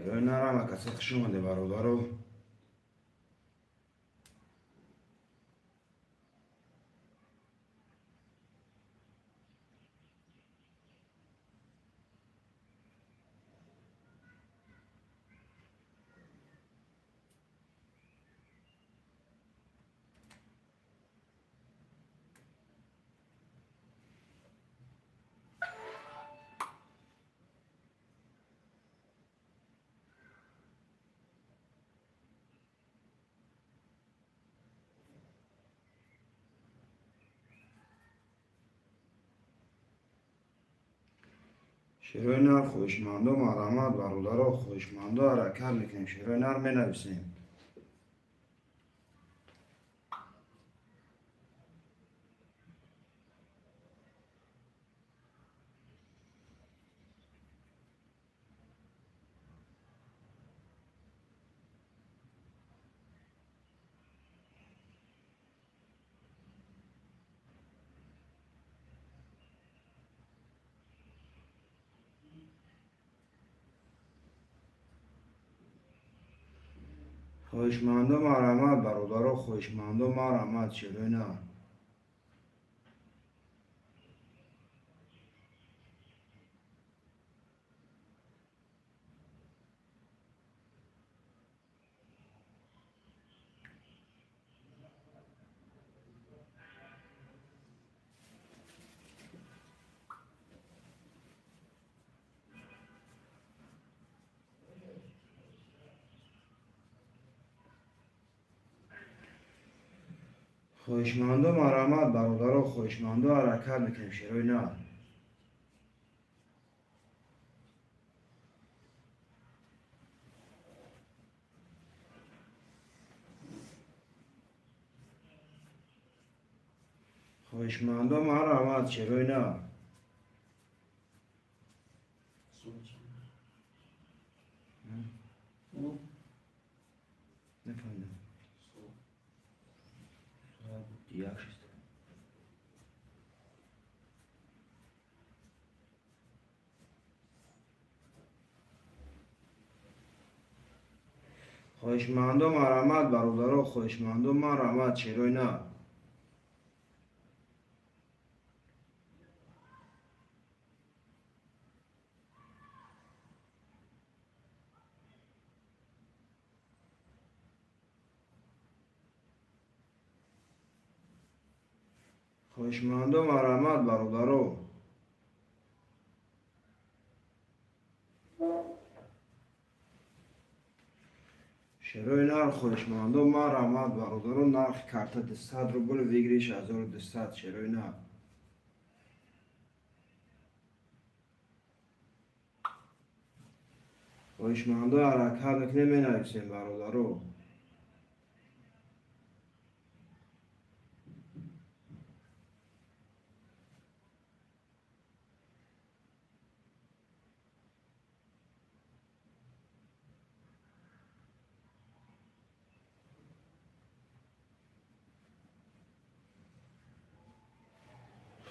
شروع نرم کسی خوش اومده برادرو. شروع نر خوشمند و مرامت برادرو، خوشمند و حرکت میکنیم. شروع نر می نویسیم. خوشمند و مرامت برادرو، خوشمند و مرامت. شروع نر. خوشمند و مرامت برادرو، خوشمند و حرکت میکنیم. شروع نر. خوشمند و مرامت. شروع نر. نفهمیدم. دیگه شست. خوشمند و مرامت برادرو، خوشمند و مرامت. شروع نر. خوشمند و مرامت برادرو. شروع نر خوشمند و مرامت برادرو. نرخ کارت 200 روبل ویگریش 1200. شروع نر. خوشمند و حرکت میکنیم. می نویسیم برادرو.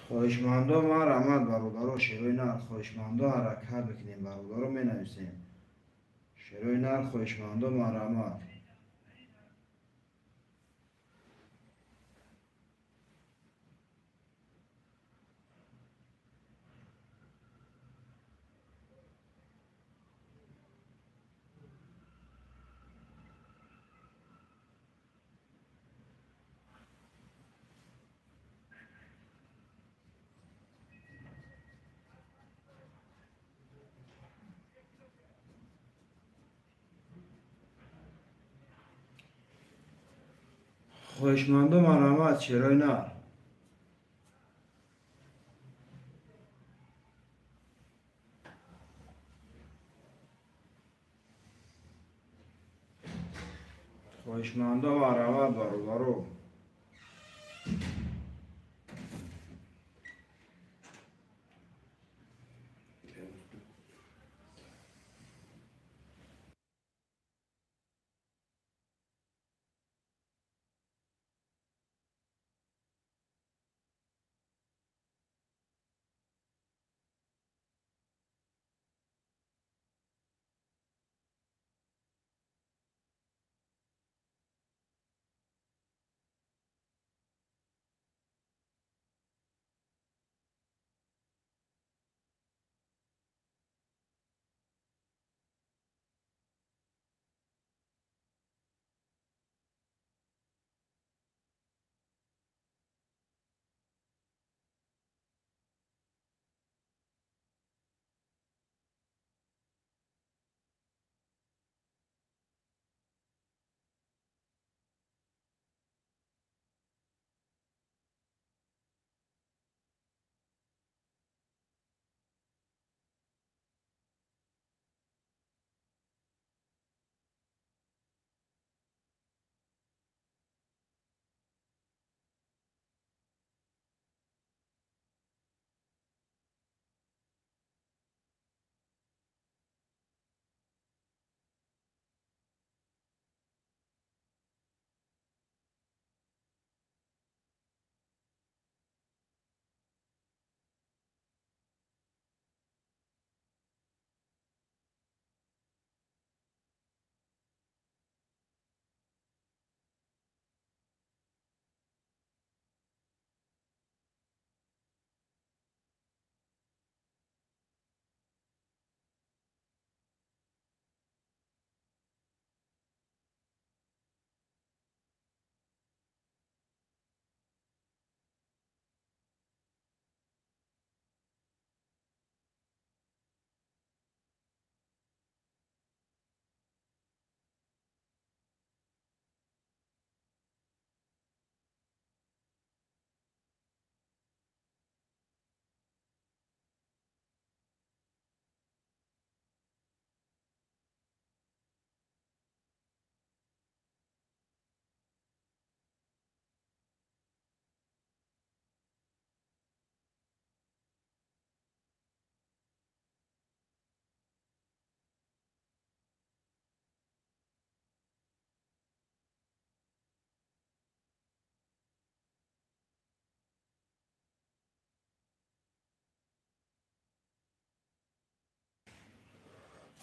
خوشمند و مرامت برادرو. شروع نر خوشمند و حرکت میکنیم برادرو. می نویسیم. شروع نر خوشمند و مرامت. خوشمند و مرامت. شروع نر. خوشمند و مرامت برادرو.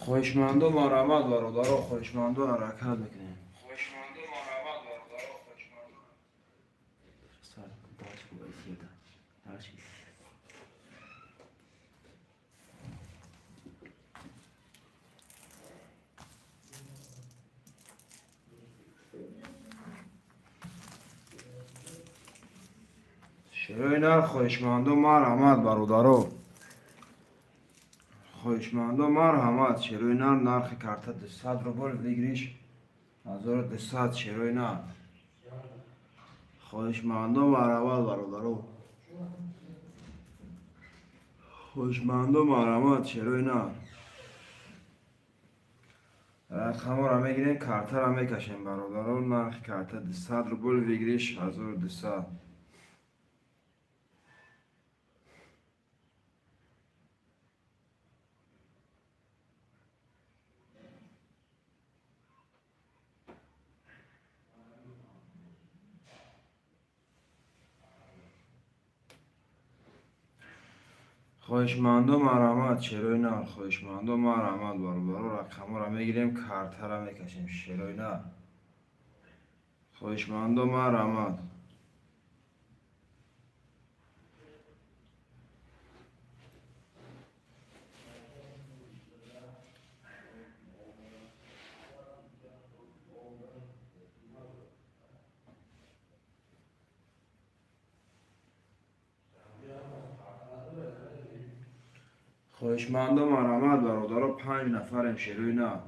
خواهشمندم مرحمت برادرها، خواهشمندم حرکت بکنیم. خواهشمندم مرحمت برادرها، خواهشمندم. شروع نر خواهشمندم مرحمت برادرها، خواهشمندم مرحمت. شروع نر نرخ کارت 200 روبل بگیریش 1200. شروع نر خواهشمندم مرحمت برادرها، خواهشمندم مرحمت. شروع نر رقم را میگیریم، کارت را میکشیم برادران. نرخ کارت 200 روبل بگیریش 1200. خواهشمندم مرحمت. شروع نر خواهشمندم مرحمت برادران. رقم را میگیریم، کارت را میکشیم. شروع نر خواهشمندم مرحمت. خواهشمندم مرحمت برادران. 5 نفریم. شروع نر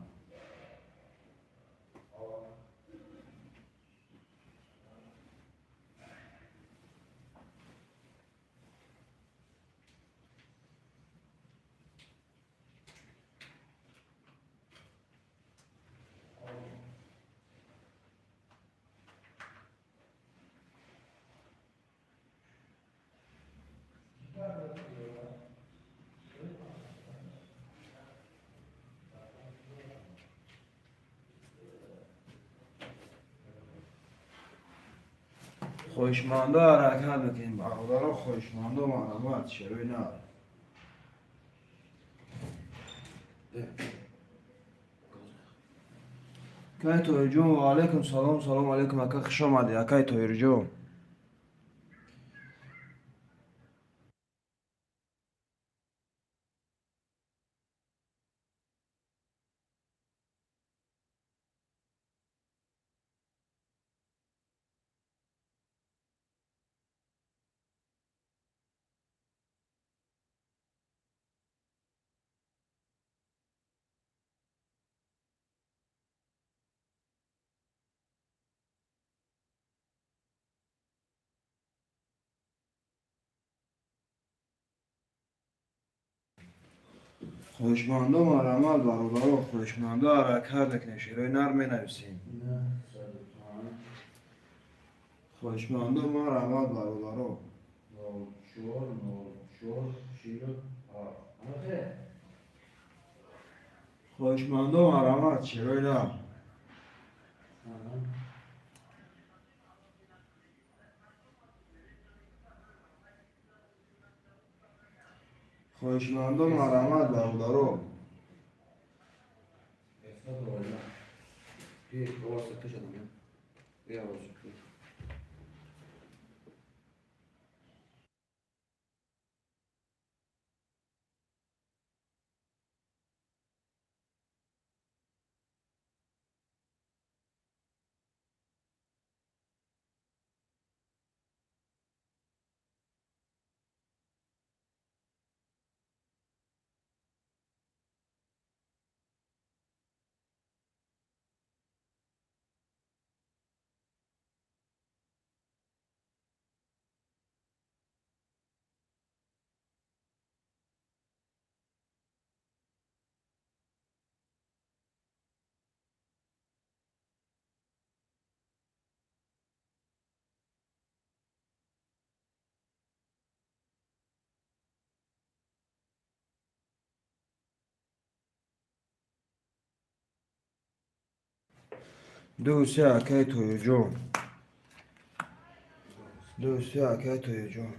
خواهشمندم حرکت بکنیم برادران. خواهشمندم مرحمت. شروع نر اکای تویر جون. و علیکم سلام. سلام علیکم اکا، خوش آمدی اکای تویر جون. خواهشمندم مرحمت برادران. خواهشمندم حرکت بکنیم. شروع نر می نویسیم. خواهشمندم مرحمت برادران. خواهشمندم مرحمت. شروع نر خواهشمندم مرحمت برادران. دو سه اکای تویر جون. دو سه اکای تویر جون.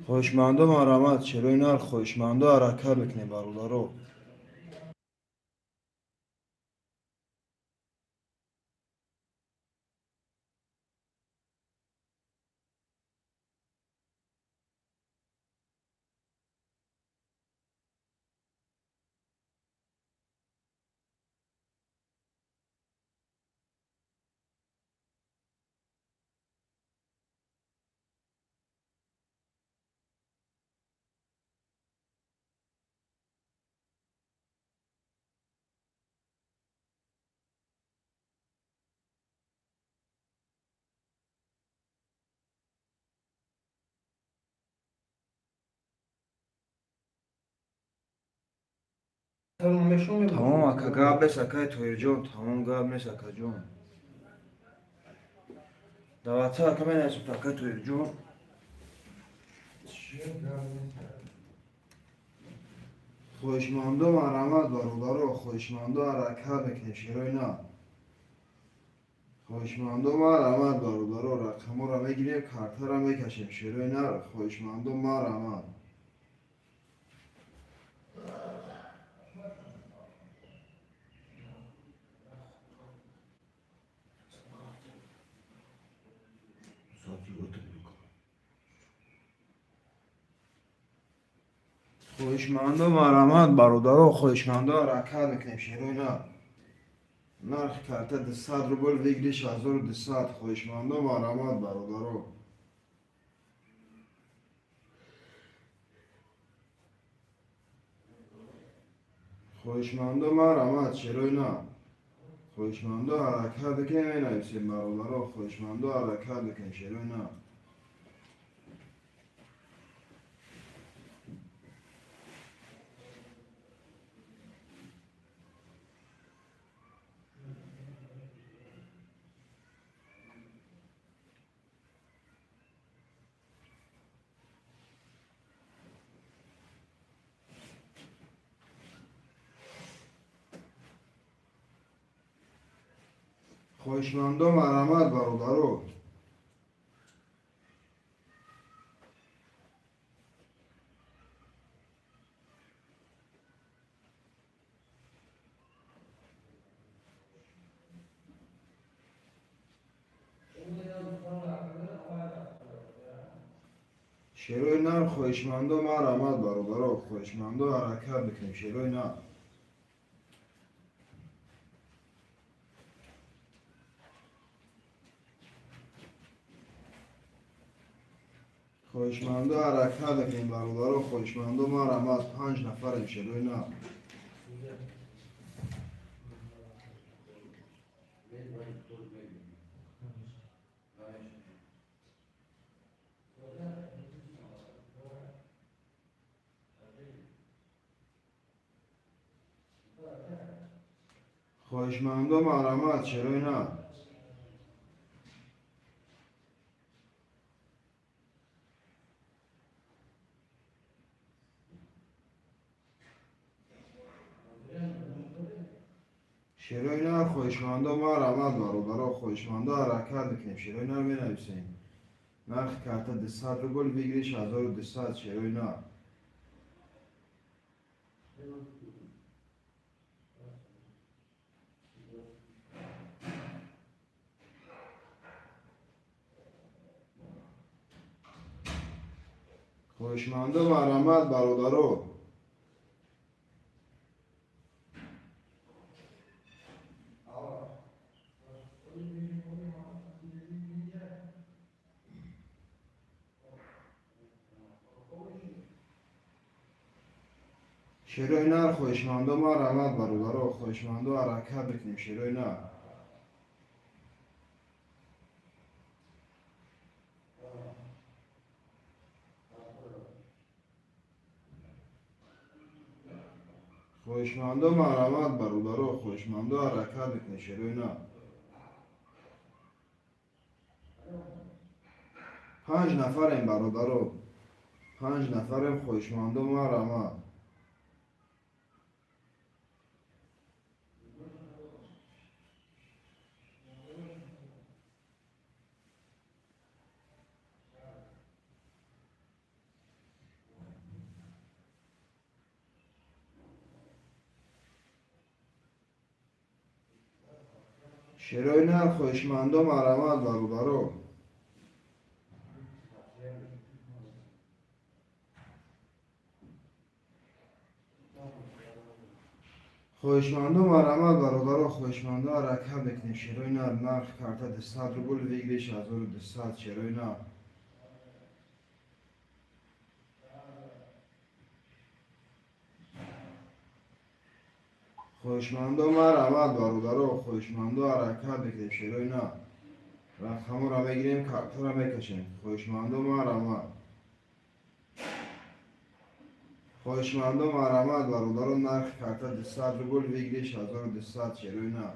خوشمندم آرامد چلوی نر خوشمنده حرکت بکنیم برادرو. تمام اکا گاب بس اکای توی جون تمام گاب نیست اکا جون دواتها اکا من ایسو اکا توی جون خوشمندم آرامد برادرو خوشمنده حرکت بکنیم شیروی نه. خوشمندم آرامد برادرو رقمو را بگیریم کارتا را بکشیم شیروی نه. خوشمندم آرامد خوشمندم آرامد برادرو خوشمنده حرکت بکنیم شیروی نه. نرخ کارتا 200 روبل بگیریش 1200 خوشمندم آرامد برادرو. خوشمندم آرامد شیروی نه. خوشمنده حرکت که می نویسیم برادرها خوشمنده حرکت بکن شیروی نه. خوشمندم آرامد برادرو. شیروی نه خوشمندم آرامد برادرو خوشمنده حرکت بکن شیروی نه. خوشمنده حرکت بکن برادرو خوشمندم آرامد 5 نفریم شیروی نه. خوشمندم آرامد شیروی نه. شیروی نه خوشمندم آرامد برادرو خوشمنده حرکت بکن شیروی نه می نویسیم. نرخ کارتا 200 روبل بگیریش 1200 شیروی نه. خوشمندم آرامد برادرو. شیروی نر خوشمندم آرامد برادرو خوشمنده حرکت بکنیم شیروی نر. خوشمندم آرامد برادرو خوشمنده حرکت بکنیم شیروی نر. 5 نفریم برادرو 5 نفریم خوشمندم آرامد. شیروی نر خوشمندو مرامت برادرو. خوشمندو مرامت برادرو خوشمندو حرکت میکنیم شیروی نر نرخ کارتا 200 روبل ویگلیش 1200 شیروی نر. خوشمندو مرامت برادرو خوشمندو حرکت میکنیم شیروی نر. رقم را بگیریم کارتا را میکشیم خوشمندو مرامت. خوشمندو مرامت برادرو نرخ کارتا 200 روبل ویگلیش 1200 شیروی نر.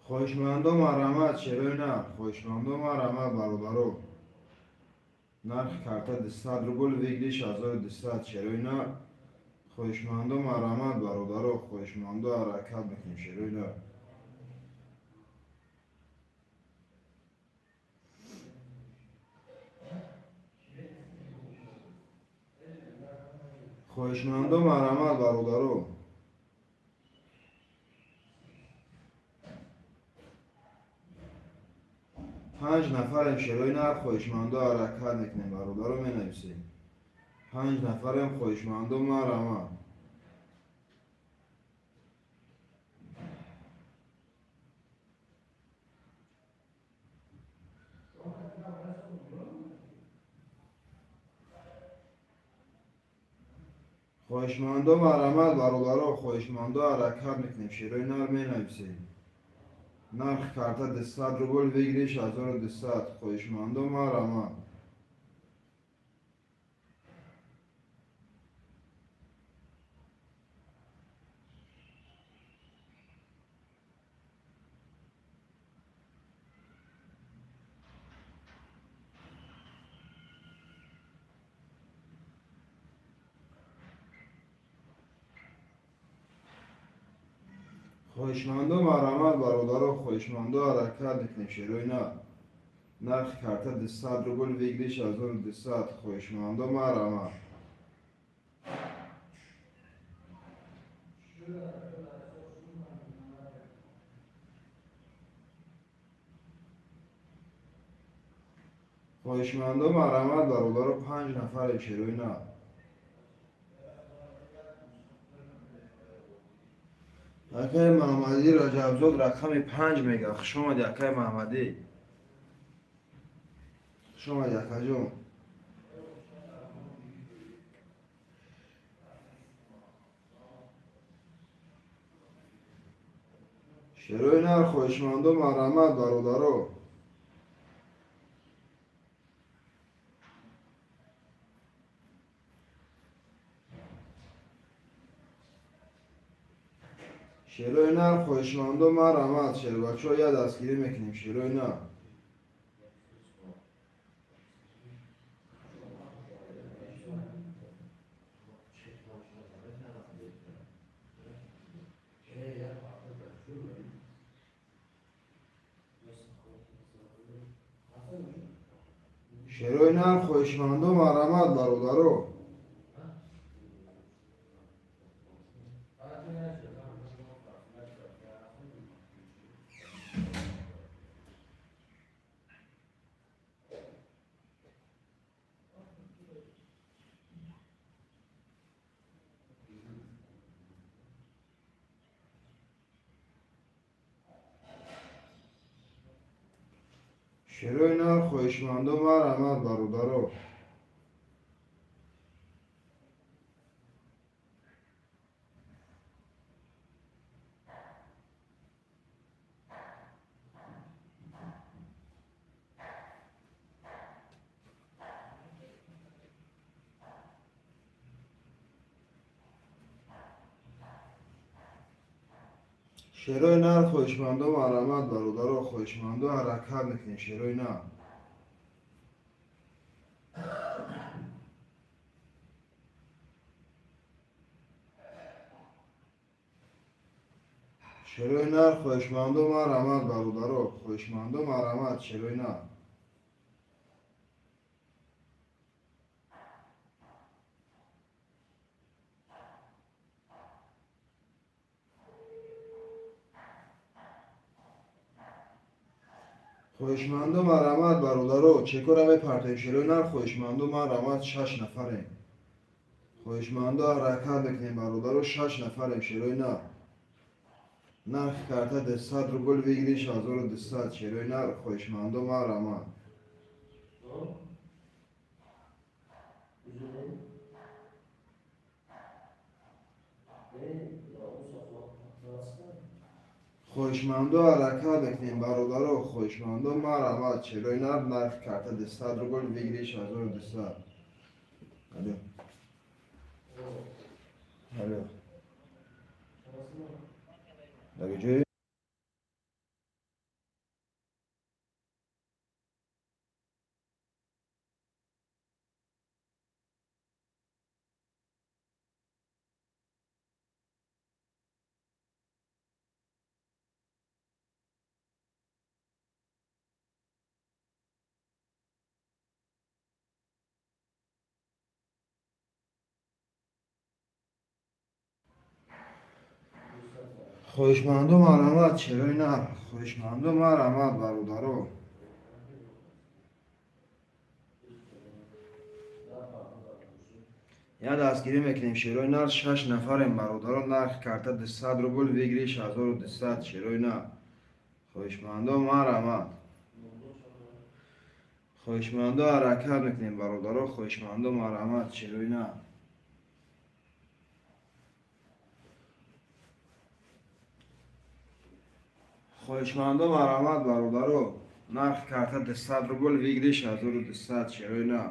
خوشمندو مرامت شیروی نر خوشمندو مرامت برادرو نرخ کارتا 200 روبل ویگلیش 1200 شیروی نر. خوشمندو مرامت برادرو خوشمندو حرکت میکنیم شیروی نر. خوشمندو مرامت برادرو 5 نفریم شیروی نر خوشمندو حرکت میکنیم برادرو می نویسیم 5 نفریم خوشمندو مرامت. خوشمندو مرامت برادرو خوشمندو حرکت میکنیم شیروی نر می نویسیم نرخ کارتا 200 روبل ویگلیش 1200 خوشمندو مرامت. خوشمندو مرامت برادرو خوشمندو حرکت میکنیم شیروی نر نرخ کارتا 200 روبل ویگلیش 1200 خوشمندو مرامت. خوشمندو مرامت برادرو 5 نفریم شیروی نر. اکای محمدی رجبزاد رقم 5 میگه خوش آمدی اکای محمدی خوش آمدی اکا جون. شیروی نر خوشمندو مرامت برادرو شیروی نر خوشمندو مرامت شیر بچه ها یه دستگیری میکنیم شیروی نر. شیروی نر خوشمندو مرامت برادرو شیروی نر خوشمندو مرامت برادرو شیروی نر خوشمندو مرامت برادرو خوشمندو حرکت میکنیم شیروی نر. شروع نر خوشمندم رحمت برادرو خوشمندم رحمت شروع نر خوشمندم رحمت برادرو چکر همه پرتای شروع نر خوشمندم رحمت 6 نفریم خوشمندا حرکت میکنیم برادرو 6 نفریم شروع نر نرخ کرده ده 100 روبل بگیریش 1200 شروع نر خوشمندم رحمت خوشمندو حرکت میکنیم برادرو خوشمندو رحمت شروع نر نرخ کرده ده 100 روبل بگیریش 1200 الو الو درجه خوشمندم رحمت شروع نر خوشمندم رحمت برادرو یا دستگیری میکنیم شروع نر 6 نفریم برادرو نرخ کرده ده 100 روبل بگیریش 1200 شروع نر خوشمندم رحمت خوشمندو حرکت میکنیم برادرو خوشمندم رحمت شروع نر خوشمندم رحمت برادرو نرخ کرده ده 100 روبل بگیریش 1200 شروع نر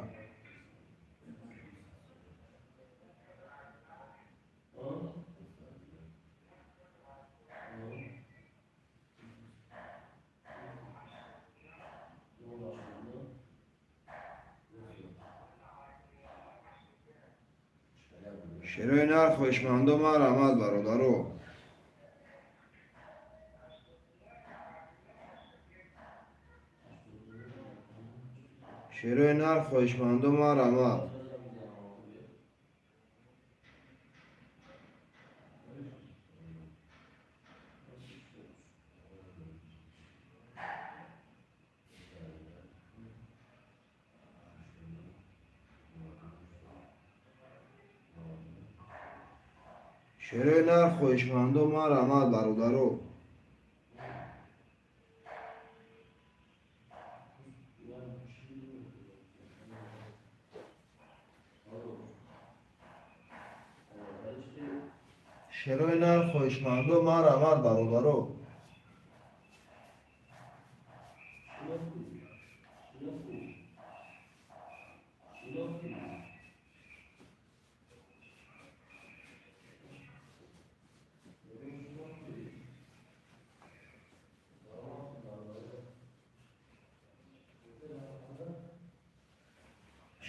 شروع نر خوشمندم رحمت برادرو شروع نر خوشمندم رحمت شروع نر خوشمندم رحمت برادرو شروع نر خوشمندم رحمت برادرو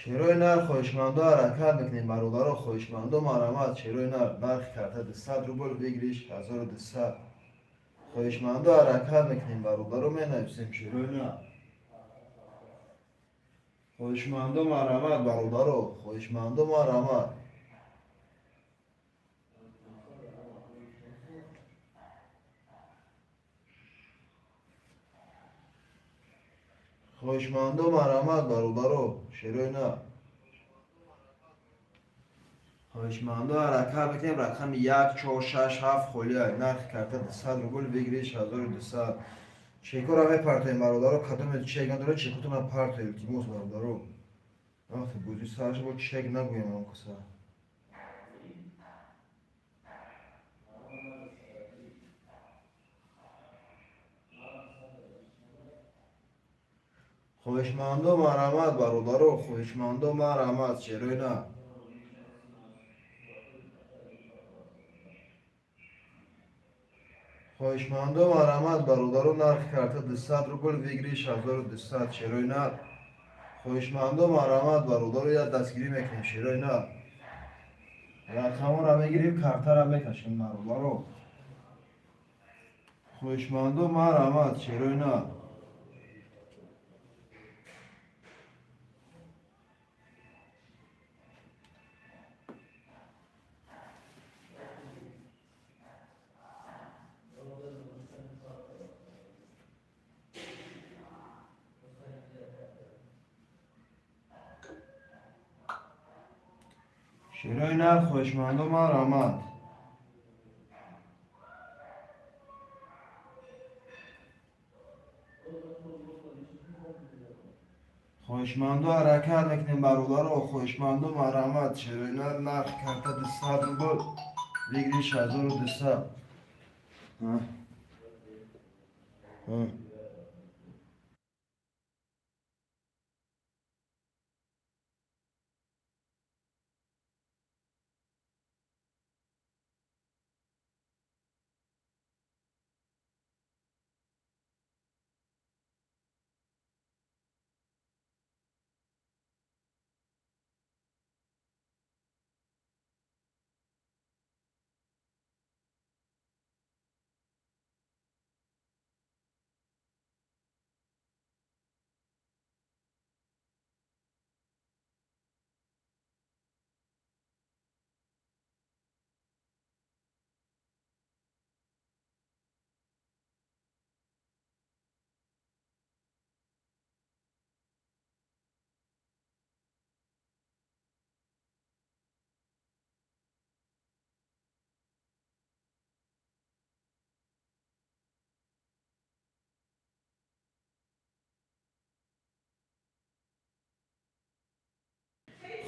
شروع نر خوشمندو حرکت میکنیم برادرو خوشمندم رحمت شروع نرخ کرده ده 100 روبل بگیریش 1200 خوشمندو حرکت میکنیم برادرو می نویسیم شروع نر خوشمندم رحمت برادرو خوشمندم رحمت خوشمندم رحمت برادرو شروع نر خوشمندو حرکت میکنیم رقم 1 4 6 7 خلیه نرخ کرده ده 100 روبل بگیریش 1200 چکر همه پرتای برادرو کدوم چک نداره چکتون پرتای التیموس برادرو وقتی بودی سرش با چک نگویم اون کسا خوشمندم رحمت برادرو خوشمندم رحمت چرا نه خوشمندم رحمت برادرو نرخ کرده 200 روبل بگیریش 1200 چرا نه خوشمندم رحمت برادرو یا دستگیری میکنیم چرا نه رقم را بگیریم کارت را بکشیم برادرو خوشماندو مرحمت شیروی نه. شیروی نه خوشماندو مرحمت. خوشماندو حرکت میکنیم برادر. خوشماندو مرحمت شیروی نه نرخ کرده 200 روبل بگیریش 1200. ها ها.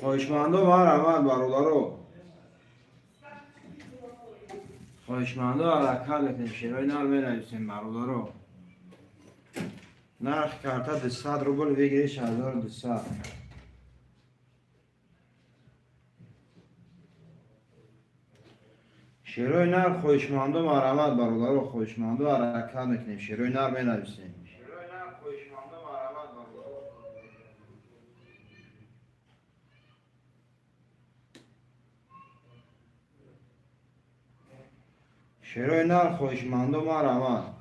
خوشماندو مرحمت برادر. خوشماندو حرکت میکنیم شیروی نر می نویسیم برادر. نرخ کرده 200 روبل بگیریش 1200. شیروی نر خوشماندو مرحمت برادر. خوشماندو حرکت میکنیم شیروی نر می نویسیم. شیروی نر خوشماندو مرحمت برادر. شیروی نر خوشماندو مرحمت.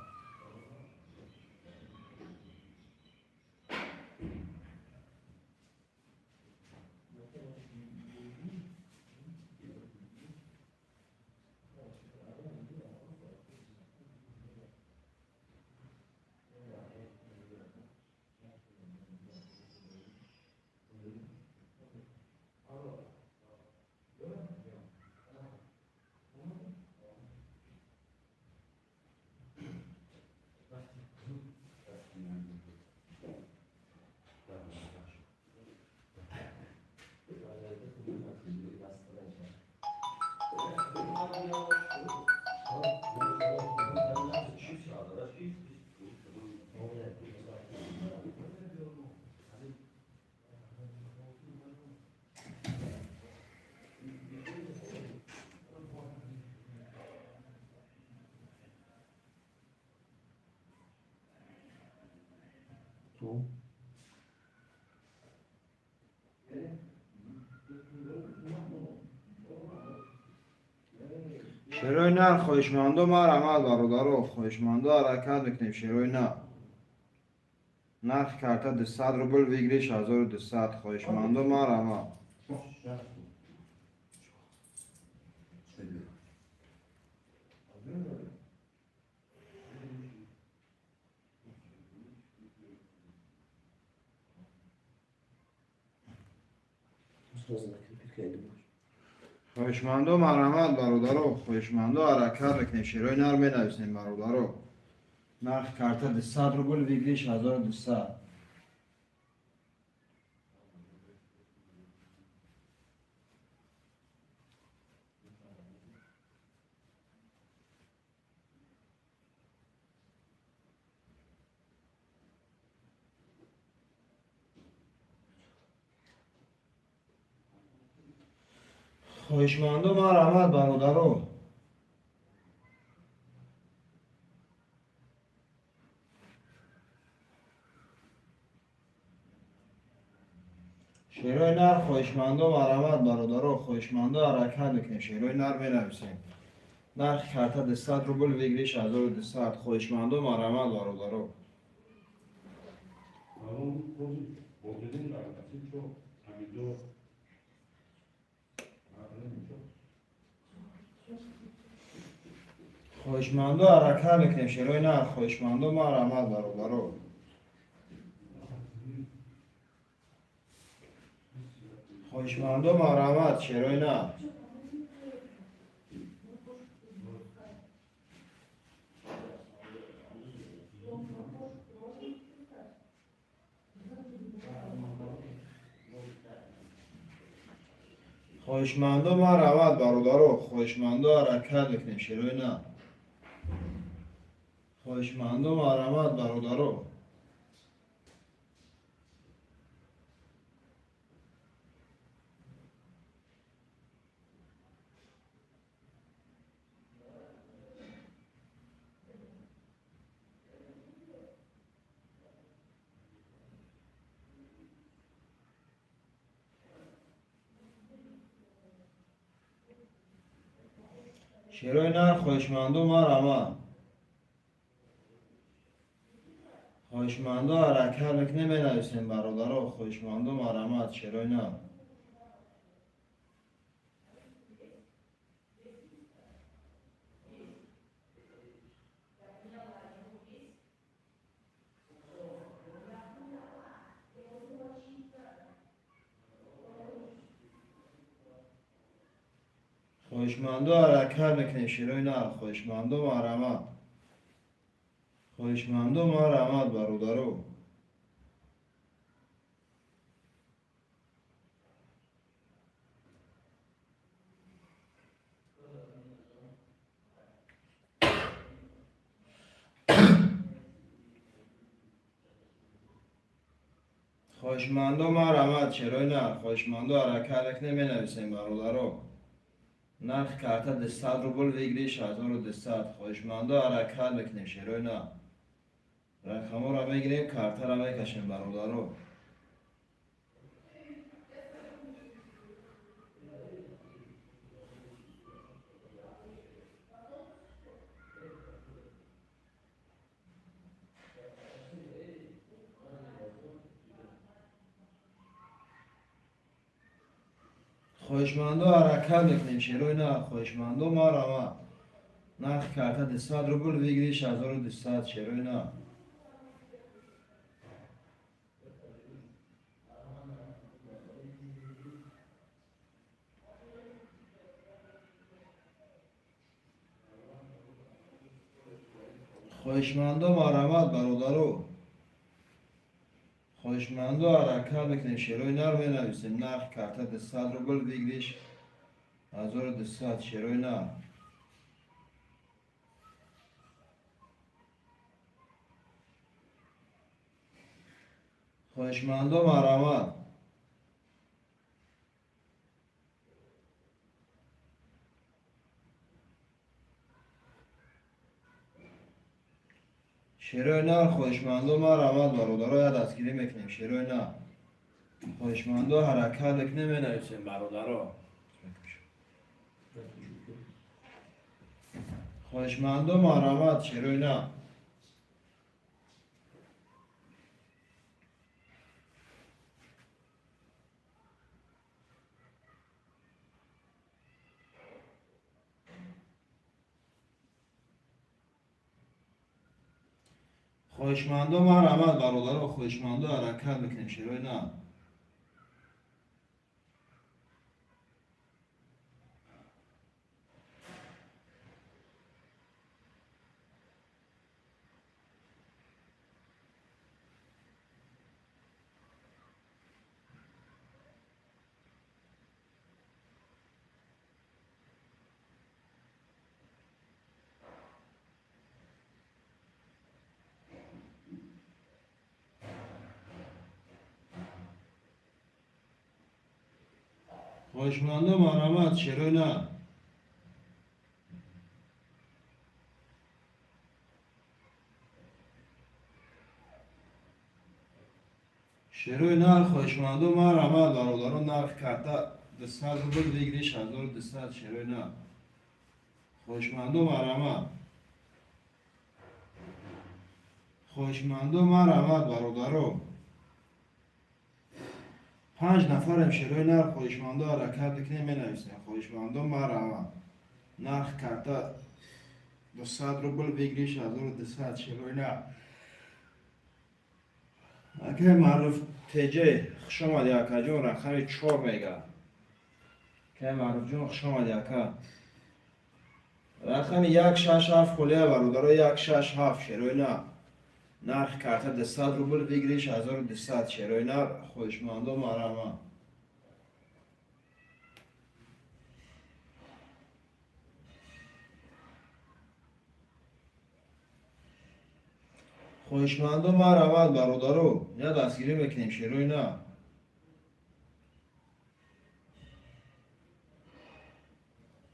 شیروی نر خوشماندو مرحمت برادر. خوشماندو حرکت میکنیم شیروی نر. نرخ کرده 200 روبل بگیریش 1200. خوشماندو مرحمت. خوشماندو مرحمت برادر. خوشماندو حرکت میکنیم شیروی نر می نویسیم برادر. نرخ کرده 200 روبل بگیریش 1200. خوشماندو مرحمت برادر. شیروی نر خوشماندو مرحمت برادر. خوشماندو حرکت میکنیم شیروی نر می نویسیم. نرخ کارت 200 روبل ویگریش 1200 خوشمندو مرامت برادرو. خوشمندو حرکت میکنیم شروع نه خوشمندو مرامت برادرو. خوشمندو مرامت شروع نه. خوشمندو مرامت برادرو. خوشمندو حرکت میکنیم شروع نه. خوشمندو مرامت برادرو. شروع نه خوشمندو مرامت. خوشمندو حرکت میکنیم بنویسیم برادرو. خوشمندو مرامت شروع نه. خوشمندو حرکت میکنیم شروع نه. خوشمندو مرامت. خوشمندو مرامت برادرو. خوشمندو مرامت شروع نه. خوشمندو حرکت میکنیم بنویسیم برادرو. نرخ کارت 200 روبل ویگریش 1200 خوشمندو حرکت میکنیم شروع نه. رقم را میگیریم کارت را میکشیم برادرو. خوشمندو حرکت میکنیم شروع نه. خوشمندو مرامت. نرخ کارت 200 روبل ویگریش 1200 شروع نه. خوشمندو مرامت برادرو. خوشمندو حرکت میکنیم شروع نه رو مینویسیم. نرخ کارت 200 روبل ویگریش 1200 شروع نه. خوشمندو مرامت. شروع نه خوشمندو مرامت برادرو. یا دستگیری میکنیم شروع نه. خوشمندو حرکت میکنیم بنویسیم برادرو. خوشمندو مرامت شروع نه. خوشمندو مرامت برادرو. خوشمندو حرکت میکنیم شروع نه. خوشمندو مرامت شروع نه. شروع نه خوشمندو مرامت برادرو. نرخ کارت 200 روبل ویگریش 1200 شروع نه. خوشمندم آرامد. خوشمندم آرامد برادرو. 5 نفر همشیرای نر خوشمنده حرکت بکنیم می نویسیم. خوشمندم آرامد. نرخ کرده 200 روبل بگیریش 1200 شیرای نر. اگه معروف تیجه خوش آمدی اکا جون رقم 4 میگه. که معروف جون خوش آمدی اکا. رقم 167 خلیه برادرو 167 شیرای نر. نرخ کرده 200 روبل بگیریش 1200 شیرای نر. خوشمندم آرامد. خوشمندم آرامد برادرو. یا دستگیری میکنیم شیرای نر.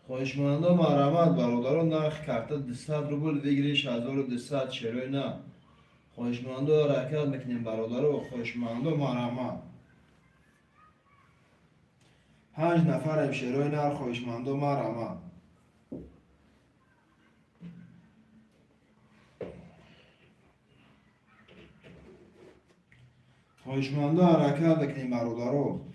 خوشمندم آرامد برادرو. نرخ کرده 200 روبل بگیریش 1200 شیرای نر. خوشمندو حرکت میکنیم برادرو. خوشمندم آرامد. 5 نفر همشیرای نر خوشمندم آرامد. خوشمندو حرکت بکنیم برادرو.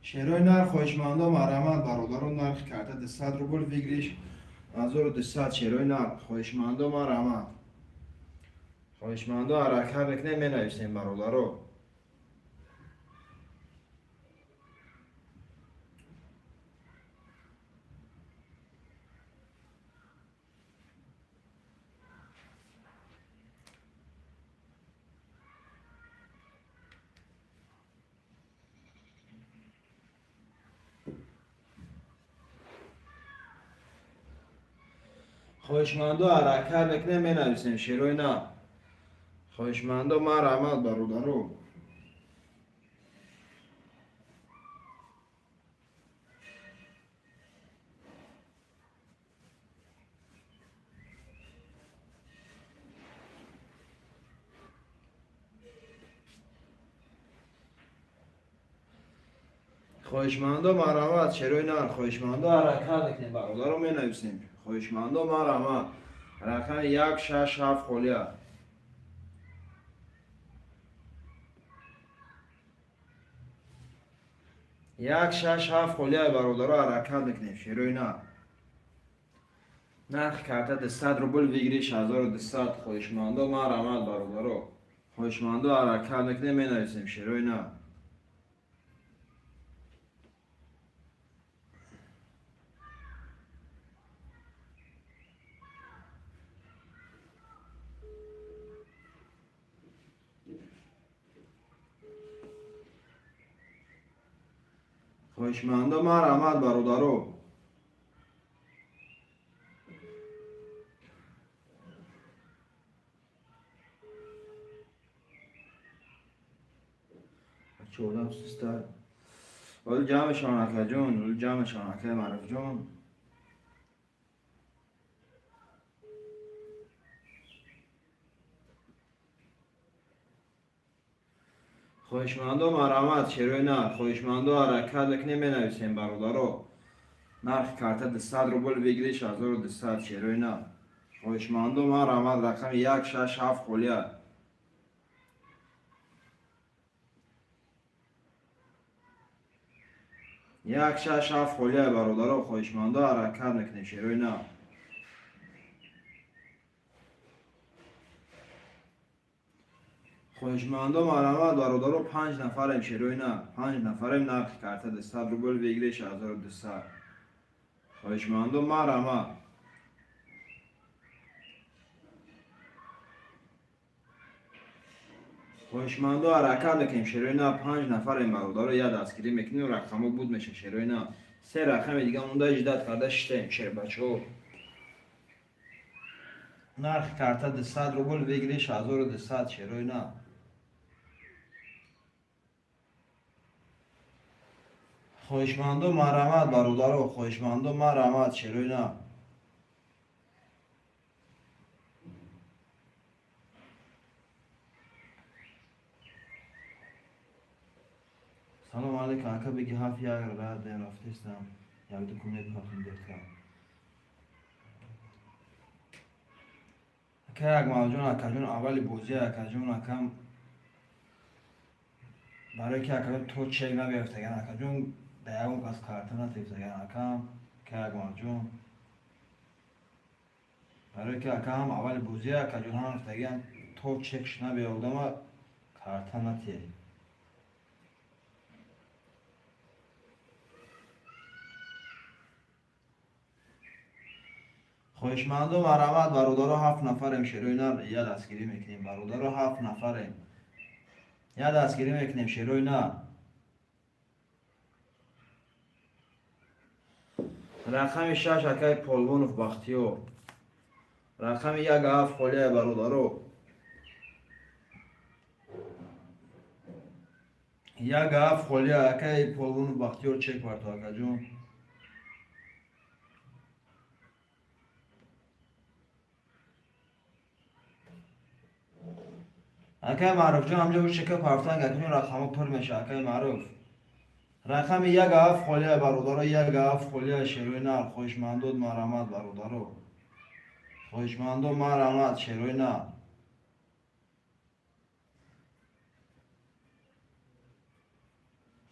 شیرای نر خوشمندم آرامد برادرو. نرخ کرده 200 روبل بگیریش 1200 شیرای نر. خوشمندم آرامد. خوشمندو حرکت بکنیم می نویسیم برادرو. خوشمندو حرکت بکنیم می نویسیم شیرای نر. خوشمندم آرامد برادرو. خوشمندم آرامد شیرای نر. خوشمندو حرکت بکنیم برادرو می نویسیم. خوشمندم آرامد. رقم 167 خلیه. 167 خلیه برادرو حرکت بکنیم شیرای نر. نرخ کرده 200 روبل بگیریش 1200. خوشمندم آرامد برادرو. خوشمندو حرکت بکنیم می نویسیم شیرای نر. خوشمندم آرامد برادرو. چودم سیستر ول جمع شانکه جون. ول جمع شانکه معروف جون. خوشمندم آرامد شیرای نر. خوشمندو حرکت بکنیم می نویسیم برادرو. نرخ کرده 200 روبل بگیریش 1200 شیرای نر. خوشمندم آرامد. رقم 167 خلیه. 167 خلیه برادرو. خوشمندو حرکت میکنیم شیرای نر. خوشمندم آرامد برادرو. 5 نفر همشیرای نر. 5 نفر هم نرخ کرده 200 روبل بگیریش 1200. خوشمندم آرامد. خوشمندو حرکت بکنیم شیرای نر. 5 نفر هم برادرو. یه دستگیری میکنیم و رقمو بود میشه شیرای نر. 3 رقم دیگه مونده اجداد کرده شته همشیر بچه ها. نرخ کرده 200 روبل بگیریش 1200 شیرای نر. خواهشمند و مرحمت برادر، خواهشمند و مرحمت چرا نه. سلام علیکم اکا بگی هفت یک رد رفتستم یک دو کنه پاکم دکتر اکا یک موجون اکا جون اولی بوزی اکا جون اکم برای که اکا تو چک نبیفتگن اکا جون دیگه از کارتون نتیفتگن اکا که یک موجون برای که اکا هم اولی بوزی اکا جون هم افتگن تو چکش نبیفتگن کارتون نتیفتگن. خواهشمند و مرحمت برادر هفت نفریم شروع اینا یه دستگیری میکنیم برادر هفت نفریم یه دستگیری میکنیم شروع اینا رقم 6 اکای پولونوف بختیار رقم 1 هفت خالیه برادرو 1 هفت خالیه اکای پولونوف بختیار چک برد اکا جون اکای معروف جان همجا بود چکه پرفتن اکنون رقم پر میشه اکای معروف رقم 1 هفت خالیه برادرو 1 هفت خالیه شروع اینا خوشمندود مرحمت برادرو خواهشمند و مرحمت شروع نه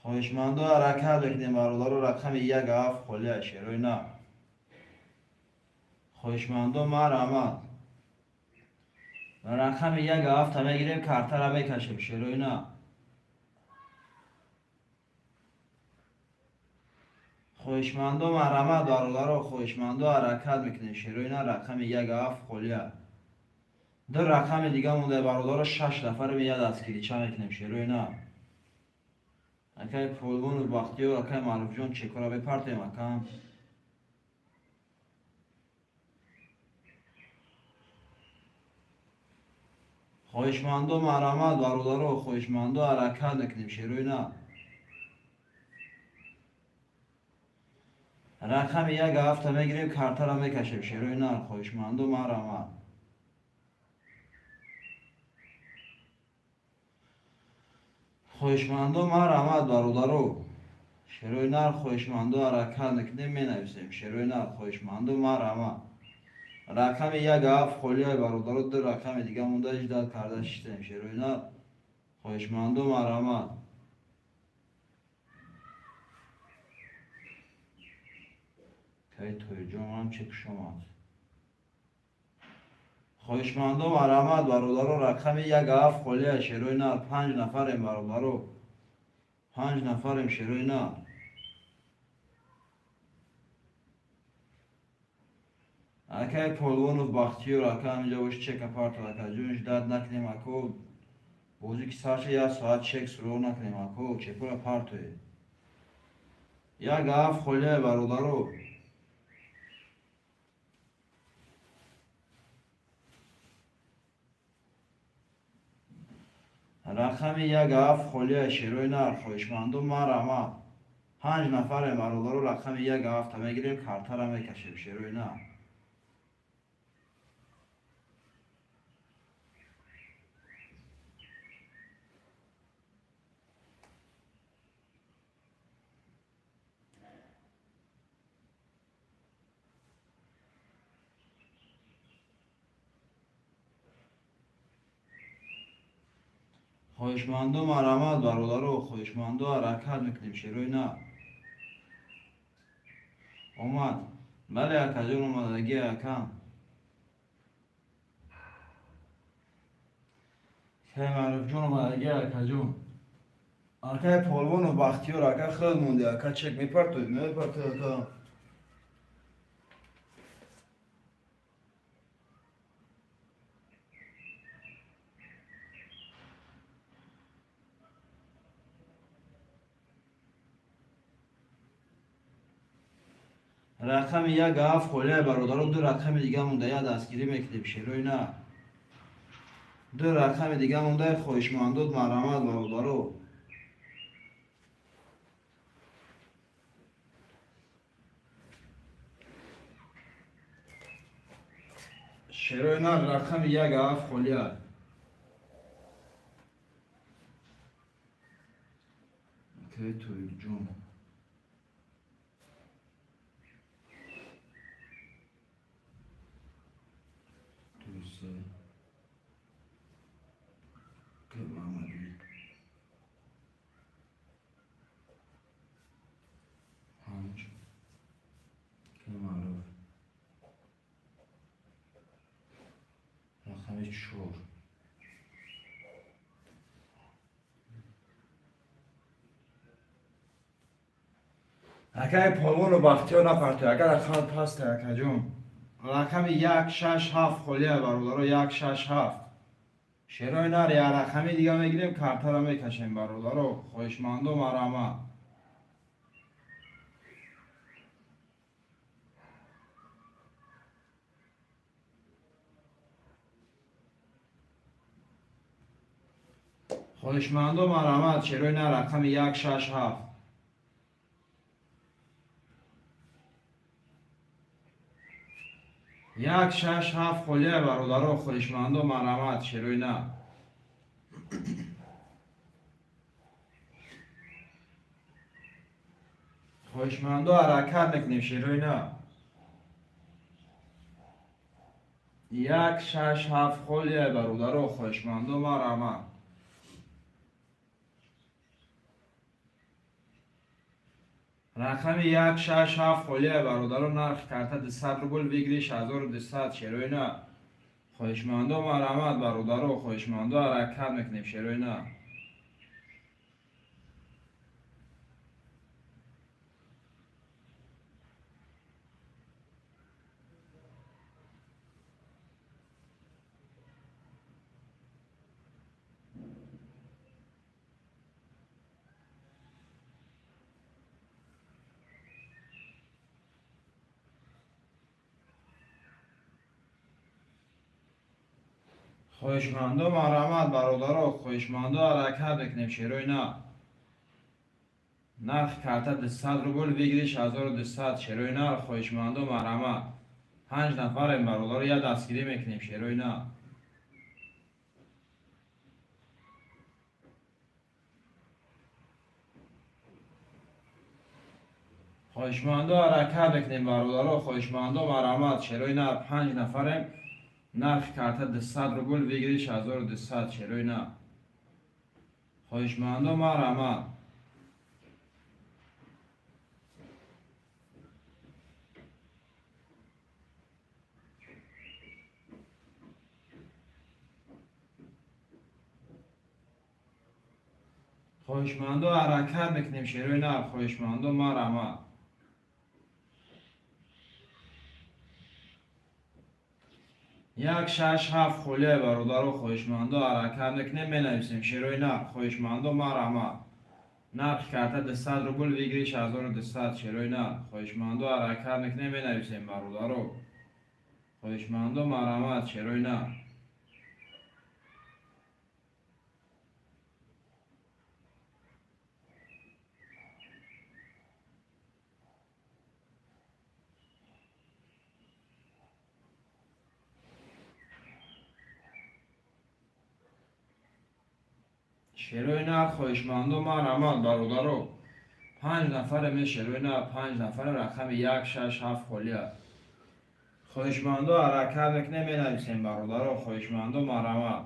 خواهشمند و حرکت بکنیم برادر رقم 1 هفت خالیه شروع نه خواهشمند و مرحمت رقم 1 هفت همه گیریم کارتر همه کشیم شروع نه خواهشمند و مرحمت برادر خواهشمند و حرکت میکنیم شروع نه رقم 1 هفت خالیه در رقم دیگه مونده برادر 6 نفر میاد از کلیچه میکنیم شروع نه اکای پولون و بختی و اکای معروف جان چکارا بپرتیم اکام خواهشمند و مرحمت برادر و خواهشمند و حرکت میکنیم شروع نه رقم 1 هفته میگیریم کارتر هم میکشیم شروع نه خواهشمند و مرحمت خواهشمند و مرحمت برادرو شروع نر خواهشمند و حرکت میکنیم می نویسیم شروع نر خواهشمند و مرحمت رقم 1 هفت خالیه برادرو در رقم دیگه مونده اجداد کرده شدیم شروع نر خواهشمند و مرحمت که توی جمعم چک شما خواهشمند و مرحمت برادرو رقم 1 هفت خالیه شروع نر 5 نفریم برادرو 5 نفریم شروع نر اکای پولون و بختیار اکا همینجا باش چک اپارت اکا جونش داد نکنیم اکو بوزی که ساشه یا ساعت چک سرو نکنیم اکو چکور اپارتوی 1 هفت خالیه برادرو رقم 1 هفت خالیه شروع نر خواهشمند و مرحمت 5 نفر برادرو رقم 1 هفت همه گیریم کارتر هم میکشیم شروع نر خواهشمند و مرحمت برادرو خواهشمند و حرکت میکنیم شروع نه اومد بله اکا جون اومدگی اکا که معروف جون اومدگی اکا جون اکا پولون و بختیار اکا خیلی مونده اکا چک میپرتوی اکا رقم 1 هفت خالیه برادرو دو رقم دیگه مونده یا دستگیری میکنیم شروع نه دو رقم دیگه مونده خواهشمندود مرحمت برادرو شروع نر رقم یک هفت خلیه که توی جون توی سه که محمدی پنج که معروف رقم چهار اگر پالون و بختی ها نپرتی اگر رقم پست اکا جون رقم یک شش هفت خلیه برادرو یک شش هفت شروع نر یا رقمی دیگه میگیریم کارتا رو میکشیم برادرو خوشمندو مرامه خوشمندو مرامت شروع نر رقم یک شش هفت یک شش هفت خلیه برادرو خوشمندو مرامت شروع نر خوشمندو حرکت میکنیم شروع نر یک شش هفت خلیه برادرو خوشمندو مرامت رقم یک شش هفت خلیه برادرو نرخ کرده 200 روبل بگیریش 1200 شروع نه خوشمندو مرامت برادرو خوشمندو حرکت میکنیم شروع نه خوشمندو مرامت برادرو خوشمندو حرکت میکنیم شروع نه نرخ کرده 200 روبل بگیریش 1200 شروع نه خوشمندو مرامت 5 نفریم برادرو یه دستگیری میکنیم شروع نه خوشمندو حرکت میکنیم برادرو خوشمندو مرامت شروع نه 5 نفریم نرخ کرده 200 روبل بگیریش 1200 شروع نه خوشمندو مرامت خوشمندو حرکت میکنیم شروع نه خوشمندو مرامت یک شش هفت خلیه برادرو خوشمندو حرکت میکنیم مینویسیم شروع نه خوشمندو مرامت نرخ کرده 200 روبل بگیریش 1200 شروع نه خوشمندو حرکت میکنیم مینویسیم برادرو خوشمندو مرامت شروع نه شروع نه خوشمندو مرامت برادرو 5 نفر می شروع نه 5 نفر رقم یک شش هفت خلیه خوشمندو حرکت میکنیم مینویسیم برادرو خوشمندو مرامت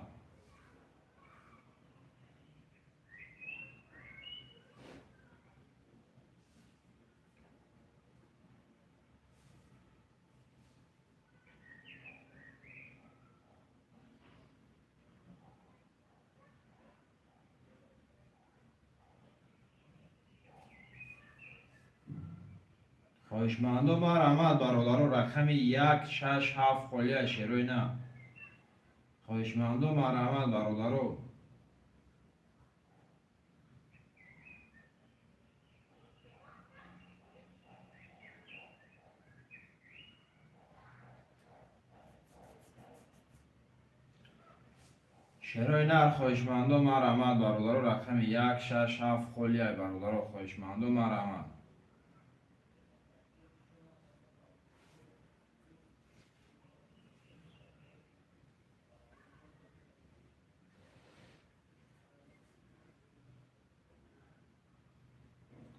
خوشمندو مرامت برادرو رقم یک شش هفت خلیه شروع نه خوشمندو مرامت برادرو شروع نه خوشمندو مرامت برادرو رقم یک شش هفت خلیه برادرو خوشمندو مرامت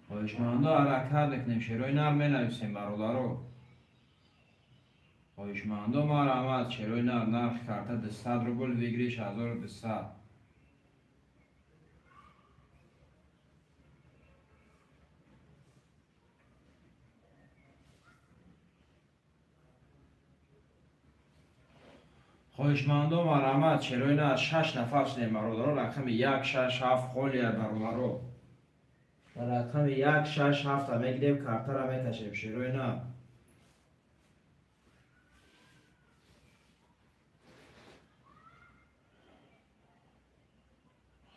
خواهشمندو حرکت بکنیم شیروی نر می نویسیم برادرو. خواهشمندو مرحمت شیروی نر نرخ کارت 200 روبل ویگریش 1200. خواهشمندو مرحمت شیروی نر 6 نفر شدیم برادرو. رقم 167 خالی برادرو. رقم 167 هم میگیریم کارت را میکشیم شیروی نر.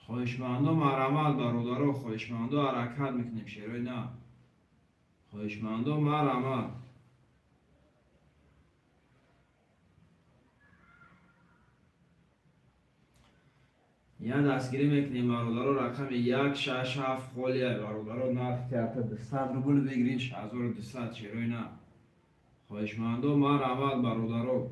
خواهشمندو مرحمت برادرو. خواهشمندو حرکت میکنیم شیروی نر. خواهشمندو مرحمت. یا دستگیری میکنیم برادرو. رقم 167 خالیه برادرو. نرخ کرده 200 روبل بگیریش 1200 شیروی نه. خواهشمندو مرحمت برادرو.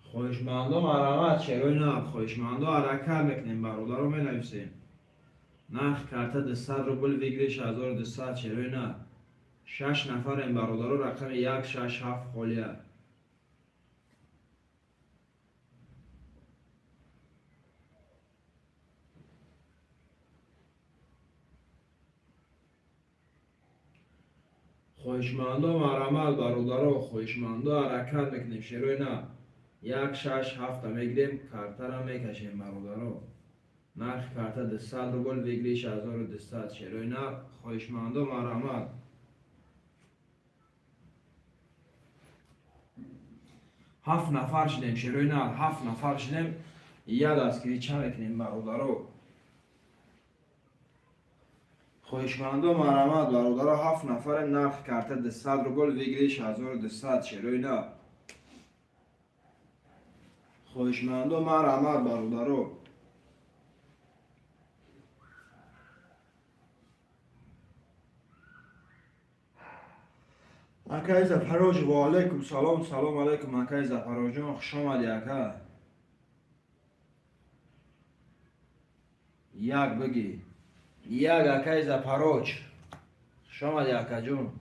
خواهشمندو مرحمت شیروی نه. خواهشمندو حرکت میکنیم برادرو می نویسیم. نرخ کرده 200 روبل بگیریش 1200 شیروی نه. 6 نفر این برادرو. رقم 167 خالیه. خواهشمندو مرحمت برادرو. خواهشمندو حرکت میکنیم شیروی نه. 167 میگیریم کارت را میکشیم برادرو. نرخ کارت 200 روبل بگیریش 1200 شیروی نه. خواهشمندو مرحمت. 7 نفر شدیم شیروی نه. 7 نفر شدیم. یک دستگیری چه میکنیم برادرو. خواهشمندو مرحمت برادرو. 7 نفر. نرخ کارت 200 روبل بگیریش 1200 شیروی نه. خواهشمندو مرحمت برادرو. اکای زفراج و علیکم سلام. سلام علیکم اکای زفراج جان. خوش آمدی اکا. یک بگی. یک اکای زفراج. خوش آمدی اکا جون.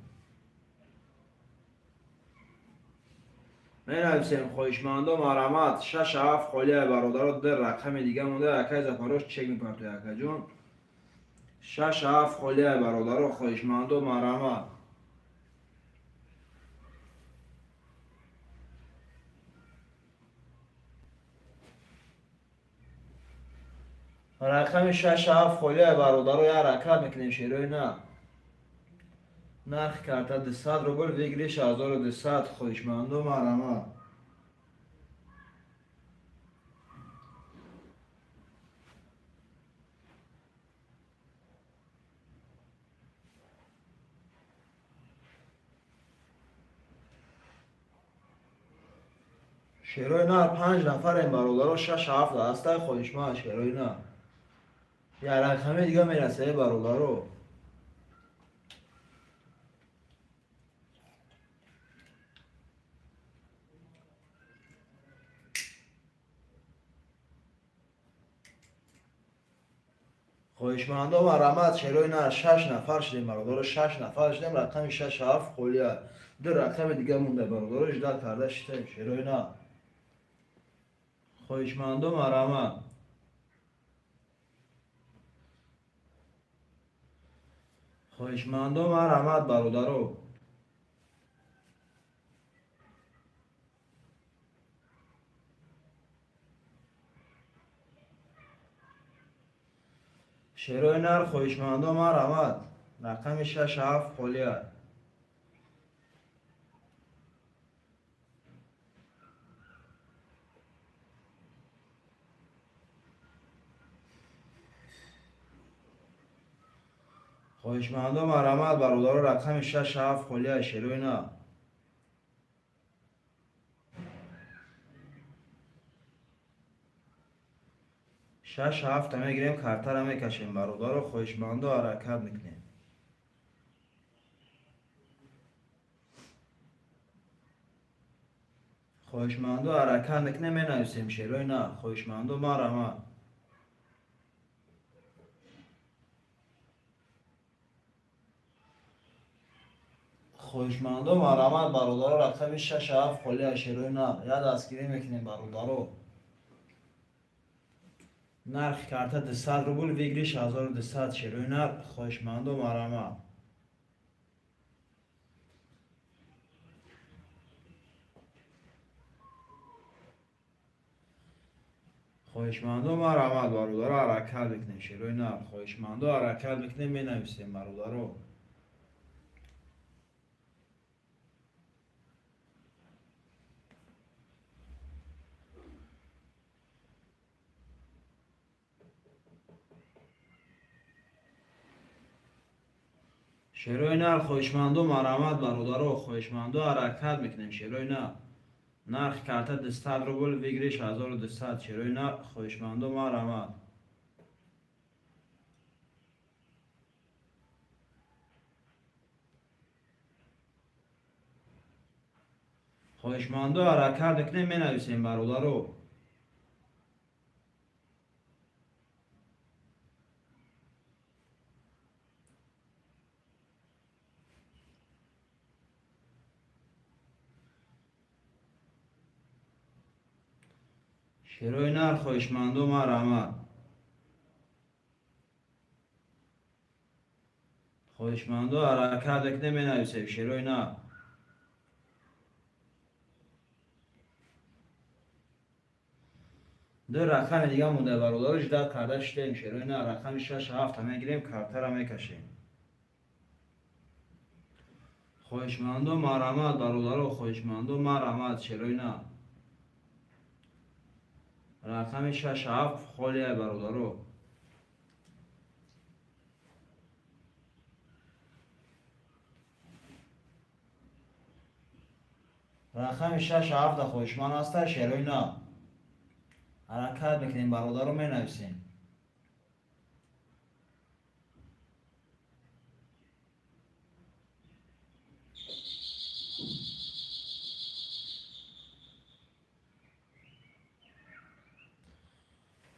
می نویسیم خواهشمندو مرحمت 67 خالیه برادرو. در رقم دیگه مونده اکای زفراج چک میکنم توی اکا جون. 67 خالیه برادرو. خواهشمندو مرحمت. رقم 67 خالیه برادرو. یه حرکت میکنیم شیروی نه. نرخ کرده 200 روبل بگیریش 1200 خواهشمندو مرحمت. شیروی نه 5 نفر این برادرها 6-7 هسته خواهشمند شیروی نه. یه رقم دیگه میرسه برادرو. خواهشمندو مرحمت شیروی نه 6 نفر شدیم برادرو. 6 نفر شدیم. رقم 67 خالیه. دو رقم دیگه مونده برادرو. اجدا کرده شدیم شیروی نه. خواهشمندو مرحمت. خواهشمندو مرحمت برادرو. شیروی نر خواهشمندو مرحمت. رقم 67 خالیه. خواهشمندو مرحمت برادرو. رقم 67 خالیه شیروی نه. 6-7 میگیریم کارت را میکشیم برادرو. خواهشمندو حرکت میکنیم. خواهشمند و حرکت میکنه می نویسیم شعرهای نه. خواهشمند و مرحمت. خواهشمند و مرحمت برادر رقم 6 7 خالی شعرهای نه. یا دستگیری میکنیم برادر. نرخ карта 200 рубль вигриш 1200 широи нарх. خواهشمند و مرحمت. خواهشمند و مرحمت برادر حرکت بکنیم شعرهای نرخ. خواهشمند و حرکت بکنیم می نویسیم برادر. شعرهای نرخ. خواهشمند و مرحمت برادر. خواهشمند و حرکت میکنیم شعرهای نرخ. نرخ карта 200 рубль вигриш 1200 شعرهای نرخ. خواهشمند و مرحمت. خواهشمند و حرکت بکنیم می نویسیم برادر. شعرهای نرخ. خواهشمند و مرحمت. خواهشمند و حرکت بکنیم می نویسیم شعرهای نرخ. دو رقم دیگه مونده برادر. جدت کرده شدیم شعرهای نرخ. رقم 6 7 میگیریم کارت را میکشیم. خواهشمند و مرحمت برادر. خواهشمند و مرحمت شعرهای نرخ. رقم 6 7 خالی برادر. رقم 6 7 خواهشمند است شعرهای نرخ. حرکت بکنیم برادر رو می نویسیم.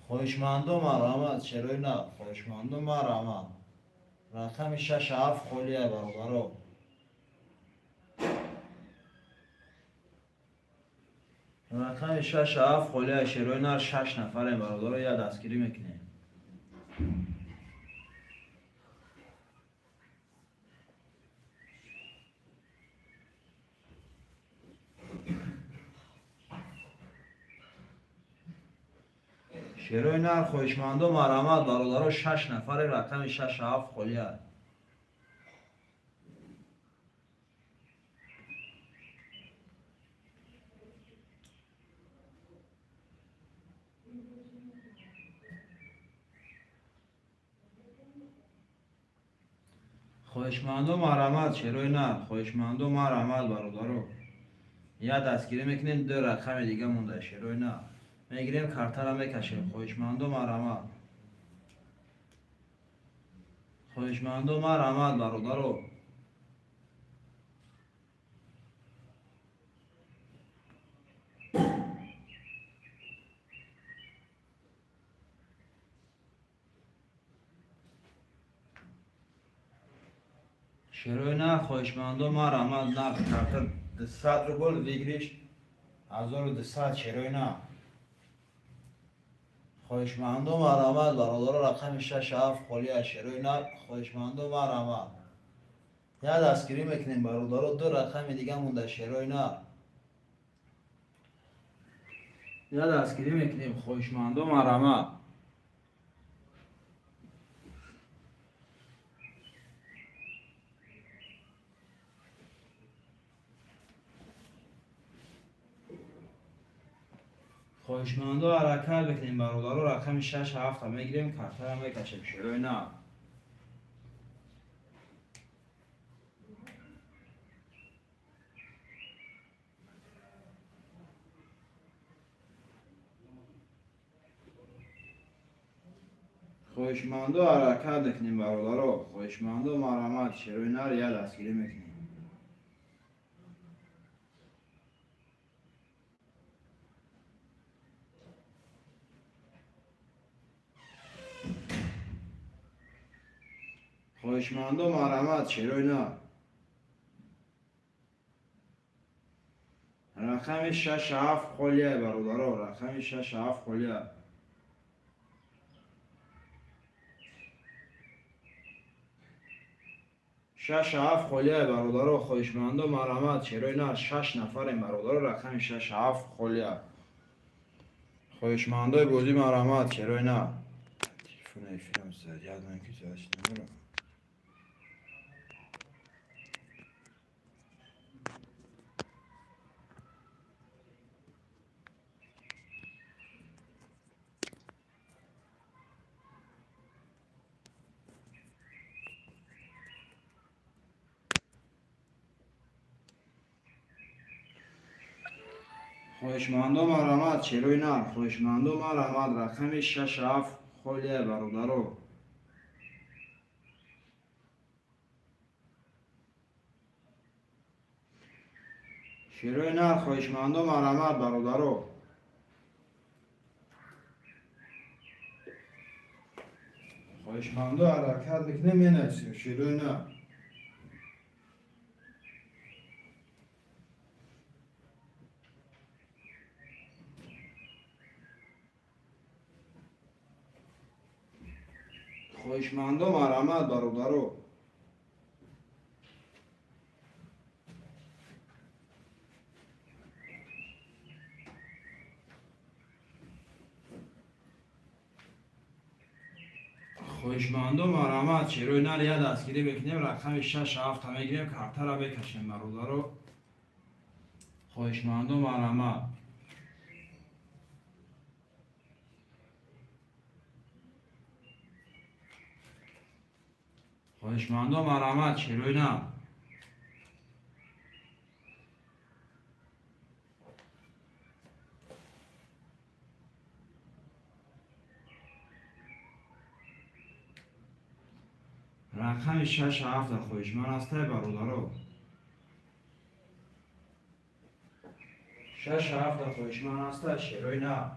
خواهشمند و مرحمت شعرهای نرخ. خواهشمند و مرحمت. رقم 6 7 خالی برادر. رقم 6 7 خالی شعرهای نرخ. 6 نفر برادر یا دستگیری میکنیم. شعرهای نرخ. خواهشمند و مرحمت برادر. 6 نفر. رقم 6 7 خالی. خواهشمند و مرحمت شعرهای نرخ. خواهشمند و مرحمت برادر. یا دستگیری میکنیم. دو رقم دیگه مونده شعرهای نرخ. میگیریم کارت را میکشیم. خواهشمند و مرحمت. خواهشمند و مرحمت برادر. شعرهای نرخ. خواهشمند و مرحمت. نرخ کارت 200 روبل ویگریش 1200 شعرهای نرخ. خواهشمند و مرحمت برادر. رقم 6 7 خالی شعرهای نرخ. خواهشمند و مرحمت. یا دستگیری میکنیم برادر. دو رقم دیگه مونده شعرهای نرخ. یا دستگیری میکنیم. خواهشمند و مرحمت. خواهشمند و حرکت بکنیم برادر. رقم 6 7 میگیریم کارت را میکشیم شعرهای نرخ. خواهشمند و حرکت بکنیم برادر. خواهشمند و مرحمت شعرهای نرخ. یا دستگیری میکنیم. خواهشمندم مرحمت چرا نه. رقم 67 خالیه برادرها، رقم 67 خالیه. شش هفت خالیه برادرها، خواهشمندم مرحمت چرا نه. 6 نفریم برادرها، رقم 67 خالیه. خواهشمندای بازی مرحمت چرا نه. تلفن ایفیلم سریعت من که جاش نمیرم. خواهشمندم مرحمت چرا نه. خواهشمندم مرحمت رقم 67 خالیه برادرها. چرا نه. خواهشمندم مرحمت برادرها. خواهشمندم حرکت میکنه مینویسیم چرا نه. خواهشمندم مرحمت برادرها. خواهشمندم مرحمت چرا نه. یه دستگیری بکنیم رقم 67 میگیریم کارت را بکشیم برادرها. خواهشمندم مرحمت. خواهشمندم مرحمت چرا نه. رقم 67 خواهشمند است برادرها. 67 خواهشمند است چرا نه.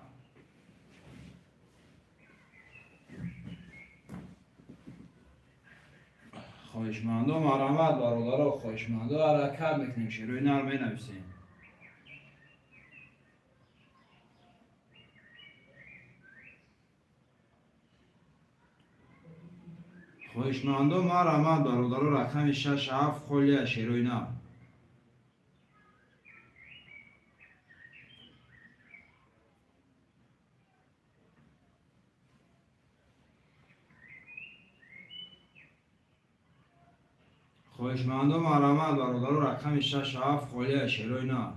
خواهشمندم مرحمت برادرها. خواهشمندم حرکت میکنیم چرا نه رو مینویسیم. خواهشمندم مرحمت برادرها. رقم 67 خالیه چرا نه. خواهشمندم مرحمت برادرها. رقم 67 خالیه چرا نه.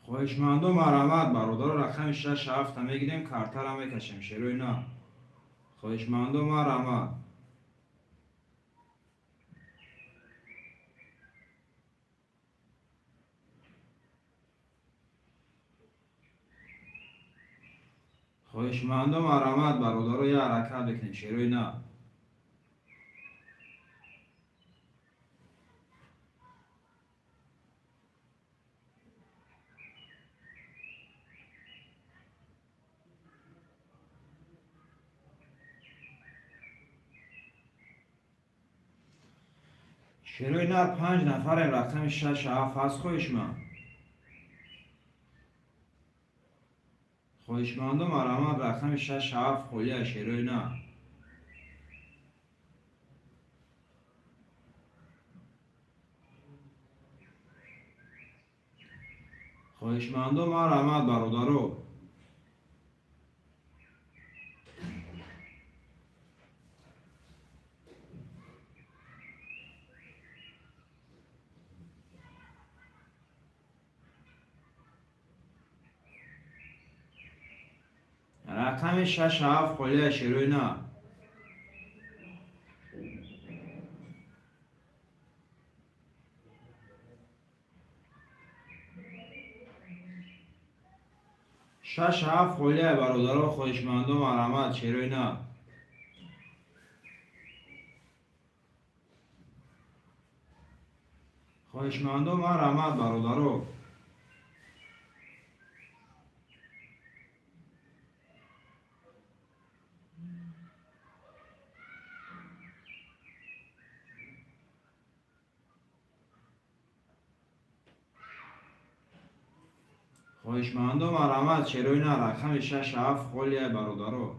خواهشمندم مرحمت برادرها. رقم 67 میگیریم کارت را میکشیم چرا نه. خواهشمندم مرحمت. خواهشمندم مرحمت برادرها. یه حرکت بکنیم چرا نه. چرا نه. 5 نفریم رقم 67 هست خواهشمند. خواهشمندم مرحمت رقم 67 خالیه چرا نه. خواهشمندم مرحمت برادرها. رقم 67 خالیه چرا نه. شش هفت خالیه برادرها. خواهشمندم مرحمت چرا نه. خواهشمندم مرحمت برادرها. خواهشمندم مرحمت چرا نه رقم 67 خالیه برادرو.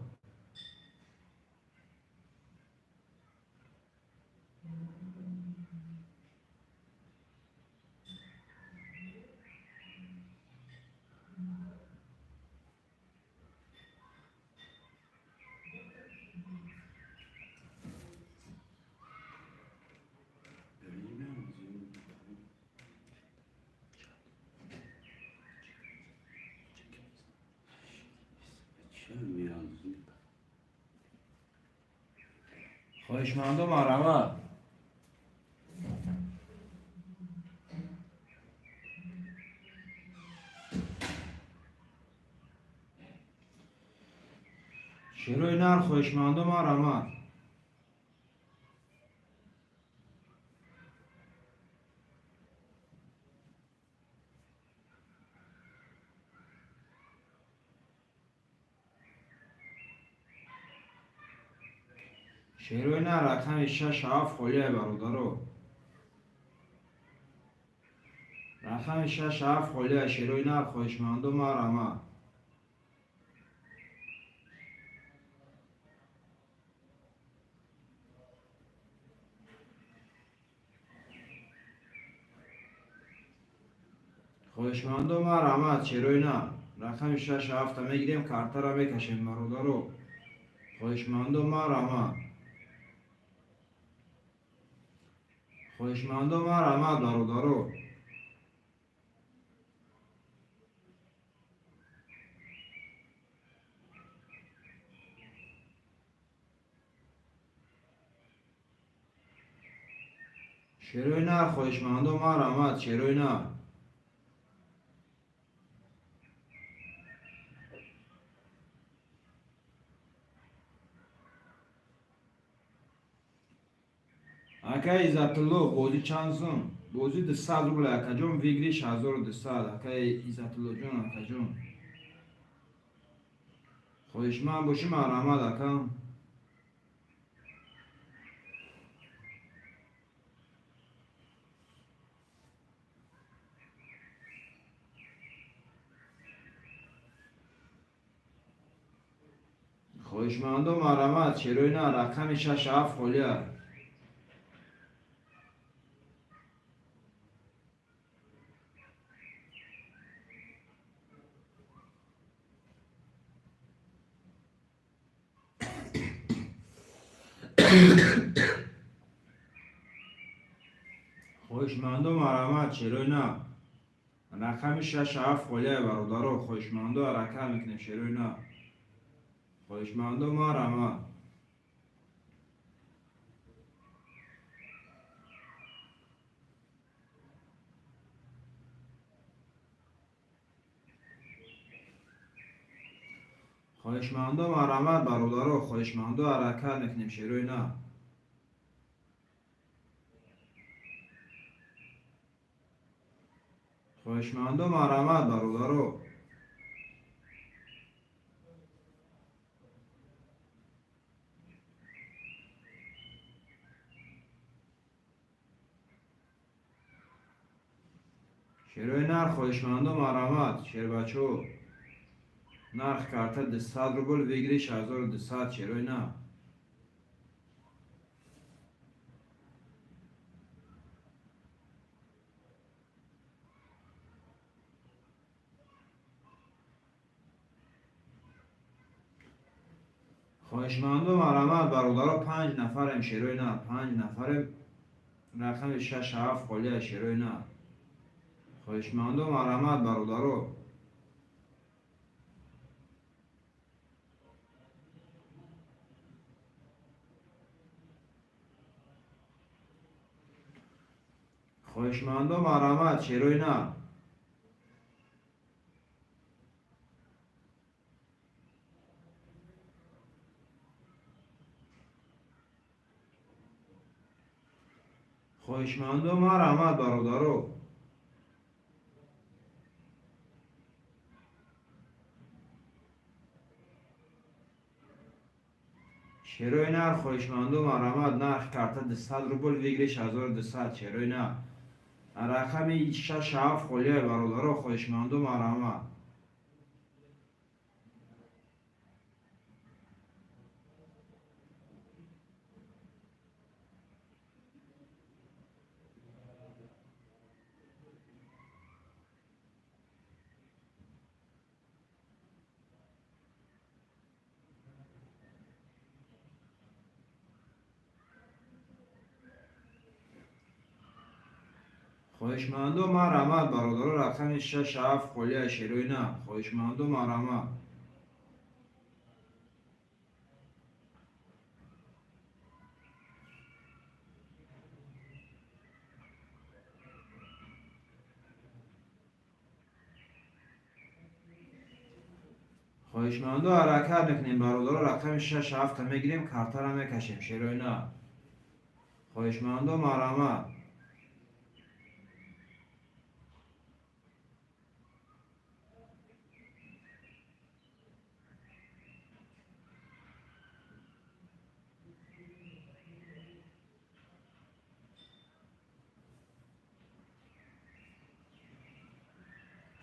خواهشمندم مرحمت. شروع نر خواهشمندم مرحمت. شروع نر رقم 67 خالیه برادرو. رقم 67 خالیه شروع نر خواهشمندم مرحمت. خواهشمندم مرحمت چرا نه رقم 67 میگیریم کارت را میکشیم برادرو. خواهشمندم مرحمت. خواهشمندم مرحمت برادرو. شروع نه خواهشمندم مرحمت چرا نه. اکا عزت الله بازی چند سون بازی 200 روبل اکا جون ویگریش 1200 اکا عزت الله جون اکا جون خواهشمند باشی مرحمت اکا. خواهشمندم مرحمت چرا نه رقم 67 خالیه. خواهشمندم مرحمت چرا نه رقم 67 خالیه برادرو. خواهشمندم حرکت میکنیم چرا نه. خواهشمندم مرحمت. خواهشمندم مرحمت برادرو. خواهشمندم حرکت میکنیم چرا نه. خواهشمندم مرحمت برادرو. شروع نر خواهشمندم مرحمت شیر بچو نرخ کارت 200 روبل ویگریش 1200 شروع نه. خواهشمندم مرحمت برادرها 5 نفرم شروع نه 5 نفرم رقم 67 خالیه شروع نه. خواهشمندم مرحمت برادرها. خواهشمندم مرحمت شروع نه. خواهشمندم مرحمت برادرها. شروع نر خواهشمندم مرحمت نرخ کارت 200 روبل ویگریش 1200 شروع نه. رقم 67 خالیه برادرها. خواهشمندم مرحمت. خواهشمندم مرحمت برادر رقم 67 خلیه شیروی نه. خواهشمندم مرحمت. خواهشمندم حرکت میکنیم برادر رقم 67 میگیریم کارتا را میکشیم شیروی نه. خواهشمندم مرحمت.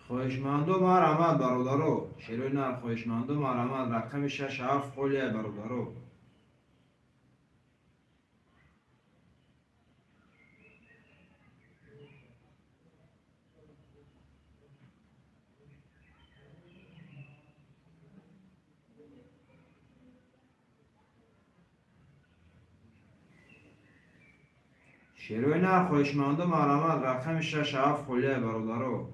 خواهشمندم مرحمت برادرو شیروی نه. خواهشمندم مرحمت رقم 67 خلیه برادرو. شیروی نه. خواهشمندم مرحمت رقم 67 خلیه برادرو.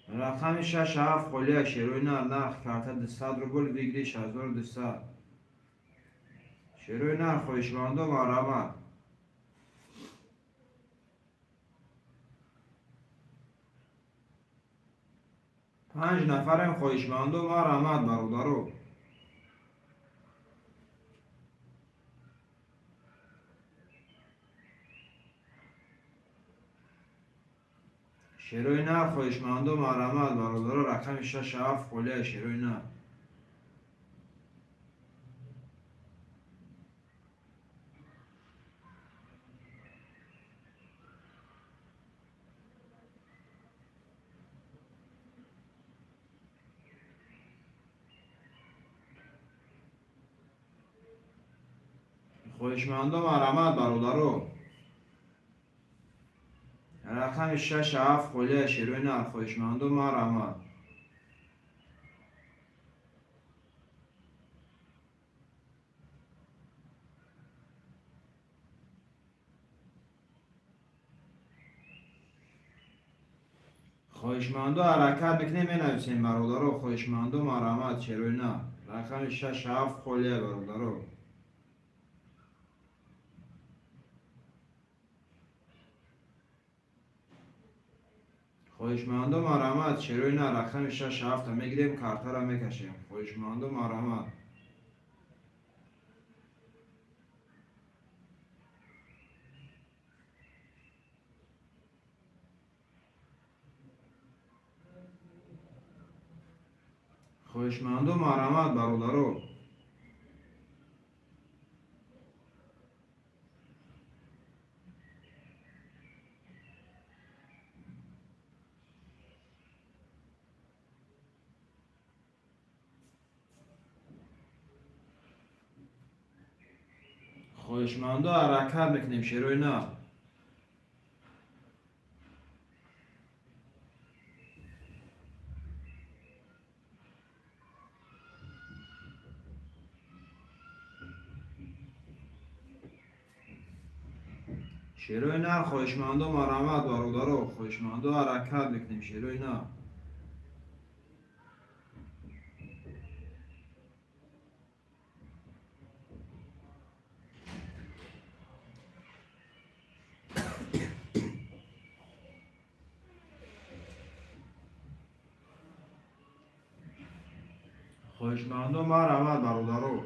رقم 67 خلیه شیروی نه. نرخ کارت 200 روبل ویگلی 6200. شیروی نه. خواهشمندم مرحمت. 5 نفرم خواهشمندم مرحمت برادرو. شیروی نه. خواهشمندم مرحمت برادرو رقم 67 خلیه شیروی نه. خواهشمندم مرحمت برادرو رقم 67 خلیه شیروی نه. خواهشمندم مرحمت. خواهشمندم حرکت میکنیم مینویسیم برادرو. خواهشمندم مرحمت شیروی نه. رقم 67 خلیه برادرو. خواهشمندم مرحمت شیروی نه. رقم 67 میگیریم کارتا را میکشیم. خواهشمندم مرحمت. خواهشمندم مرحمت برادرو. خواهشمندم حرکت میکنیم شیروی نه. شیروی نه. خواهشمندم مرحمت برادرو. خواهشمندم حرکت میکنیم شیروی نه. خواهشمندم مرحمت برادرو.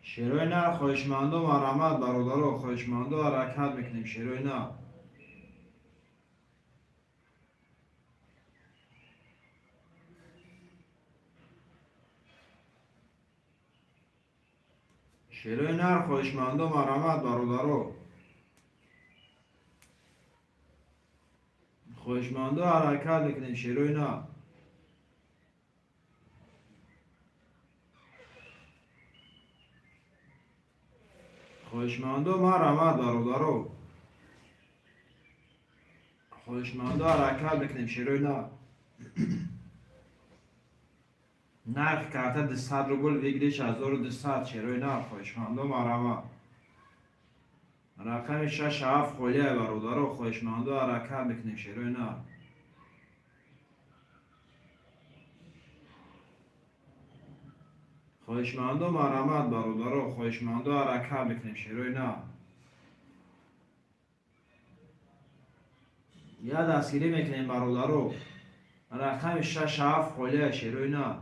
شیروی نه. خواهشمندم مرحمت برادرو. خواهشمندم حرکت میکنیم شیروی نه. شیروی نه. خواهشمندم مرحمت برادرو. خوشمانده حرکت بکنیم شیروی نه. خوشمانده مرحمت برادرو. خوشمانده حرکت بکنیم شیروی نه. نرخ کرده 200 روبل ویگریش 1200 شیروی نه. خوشمانده مرحمت. رقم 67 خولیه برادرو. خوشمانده حرکت بکنیم شیروی نه. خوشمانده مرحمت برادرو. خوشمانده حرکت بکنیم شیروی نه. یا دستگیری میکنیم برادرو. رقم 67 خولیه شیروی نه.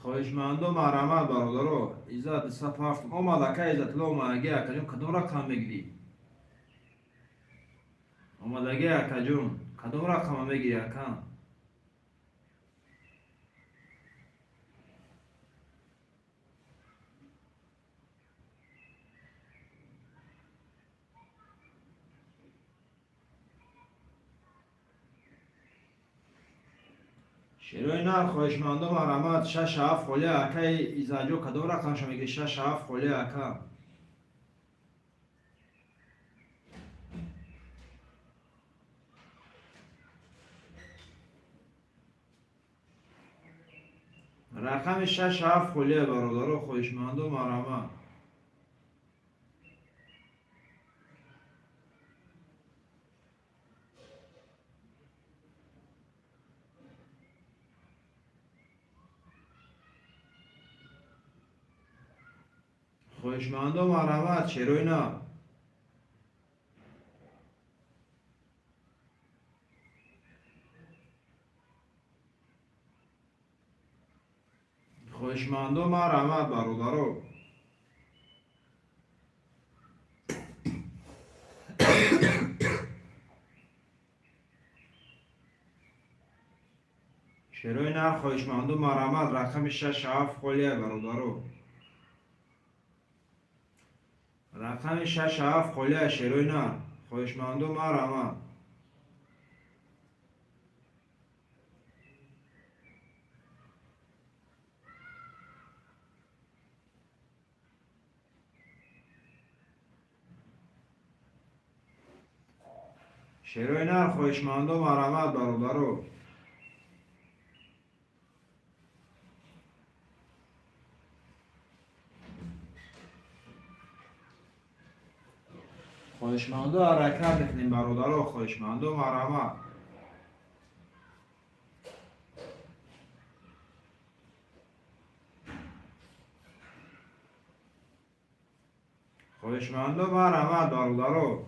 خوشمانده مرحمت برادرو. ایزا 207 اومده که ایزا طلا اومدگی اکجون کدوم رقم میگیری؟ اومدگی اکجون کدوم رقم میگیری اکم؟ شیروی نه. خوشمانده مرحمت 67 خولیه اکه ایزا جو کدوم رقم شو میگیری؟ 67 خولیه اکم. رقم 67 خولیه برادرو. خوشمانده مرحمت. خوشمانده مرحمت شیروی نه. خوشمانده مرحمت برادرو. شیروی نه. خوشمانده مرحمت. رقم 67 خولیه برادرو. رقم 67 خولیه شیروی نه. خوشمانده مرحمت. شیروی نه. خوشمانده مرحمت برادرو. خوشمانده حرکت بکنیم برادرو. خوشمانده مرحمت. خوشمانده مرحمت برادرو.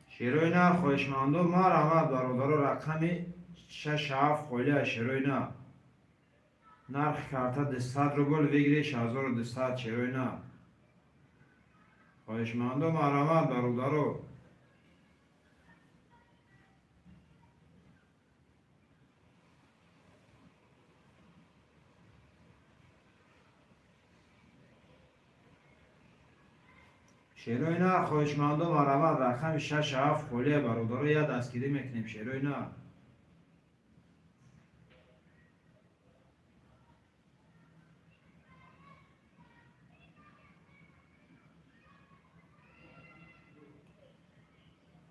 شیروی نه. خوشمانده مرحمت برادرو. رقم 67 خولیه شیروی نه. نرخ کرده 200 روبل ویگریش 1200 شیروی نه. خوشمانده مرحمت برادرو. شیروی نه. خوشمانده مرحمت. رقم 67 خولیه برادرو. یا دستگیری میکنیم شیروی نه.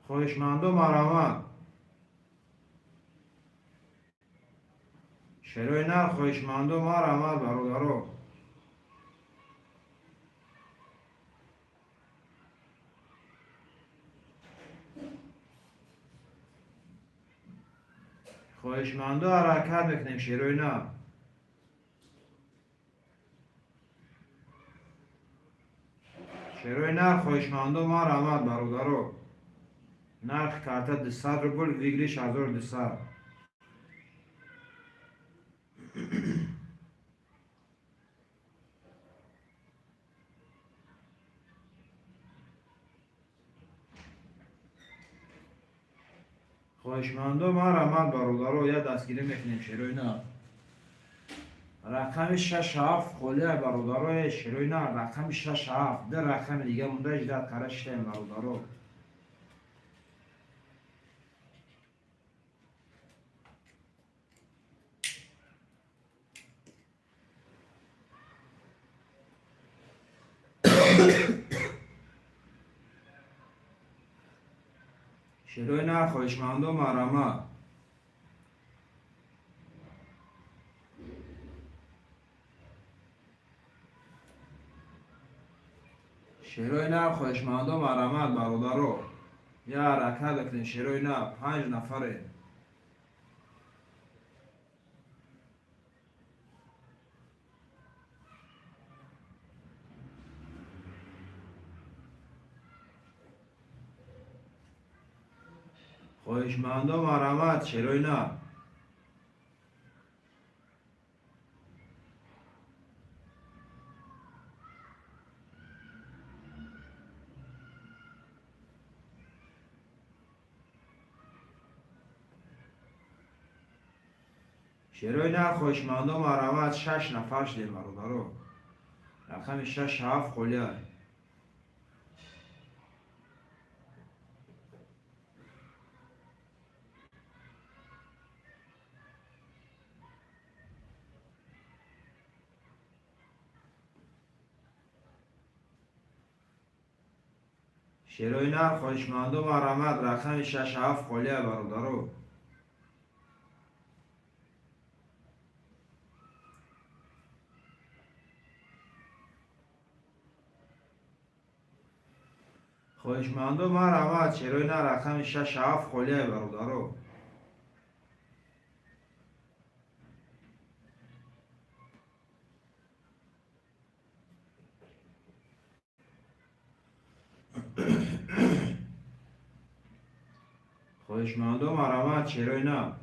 خوشمانده مرحمت. شیروی نه. خوشمانده مرحمت برادرو. خوشمانده حرکت بکنیم شیروی نه. شیروی نه. خوشمانده مرحمت برادرو. نرخ کرده 200 روبل ویگریش 1200. خواهشمندم رحمت برادرو یه دستگیری میکنیم شروع نه رقم 6 خاله برادرو شروع نه رقم 6 در رقم دیگه مونده 18 قرش برادرو شروع نه خواهشمندم رحمت شروع نه خواهشمندم رحمت برادرو یه حرکت بکنین شروع نه 5 نفره خواهشمندم رحمت شروع نه شروع نه خواهشمندم رحمت 6 نفر شده برادرو رقم 6 خاله شروع نه خواهشمندم رحمت رقم 6 خاله برادرو خواهشمندم رحمت شروع نه رقم 6 خاله برادرو خواهشمندم رحمت شروع نه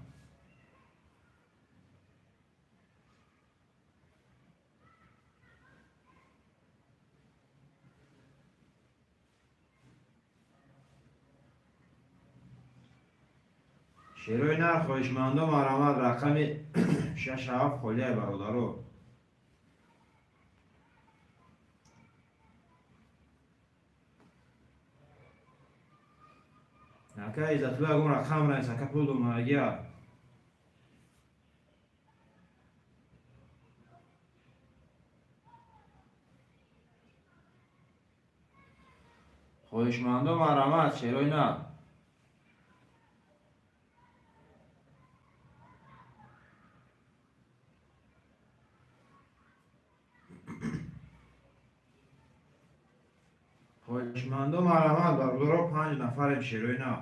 شروع نه خواهشمندم رحمت رقم 6 خاله برادرو نکه ایزتلو اگم رقم را سکه پودو ماگیا خواهشمندم رحمت شروع نه خواهشمندم رحمت برادرو 5 نفریم شروع نه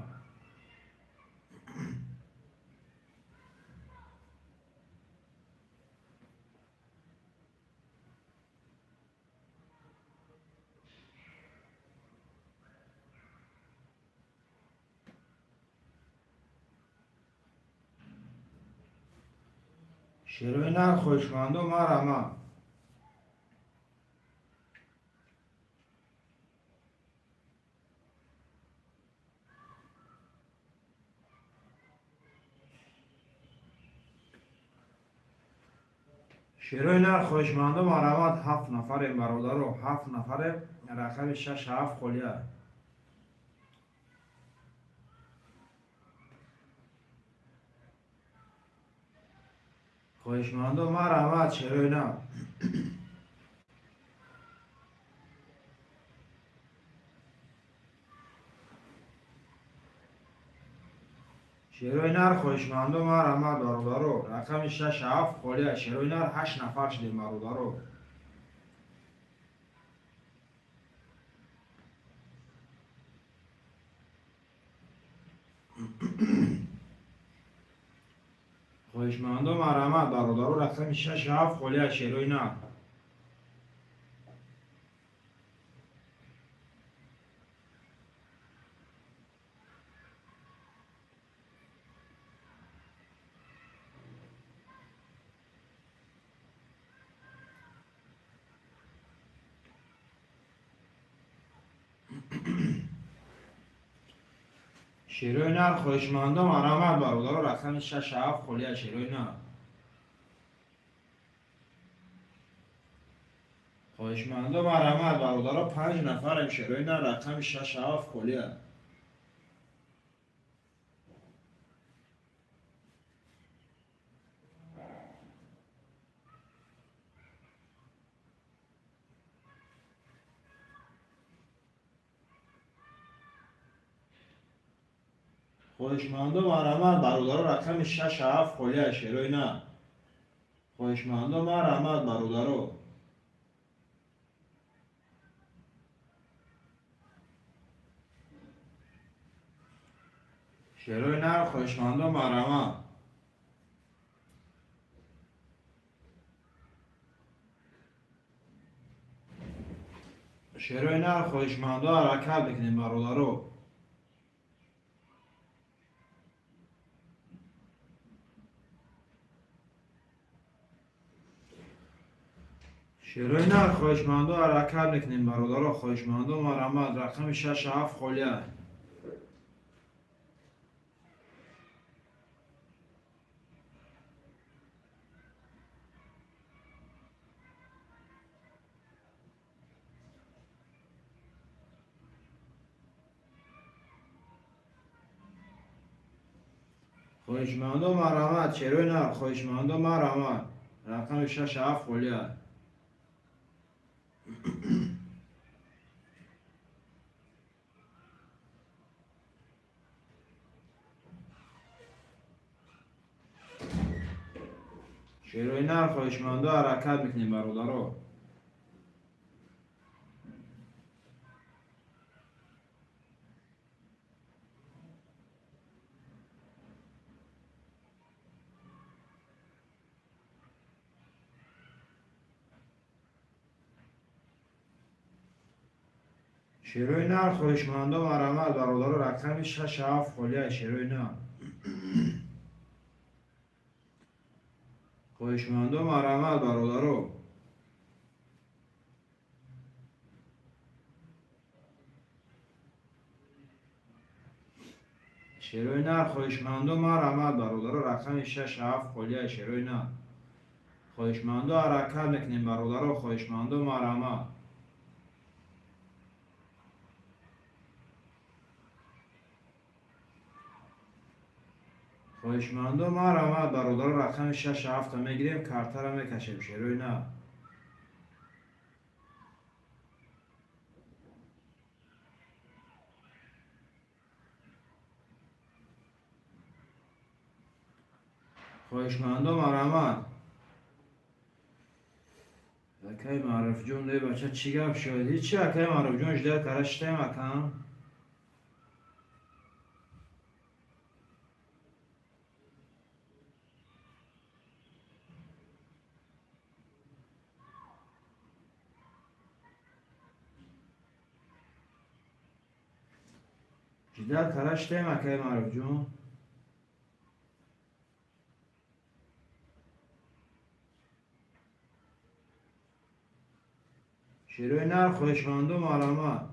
شروع نه خواهشمندم رحمت شروع نه خواهشمندم رحمت 7 نفریم برادرو 7 نفره رقم 6 خالیه خواهشمندم رحمت شروع نه شروع نر خواهشمندم رحمت برادرو رقم 6 خالیه شروع نر 8 نفر شدیم برادرو خواهشمندم رحمت برادرو رقم 6 خالیه شروع نر شیروی نر خویشمندم آرامد برادر رقم 67 خلیه شیروی نر خویشمندم آرامد برادر 5 نفرم شیروی نر رقم 67 خلیه خویشمندم آرامد برادر رقم 67 خلیه شیروی نر خویشمندم آرامد برادر شیروی نر خویشمندم آرامد شیروی نر خویشمنده حرکت بکنیم برادرو شیروی نر خویشمنده حرکت بکنیم برادرو خویشمنده مرمد رقم 67 خلیه خویشمنده مرمد شیروی نر خویشمنده مرمد رقم 67 خلیه شیروی نر خویشمنده حرکت بکنیم برادرو شیروی نر خویشمنده مرمد برادرو رقم 67 خلیه شیروی نر خویشمنده مرمد برادرو شیروی نر خویشمنده مرمد برادرو رقم 67 خلیه شیروی نر خویشمنده حرکت میکنیم برادرو خویشمنده مرمد خویشمنده مرمد برادرو رقم 67 میگیریم کارت را میکشیم شیروی نر خویشمنده مرمد اکی معرف جون دی بچه چی گفت شد هیچی اکی معرف جون اجدر کرشتیم اکم جدر کرشتیم اکی معرف جون شیروی نر خویشمنده مرمد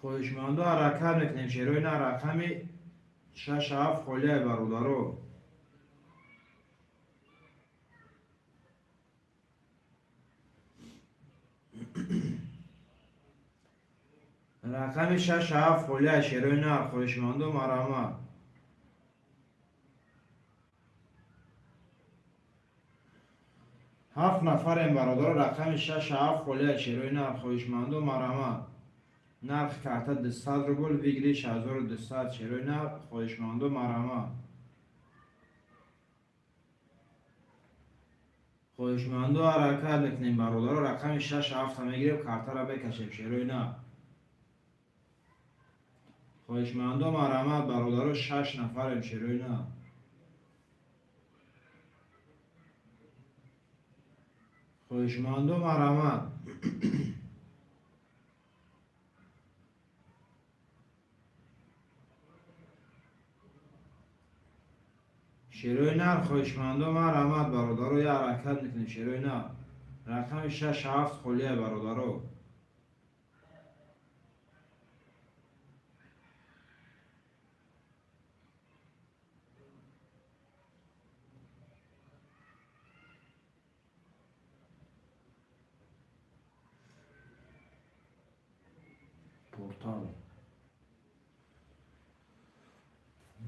خویشمنده حرکت میکنیم شیروی نر رقم 67 خلیه برادرو رقم 67 خلیه شیروی نر خویشمنده مرمد 7 نفریم برادر رقم 67 خلیه شیروی نر خویشمنده مرمد نرخ کارت 200 روبل ویگلیش 1200 شیروی نر خویشمنده مرمد خویشمنده حرکت میکنیم برادر رقم 67 میگیریم کارت را بکشیم شیروی نر خویشمنده مرمد برادر 6 نفریم شیروی نر خویشمنده مرمد شیروی نر خویشمنده مرمد برادر رو یه حرکت میکنیم شیروی نر رقم 6 7 خلیه برادرو. پورتال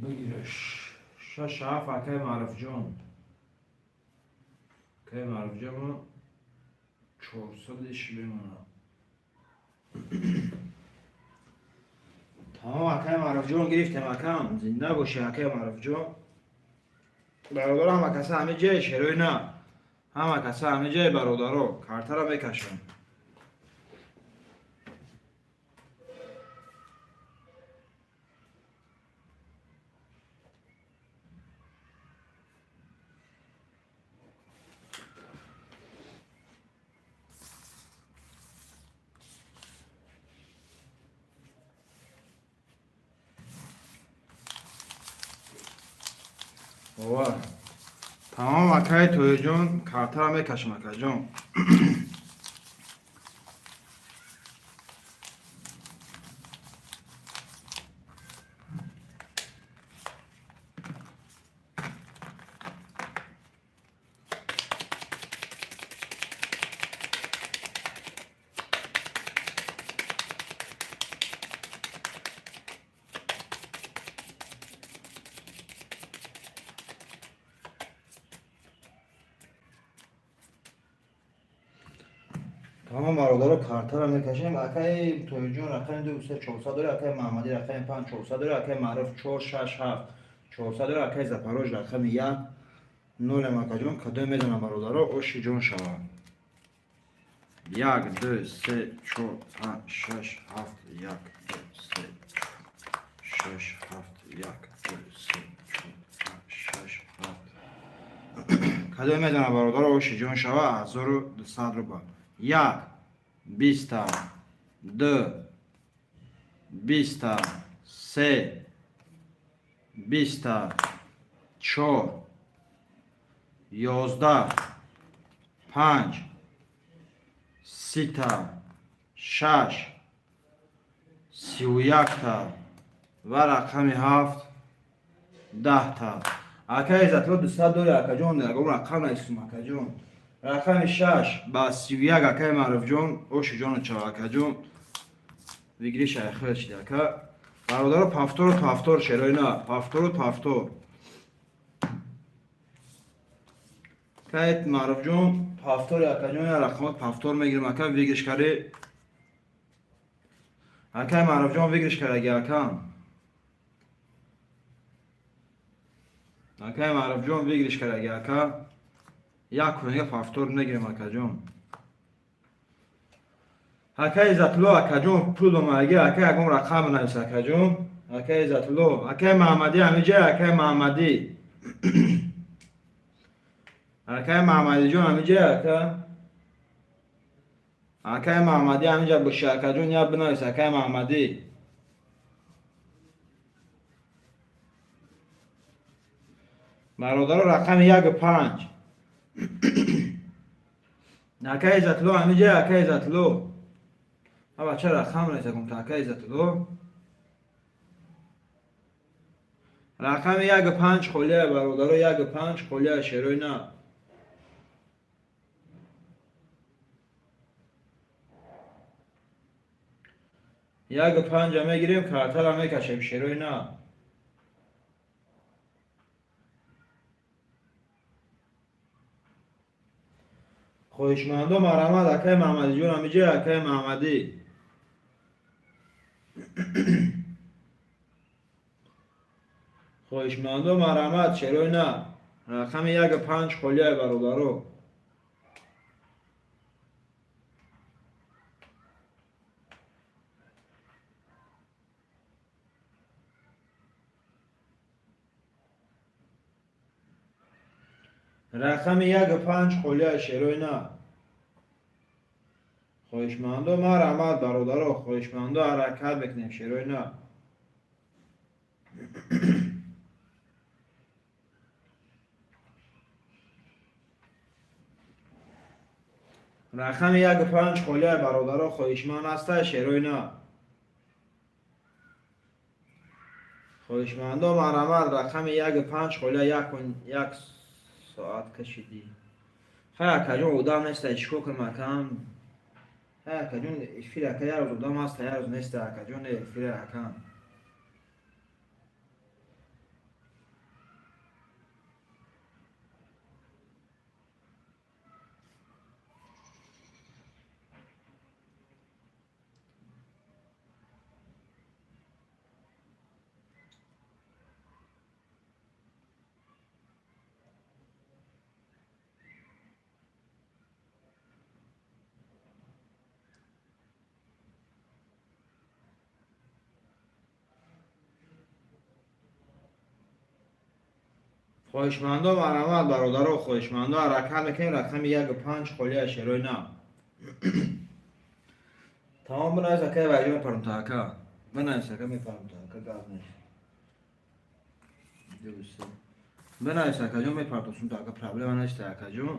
بگیرش. 6 7 اکی معرف جان. اکی معرف جان 400ش بمونه. تمام اکی معرف جان گرفتیم اکم. زنده باشی اکی معرف جان. برادر همه کسا همه جای شروع نه. همه کسا همه جای برادرو کارتا را بکشم. اوه تمام اکی توی جان کارتا را میکشم اکی جان. تمام برادر کارتا را میکشیم. اکی توی جان رقم 2 3 400 داره. اکی محمدی رقم 5 400 داره. اکی معرف 4 6 7 400 داره. اکی زپروژ رقم 1 0 مکا جان کدو میدونم برادر اوشی جان شود. 1 2 3 4 5 6 7 1 2 3 6 7 1 2 3 4 5 6 7 کدو میدونم برادر اوشی جان شود 1200 روپا. 1 20 2 20 3 20 4 11 5 3 6 31 و رقم 7 10 اکا ازتلو 200 داره اکا جان دیگه اون رقم نیستم اکا جان. رقم 6 با 31 اکا معرف جان اوش جان چه اکا جان ویگری شایخه شده اکا برادر پافتور و پافتور شروع نه پافتور و پافتور کایت معرف جان پافتور اکا جان رقمات پافتور میگیرم اکا ویگرش کاری اکا معرف جان ویگرش کاری اکا اکا معرف جان ویگرش کاری اکا یک کنگه پافتور نگیرم اکا جان. اکا ازتلو اکا جان پول مگه اکا یکم رقم نیست اکا جان. اکا ازتلو اکا محمدی همیجه اکا محمدی اکا محمدی جان همیجه اکا اکا محمدی همیجه بشه اکا جان یا بنایست اکا محمدی. برادر رقم 1 5 اکا ازتلو همیجه اکا ازتلو ها بچه رقم نیست اکم تا اکا ازتلو رقم 1 5 خلیه برادر 1 5 خلیه شروع نه 1 5 میگیریم کارتا را میکشیم شروع نه. خوشمندو مرحمت اکای محمدی جون همیجه اکای محمدی خوشمندو مرحمت شروع نه رقم 1 5 خلیه برادرو رقم 1 5 خلیه شروع نه خوشمندو مرحمت برادرو خوشمندو حرکت بکنیم شروع نه رقم یک پنج خاله برادر خواهشمند است شیروینا. خواهشمندم مرحمت رقم یک پنج خاله یک ساعت کشیدی. خیلی کجون اودام نیست اشکو که مکان. خیلی کجون فیل که یه روز اودام هست یه روز نیست کجون فیل حکم. خواهشمندم مرحمت برادر خواهشمندم حرکت میکنیم رقم یک پنج خاله شیروینا. تمام بنویسه که وجه میپرم تاکا. بنویسه که میپرم تاکا گاز نیست. دوسته. بنویسه که جون میپرم تاسون تاکا پرابلم نیست تاکا جون.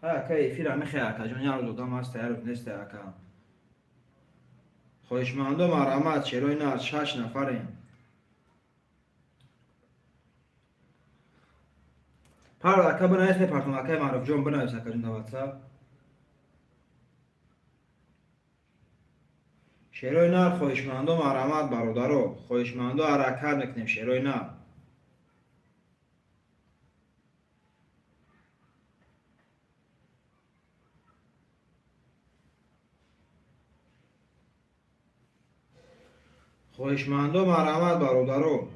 ها که فیلم میخوای تاکا جون یه روز اودام هست یه روز نیست تاکا. خواهشمندم مرحمت شیروینا 6 نفریم. پر اکا بنویس میپرتم اکا معروف جون بنویسه که جون در واتساپ. شیروینا خواهشمندم مرحمت برادرو خواهشمندم حرکت میکنیم شیروینا. خواهشمندم مرحمت برادرو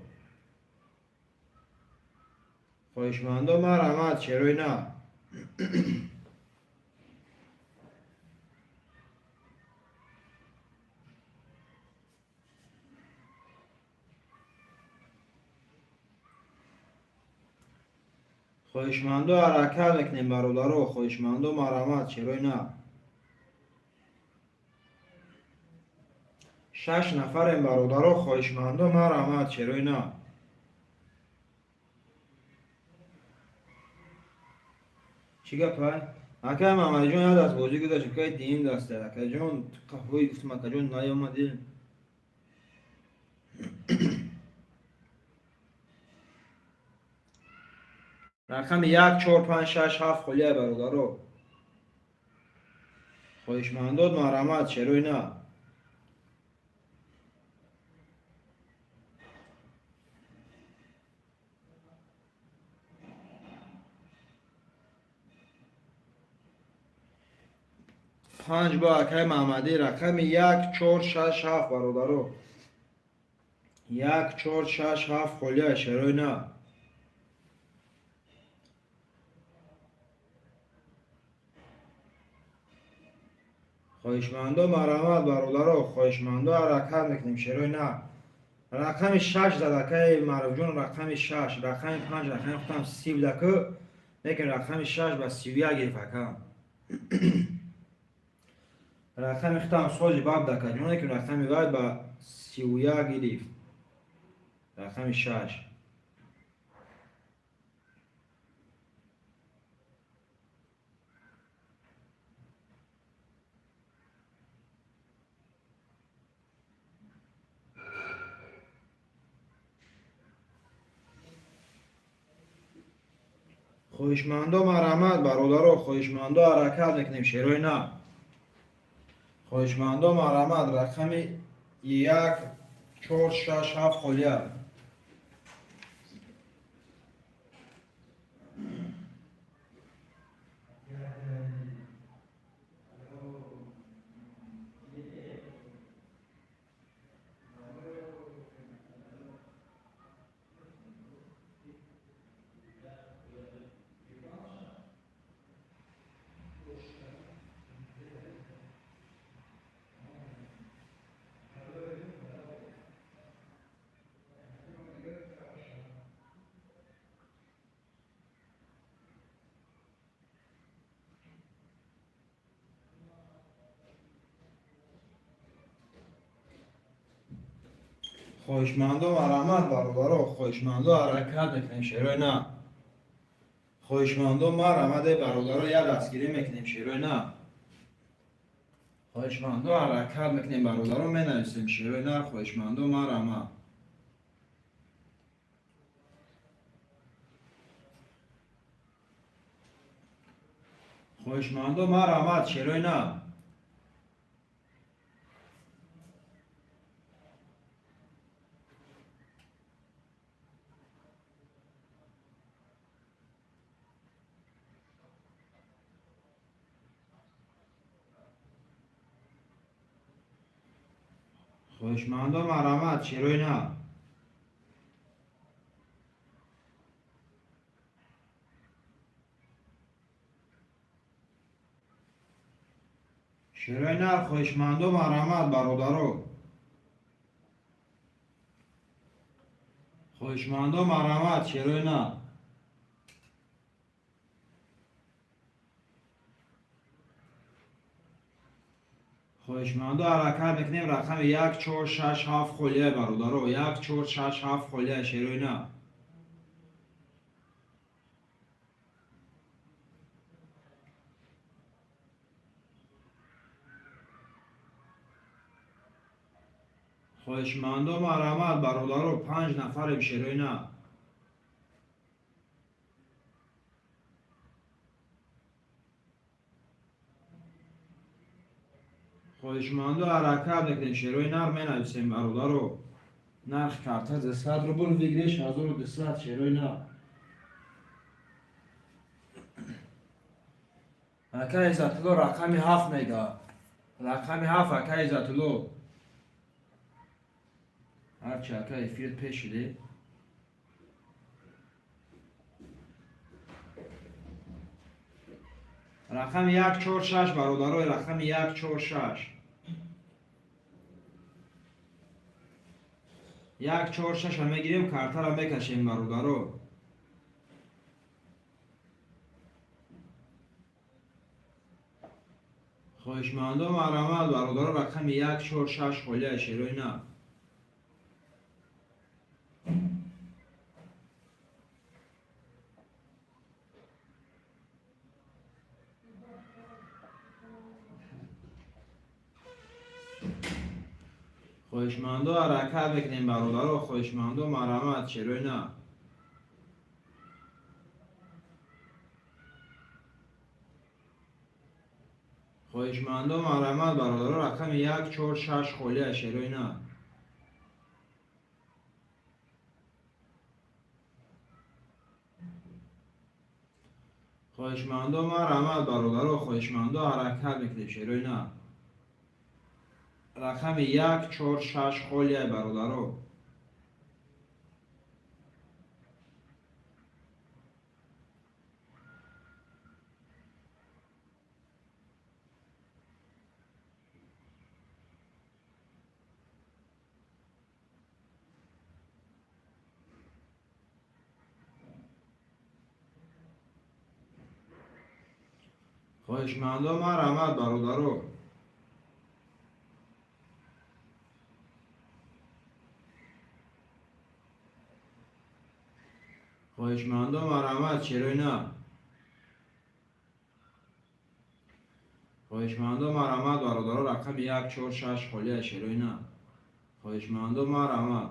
خواهشمندم مرحمت شیروینا. خواهشمندم حرکت میکنیم برادرو خواهشمندم مرحمت شیروینا. 6 نفریم برادرو خواهشمندم مرحمت شیروینا. چی گپه؟ اکا محمد جون یاد از بازی گذاشت که دیم دسته اکا جون قهوهی گفتم اکا جون نایی اومدی. رقم 1 4 5 6 7 خاله برادرو خواهشمندم مرحمت شیروینا. پنج با اکای محمدی رقم 1 4 6 7 برادرو 1 4 6 7 خاله شیروینا. خواهشمندم مرحمت برادرو خواهشمندم حرکت میکنیم شیروینا. رقم 6 زد که معروف جون رقم 6 رقم 5 رقم خودم 30 بوده که لیکن رقم 6 با 31 گرفت اکا. رقم خودم سوزی باب ده که جون لیکن رقم باید با 31 گرفت. رقم 6 خواهشمندم مرحمت برادرو خواهشمندم حرکت میکنیم شیروینا. خواهشمندم مرحمت رقم 1 4 6 7 خاله. خواهشمندم مرحمت برادرو خواهشمندم حرکت میکنیم شیروینا. خواهشمندم مرحمت برادرو یه دستگیری میکنیم شیروینا. خواهشمندو حرکت میکنیم برادران، می نویسیم شیروی نر خواهشمندو مرحمت. خواهشمندو مرحمت شیروی نر. خواهشمندو مرحمت شیروی نر. شیروی نر خواهشمندو مرحمت برادران. خواهشمندو مرحمت شیروی نر. خواهشمندو حرکت میکنیم رقم 1467 خلیه برادران، 1467 خلیه شیروی نر. خواهشمندو مرحمت برادران، 5 نفریم شیروی نر. خواهشمندو حرکت میکنیم شیروی نر می نویسیم برادران. نرخ کارت 100 روبل ویگریش 1200 شیروی نر. اکا عزتالله رقم 7 میگه، رقم 7 اکا عزتالله. هرچی اکا افیرت پیش شده. رقم 146 برادرای، رقم 146. 146 هم میگیریم کارتا را میکشیم برادرو. خواهشمندو مرحمت برادرو، رقم 146 خلیه شیروی نه. خواهشمندو حرکت بکنیم برادرو، خواهشمندو مرحمت شیروی نه. خواهشمندو مرحمت برادرو، رقم 146 خلیه شیروی نه. خواهشمندو مرحمت برادرو، خواهشمندو حرکت بکنیم شیروی نه. رقم 146 خلیه برادرو. خواهشمندو مرحمت برادرو. خواهشمندو مرحمت شیروی نه. خواهشمندو مرحمت برادرو، رقم 146 خلیه شیروی نه. خواهشمندو مرحمت.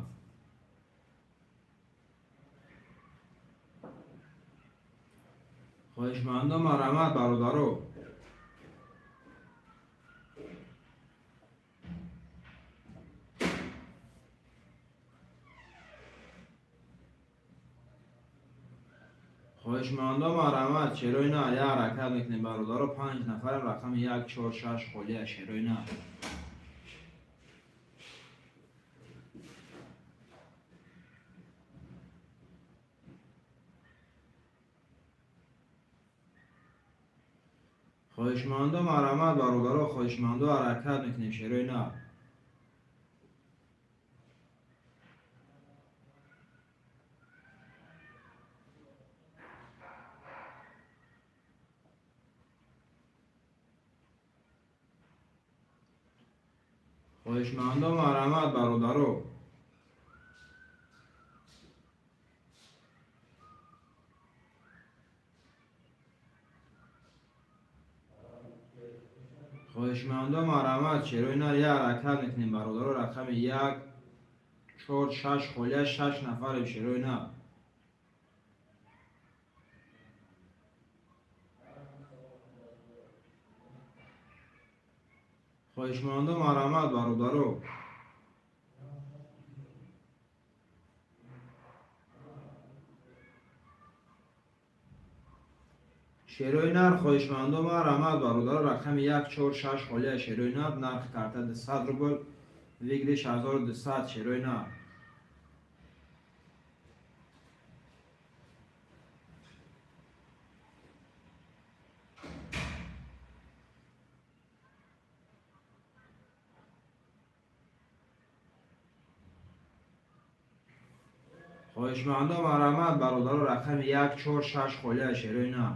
خواهشمندو مرحمت برادرو. خواهشمندو مرحمت شیروی نه. یه حرکت میکنیم برادرو، 5 نفرم، رقم 146 خلیه شیروی نه. خواهشمندو مرحمت برادرو، خواهشمندو حرکت میکنیم شیروی نه. خواهشمندو مرحمت برادرو. خواهشمندم مرحمت چرا نه یه حرکت میکنیم برادر رقم 1 4 6 خاله 6 نفر چرا نه خواهشمندم مرحمت برادر شیروی نر خواهشمندم مرحمت برادر رقم 1 4 6 خاله شیروی نر نرخ کارت 100 روبل ویگلیش 1200 شیروی نر خواهشمندم مرحمت برادر رقم 1 4 6 خاله شیروی نر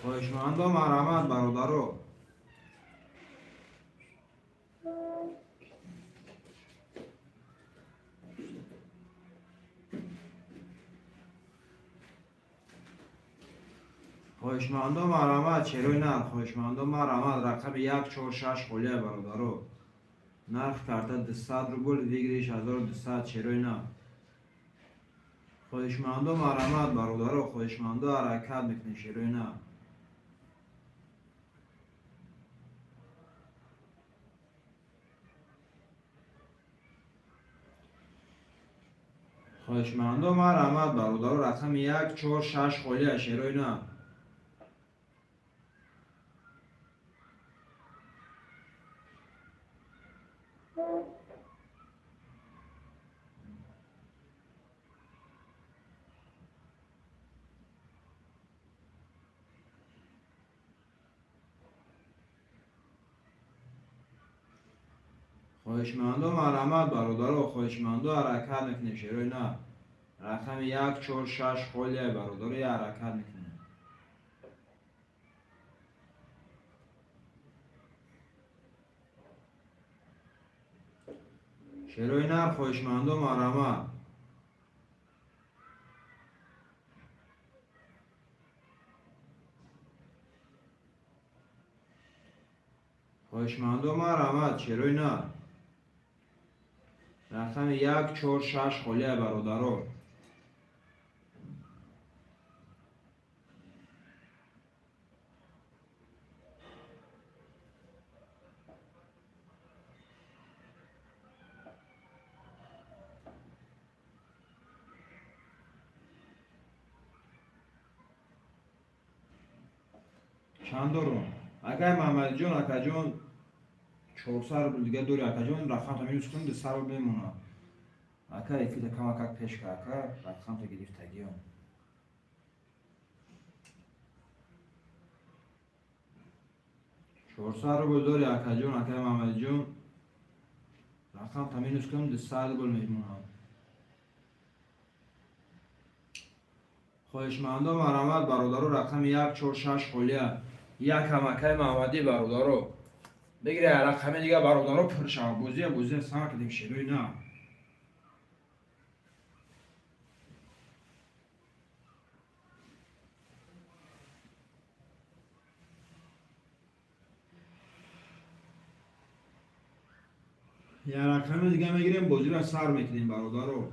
خواهشمندم مرحمت برادر خواهشمندم مرحمت چیروی نر خواهشمندم مرحمت رقم 1 4 6 خاله برادر نرخ کارت 100 روبل ویگلیش 1200 چیروی نر خواهشمندم مرحمت برادر خواهشمندم حرکت میکنه شیروی نر خواهشمندم مرحمت برادر رقم 1 4 6 خاله شیروی نر خواهشمندم مرحمت برادر خواهشمندم حرکت میکنه شیروی نر رقم 1 4 6 خاله برادر یه حرکت میکنه شیروی نر خواهشمندم مرحمت خواهشمندم مرحمت شیروی نر رقم 1 4 6 خاله برادر چند دارم اگر محمد جان اکا جان 400 روبل دیگه دوری اکا جان رقم تا میرس کنم 200 روبل میمونه اکا یکی تا کم اکا پیش که اکا رقم تا گرفتگی هم 400 روبل دوری اکا جان اکا محمد جان رقم تا میرس کنم 200 روبل میمونه خواهشمندم مرحمت برادر رقم 1 4 6 خاله یک همکه محمدی برادر بگیره رقم دیگه برادر پرشم بوزی سما کدیم شیروی نه یه رقم دیگه میگیریم بازی رو سر میکنیم برادر رو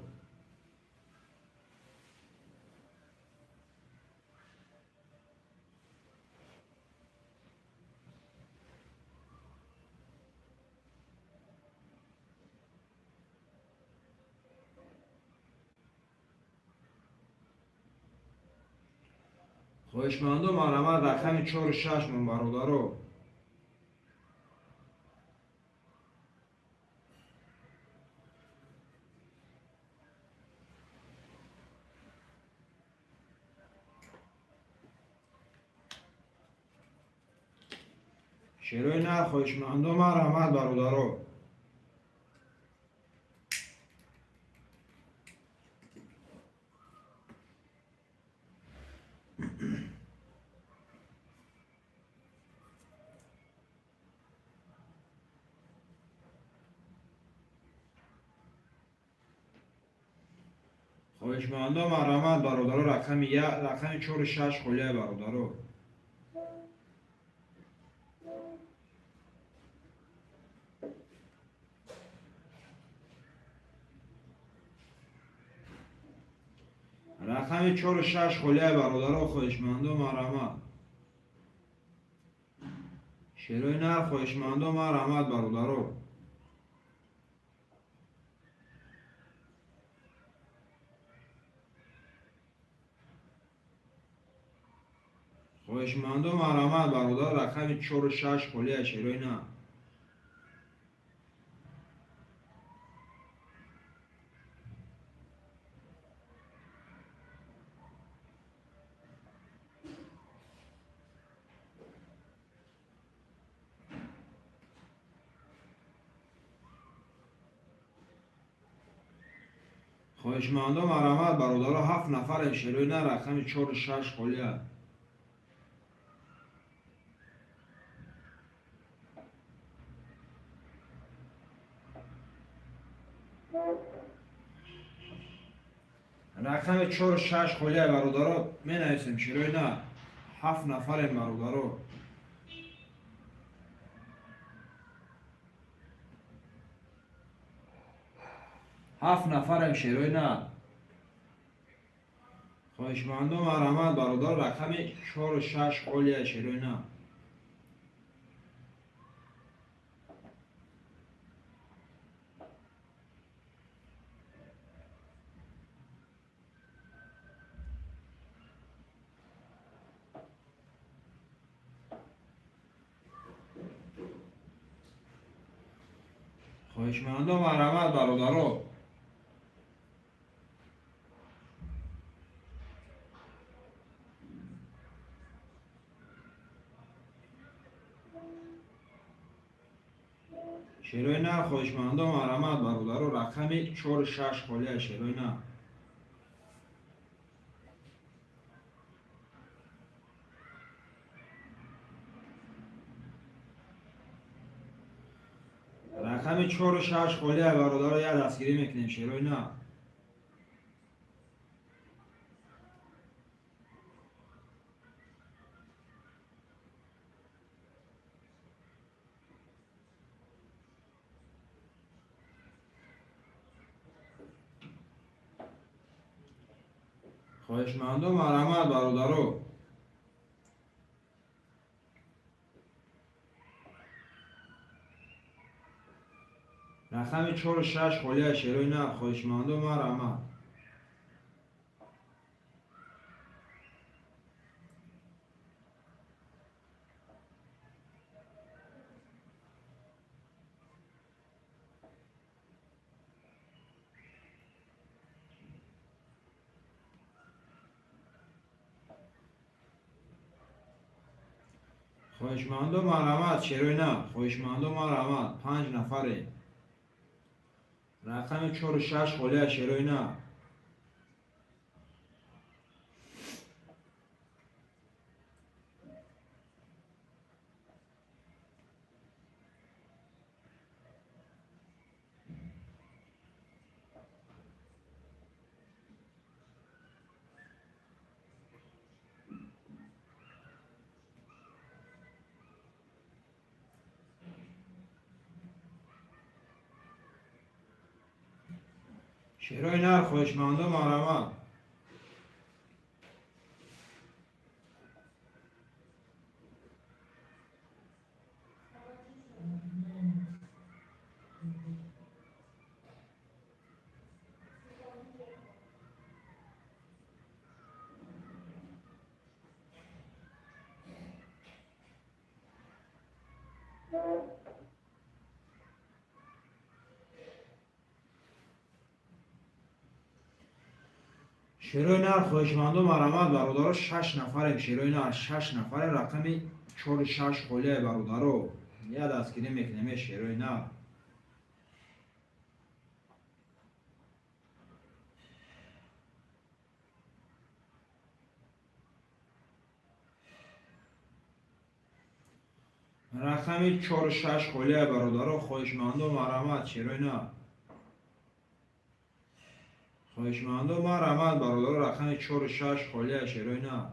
خواهشمندم مرحمت رقم 4 6 من برادر رو شیروی نه خواهشمندم مرحمت برادر رو خواهشمندم مرحمت برادرو رقم 1 رقم 4 و 6 خلیه برادرو. رقم 4 و 6 خلیه برادرو خواهشمندم مرحمت. شیروی نر خواهشمندم مرحمت برادرو. خواهشمندم مرحمت برادر رقم 4 و 6 خلیه شیروی نر. خواهشمندم مرحمت برادر 7 نفر شیروی نر رقم 4 و 6 خلیه. رقم 4 و 6 خلیه برادرو می نویسیم شیروی نر 7 نفر برادرو. 7 نفر شیروی نر. خواهشمندم مرحمت برادر رقم 4 و 6 خلیه شیروی نر. خواهشمندم مرحمت برادرو. شیروی نر خواهشمندم مرحمت برادرو رقم 4 و 6 خلیه شیروی نر. رقم 4 و 6 خلیه برادرو یه دستگیری میکنیم شیروی نر. خواهشمندم مرحمت برادرو. رقم 4 و 6 خلیه شیروی نر خواهشمندم مرحمت. خواهشمندم مرحمت شیروی نر خواهشمندم مرحمت 5 نفره. رقم 4 و 6 خلیه شیروی نر. شیروی نر خواهشمندم مرحمت. شیروی نر خواهشمندم مرحمت برادرو 6 نفریم شیروی نر 6 نفر رقم 4 و 6 خلیه برادرو یه دستگیری میکنیم شیروی نر. رقم 4 و 6 خلیه برادرو خواهشمندم مرحمت شیروی نر. خواهشمندم ما رحمت برادر رقم 46 خالی شیروینا.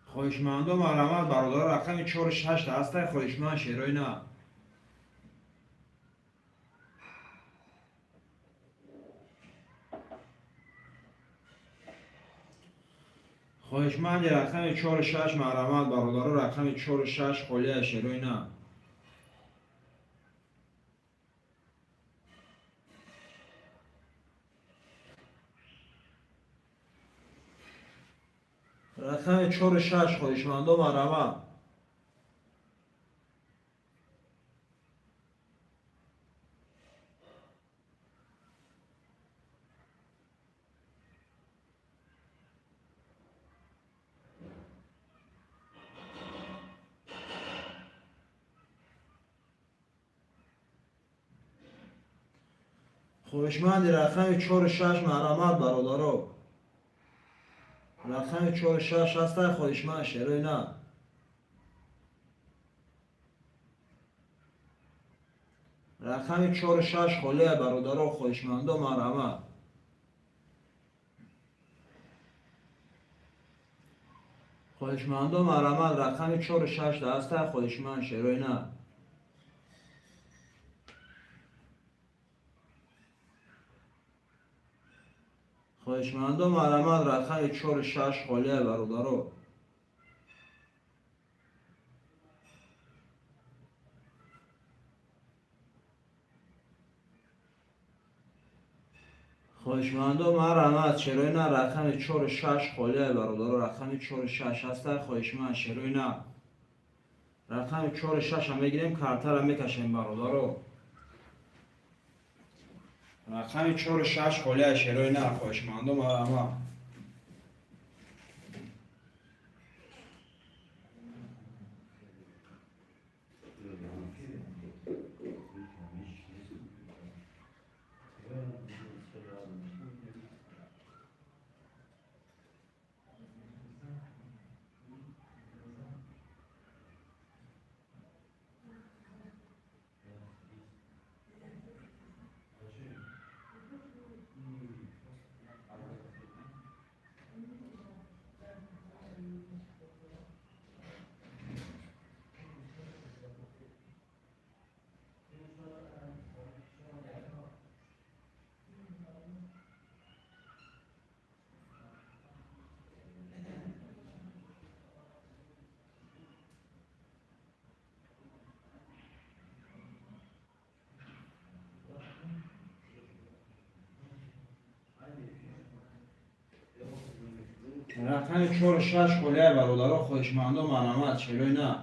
خواهشمندم ما رحمت برادر رقم 46 هسته خواهشمند شیروینا. خواهشمند رقم 46 مرحمت برادر رقم 46 خالی شیروینا. رقم 46 خواهشمندم مرحمت. خواهشمند رقم 46 مرحمت برادر رقم 46 هسته خواهشمند شیروینا. رقم 46 خالی برادر خواهشمندم مرحمت. خواهشمندم مرحمت رقم 46 هسته خواهشمند شیروینا. خواهشمندم مرحمت رقم 46 خالی برادر. خواهشمندم مرحمت شیروینا رقم 46 خالی برادر رقم 46 هسته خواهشمند شیروینا. رقم 46 هم میگیریم کارتر هم میکشیم برادر. رقم 46 خالی شیروینا خواهشمندم مرحمت. رقم 46 خالی برادر خواهشمندم مرحمت شیروینا.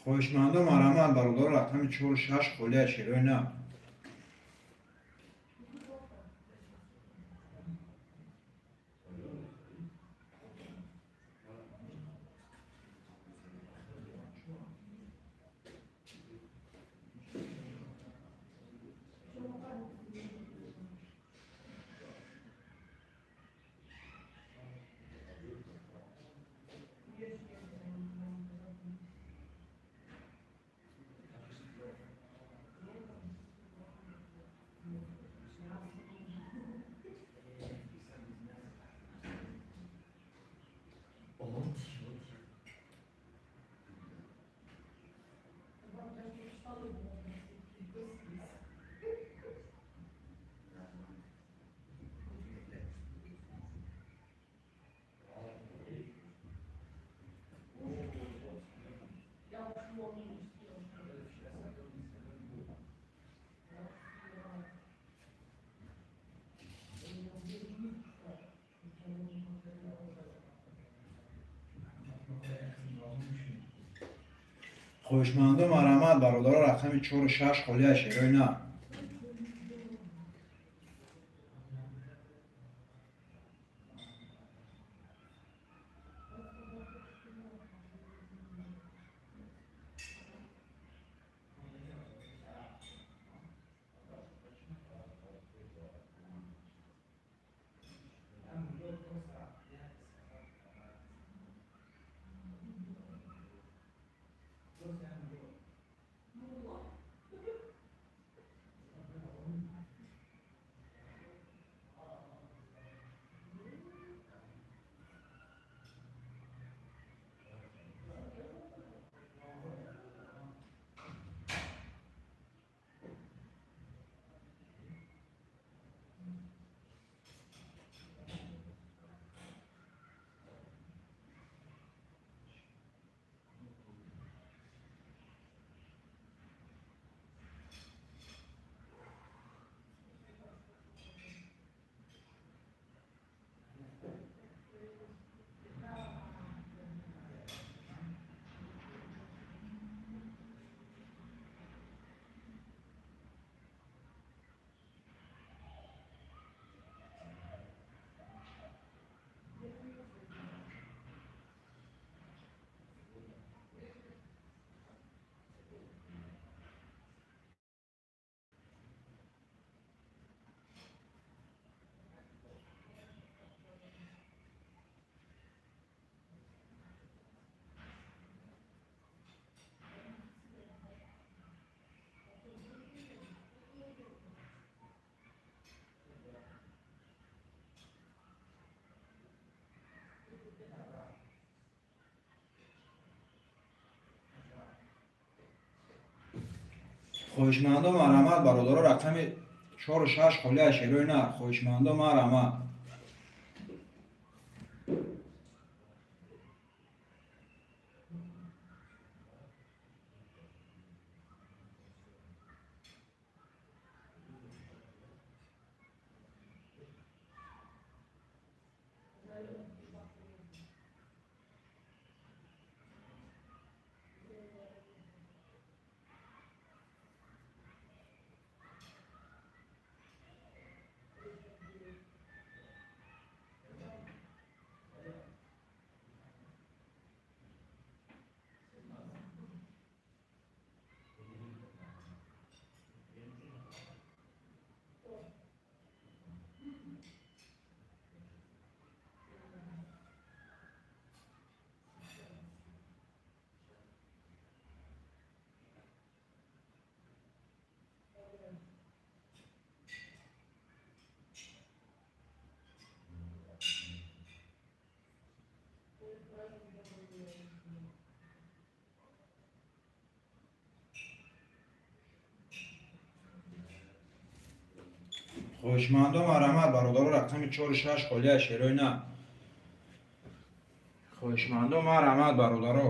خواهشمندم مرحمت برادر رقم 46 خالی شیروینا. خۆشماندۆ مارامات بەڕۆدەڕە ڕقەمی 4 و 6 خۆلیا شێرۆی نا. خۆشماندۆ مارامات بەڕۆدەڕە ڕقەمی 4 و 6 خۆلیا شێرۆی نا. خۆشماندۆ مارامات خۆشماندۆ مارامات بەڕۆدەڕە ڕقەمی 4 و 6 خۆلیا شێرۆی نا. خۆشماندۆ مارامات بەڕۆدەڕۆ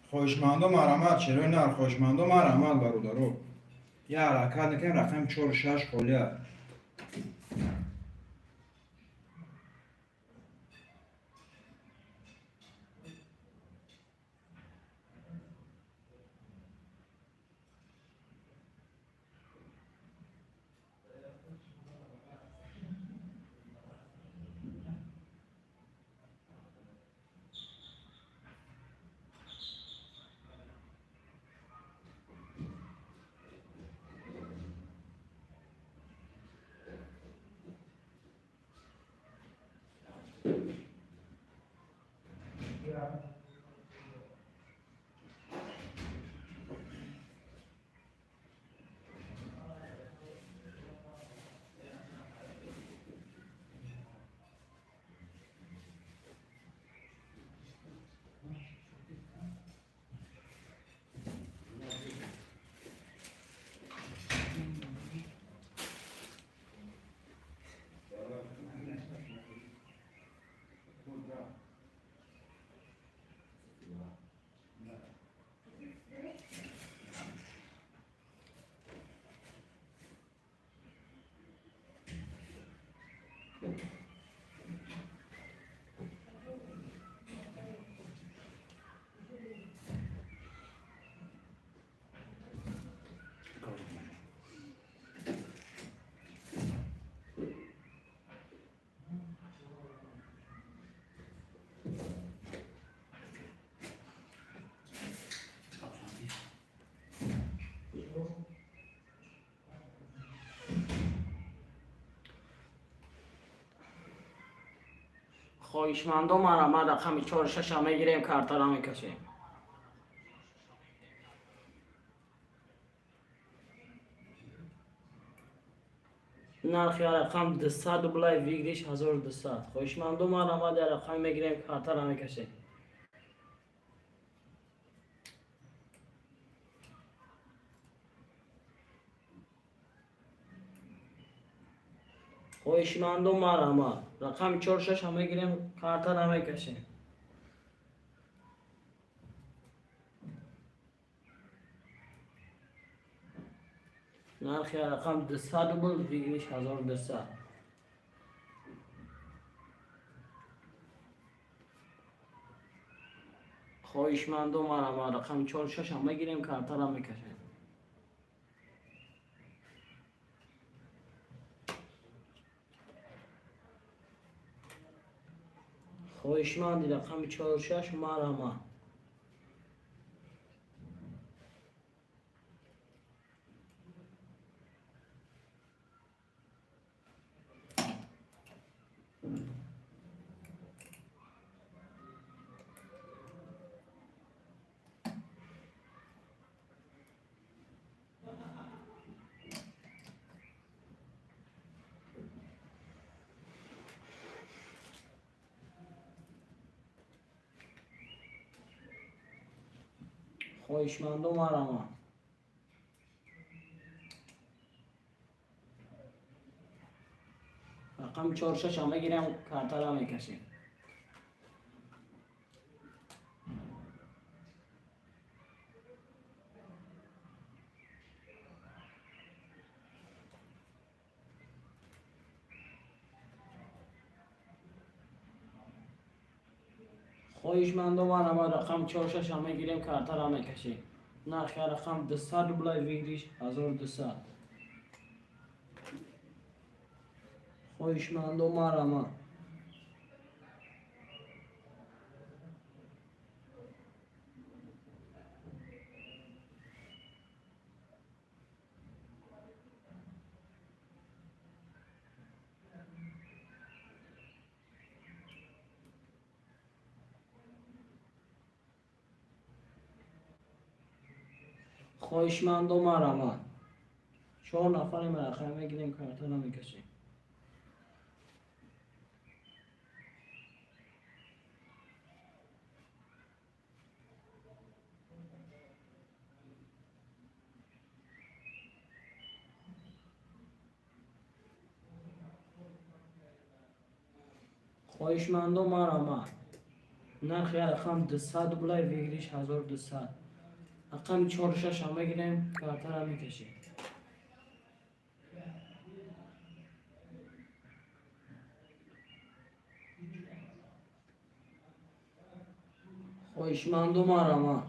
خواهشمندم مرحمت چرا نه خواهشمندم مرحمت برادرو یه حرکت نکن رقم 4 6 خالیه خواهشمندم مرحمت رقم 4 6 میگیریم کارت را میکشیم. نرخ رقم 200 بلای ویگریش 1200. خواهشمندم مرحمت رقم میگیریم کارت را میکشیم. خواهشمندم مرحمت رقم 4 6 میگیریم کارت را میکشیم. نرخ رقم 200 بل ویگریش 1200. خواهشمندم مرحمت رقم 4 6 میگیریم کارت را میکشیم. خواهشمند رقم 4 6 مرحمت خواهشمندم مرحمت رقم 4 6 میگیریم کارت را میکشیم. خواهشمندم مرحمت رقم 4 6 میگیریم کارت را میکشیم. نرخ رقم 200 بلای ویگریش 1200. خواهشمندم مرحمت خواهشمندم مرحمت 4 نفر مرخم میگیریم کارت را میکشیم. خواهشمندم مرحمت نرخ رقم 200 بلای ویگریش 1200. رقم 4 6 هم بگیریم کارتر هم میکشیم. خویشمندم آراما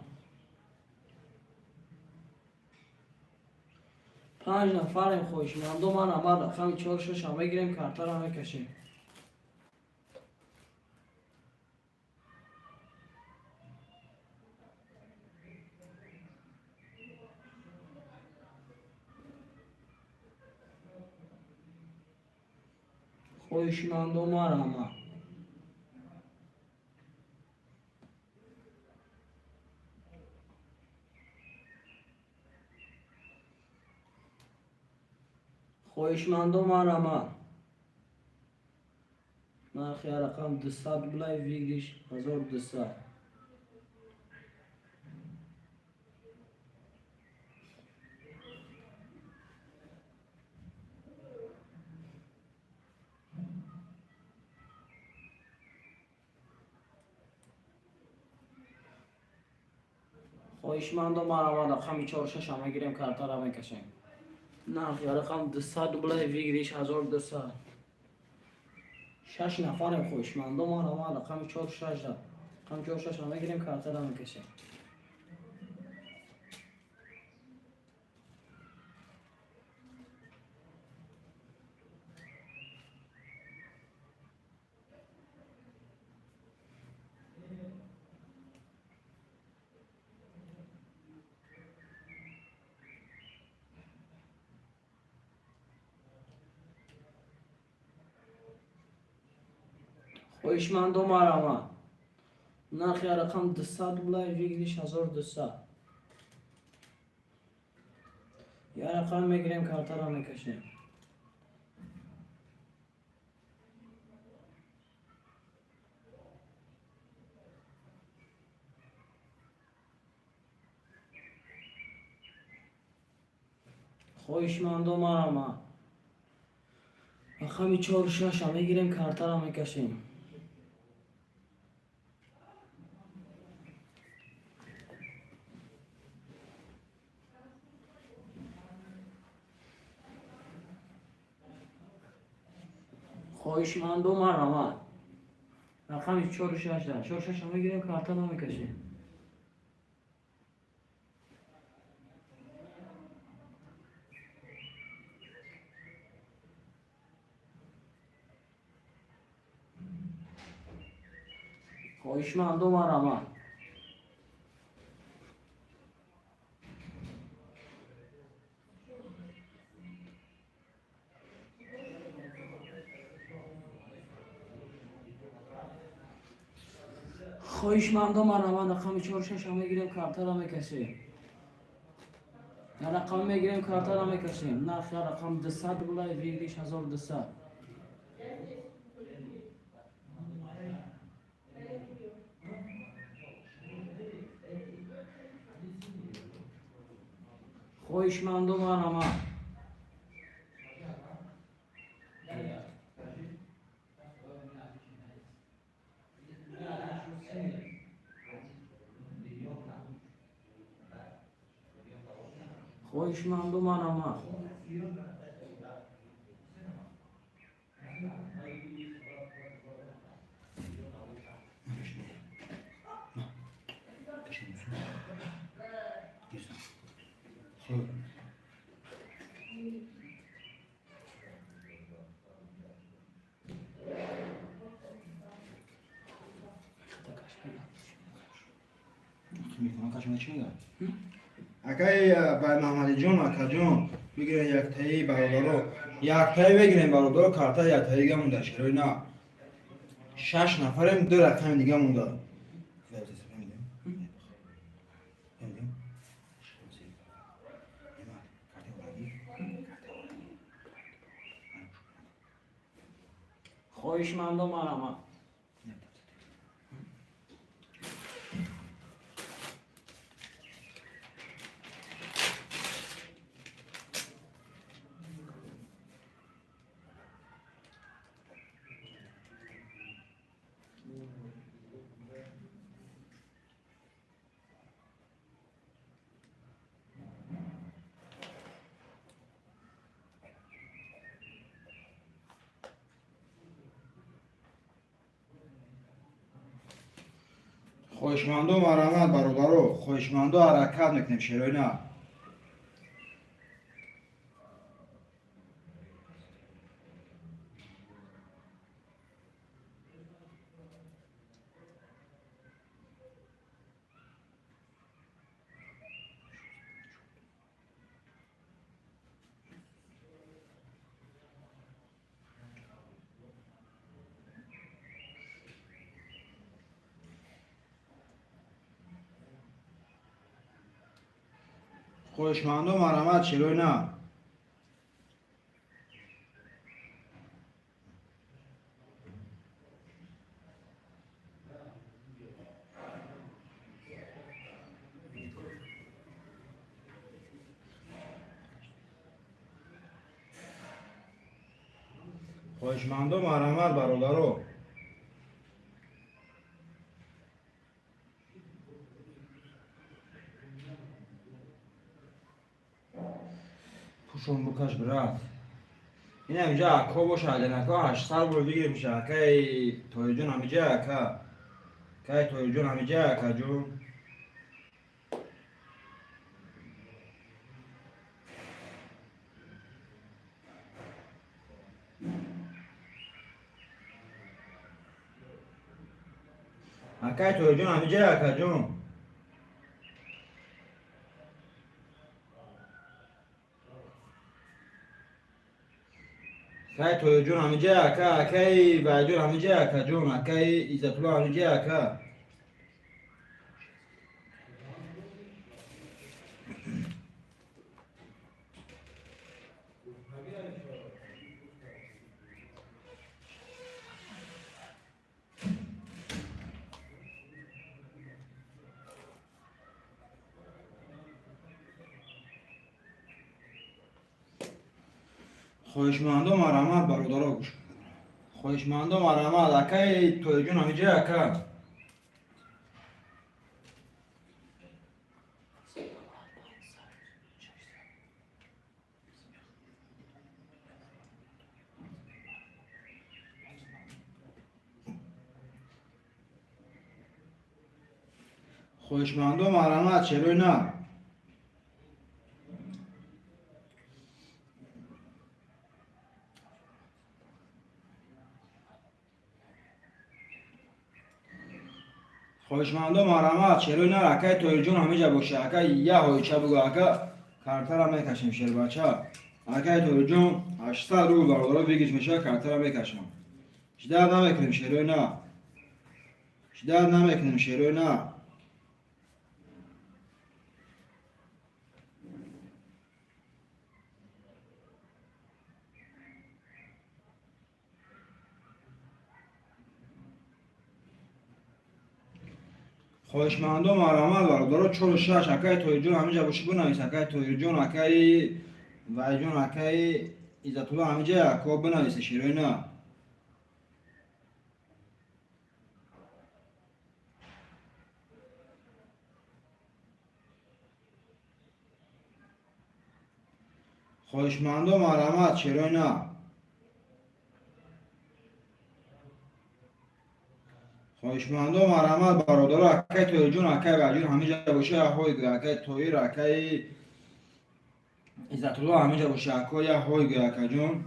5 نفریم. خویشمندم آراما رقم 4 6 هم بگیریم کارتر هم میکشیم. خویشمندم آراما خویشمندم آراما نرخ رقم 200 بلای ویگریش 1200. خویشمندم آراما رقم 4 6 هم بگیریم کارتر هم میکشیم. نرخ رقم 200 بلای ویگریش 1200. 6 نفریم. خویشمندم آراما رقم 4 6 رقم 4 6 هم بگیریم کارتر هم میکشیم. خویشمندم آراما نرخ رقم 200 بلای ویگریش 1200. یا رقم میگیریم کارتر هم میکشیم. خویشمندم آراما رقم 4 6 هم میگیریم کارتر هم میکشیم. خویشمندم آراما رقم 4 6 4 6 هم میگیریم کارتر هم میکشیم. خویشمندم آراما خویشمندم آراما رقم 4 6 هم میگیریم کارتر هم میکشیم. یا رقم میگیریم کارتر هم میکشیم. نرخ رقم 200 بلای ویگریش 1200. خویشمندم آراما خویشمندم آراما اکای بای محمد جون اکا جون بگیرین یک تایی برادرو یک تایی بگیرین برادرو کارتا یک تایی دیگه مونده شروع نه 6 نفریم 2 رقم دیگه مونده. خویشمندم آراما خواهشمندم مرحمت برادرو، خواهشمندم حرکت میکنیم شیرای نه. خواهشمندم مرحمت شیرای نه. خواهشمندم مرحمت برادرو. پوشون بکش برات. این همینجا اکا باشه علنکا 800 برو بگیریم میشه اکای توی جون همینجا اکا. اکای توی جون همینجا اکا جون. اکای توی جون همینجا اکا جون. اکای توی جون همینجا اکا. اکای وجون همینجا اکا جون. اکای ایزتلو همینجا اکا. خواهشمندم مرحمت برادرو گوش. خواهشمندم مرحمت اکای توی جون همینجا اکا. خواهشمندم مرحمت چرا نه. خواهشمندم مرحمت چرا نه اکای توی جون همینجا باشه اکای یه هایچه بگو اکا کارتر هم میکشیم شیر بچه. اکای توی جون 800 رو برادرو بگیش میشه کارتر هم میکشم. شدت نمیکنیم شیروی نه. شدت نمیکنیم شیروی نه. خواهشمندم مرحمت برادرو 46 اکای توی جون همینجا باشه بنویس اکای توی جون اکای وای جون اکای ایزتولو همینجا اکا بنویس شیروی نه. خواهشمندم مرحمت چرا نه. خواهشمندم مرحمت برادرو اکای توی جون اکای وجون همینجا باشه اهای اکای توی را اکای ایزتولو همینجا باشه اکای اهای اکا جون.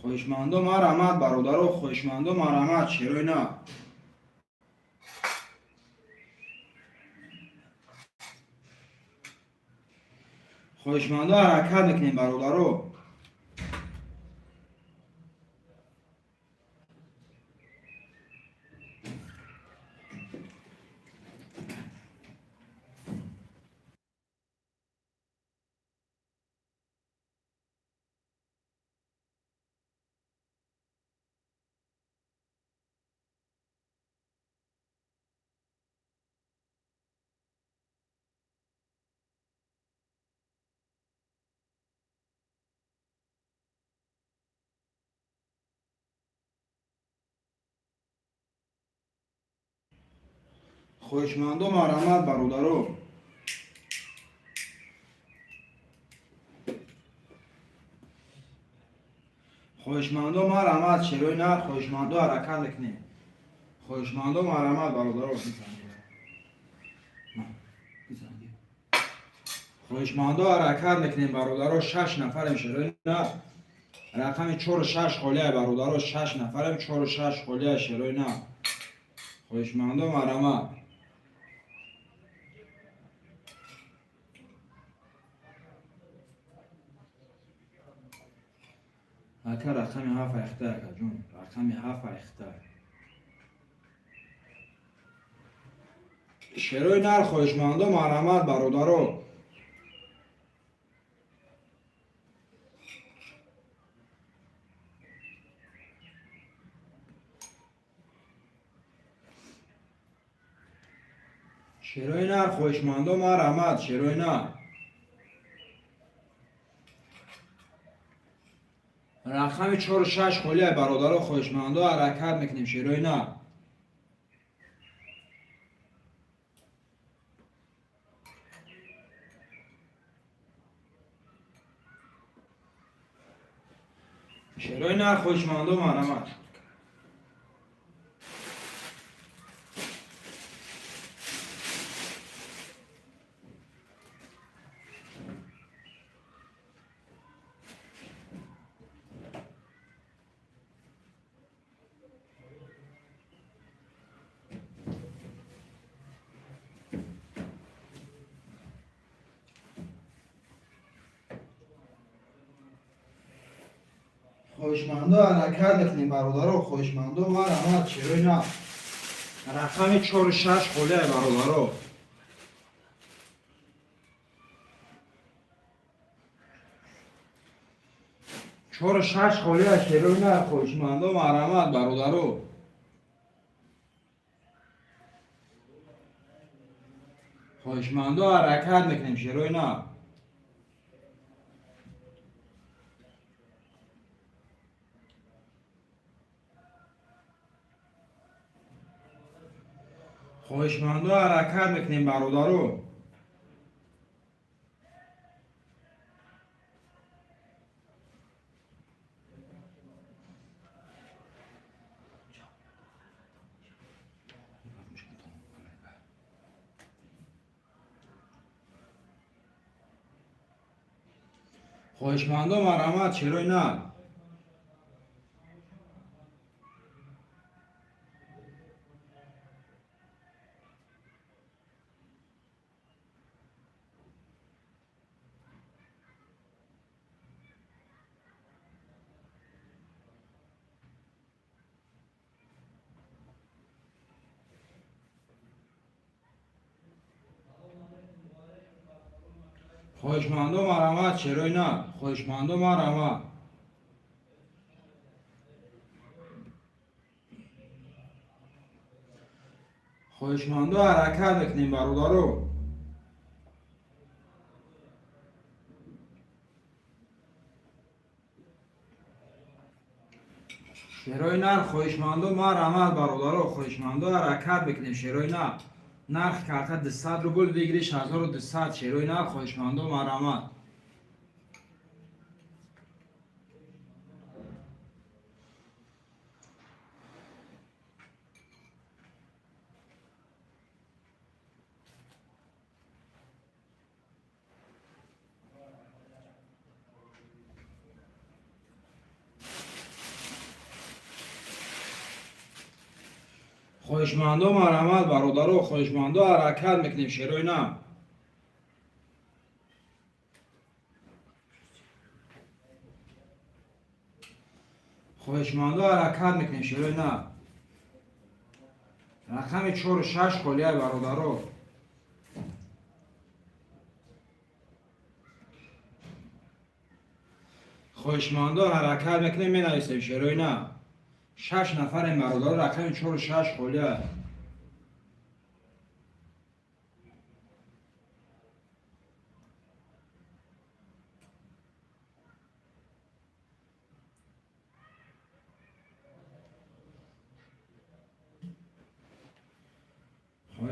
خواهشمندم مرحمت برادرو خواهشمندم مرحمت چرا نه. خواهشمندم حرکت میکنیم برادرو. خویشمندو مرحمت برادرو. خویشمندو مرحمت شیروی نه خویشمندو حرکت میکنیم. خویشمندو مرحمت برادرو. خویشمندو حرکت میکنیم برادرو. 6 نفریم شیروی نه. رقم 4 و 6 خالیه برادرو. 6 نفریم 4 و 6 خالیه شیروی نه. خویشمندو مرحمت. اکا رقم 7 اخته اکا جون. رقم 7 اخته. شیروی نر خویشمندو مرحمت برادرو. شیروی نر خویشمندو مرحمت شیروی نر. رقم 4 و 6 خالیه برادرو. خویشمندو حرکت میکنیم شیروی نر. شیروی نر خویشمندو مرحمت. خویشمندو حرکت میکنیم برادرو. خویشمندو مرحمت شیروی نر. رقم 4 و 6 خالیه برادرو. 4 و 6 خالیه شیروی نر. خویشمندو مرحمت برادرو. خویشمندو حرکت میکنیم شیروی نر. خویشمندو حرکت میکنیم برادرو. خویشمندو مرحمت شیروی نر. خویشمندو مرحمت شیروی نر. خویشمندو مرحمت. خویشمندو حرکت میکنیم برادرو. شیروی نر خویشمندو مرحمت برادرو. خویشمندو حرکت میکنیم شیروی نر. نرخ کارتا 200 روبل بگیری 6200 شیروی نر. خویشمندو مرحمت. خویشمندو مرحمت برادرو. خویشمندو حرکت میکنیم شیروی نر. خویشمندو حرکت میکنیم شیروی نر. رقم 4 و 6 خالیه برادرو. خویشمندو حرکت میکنیم مینویسیم شیروی نر. 6 نفریم برادرو. رقم 4 و 6 خالیه.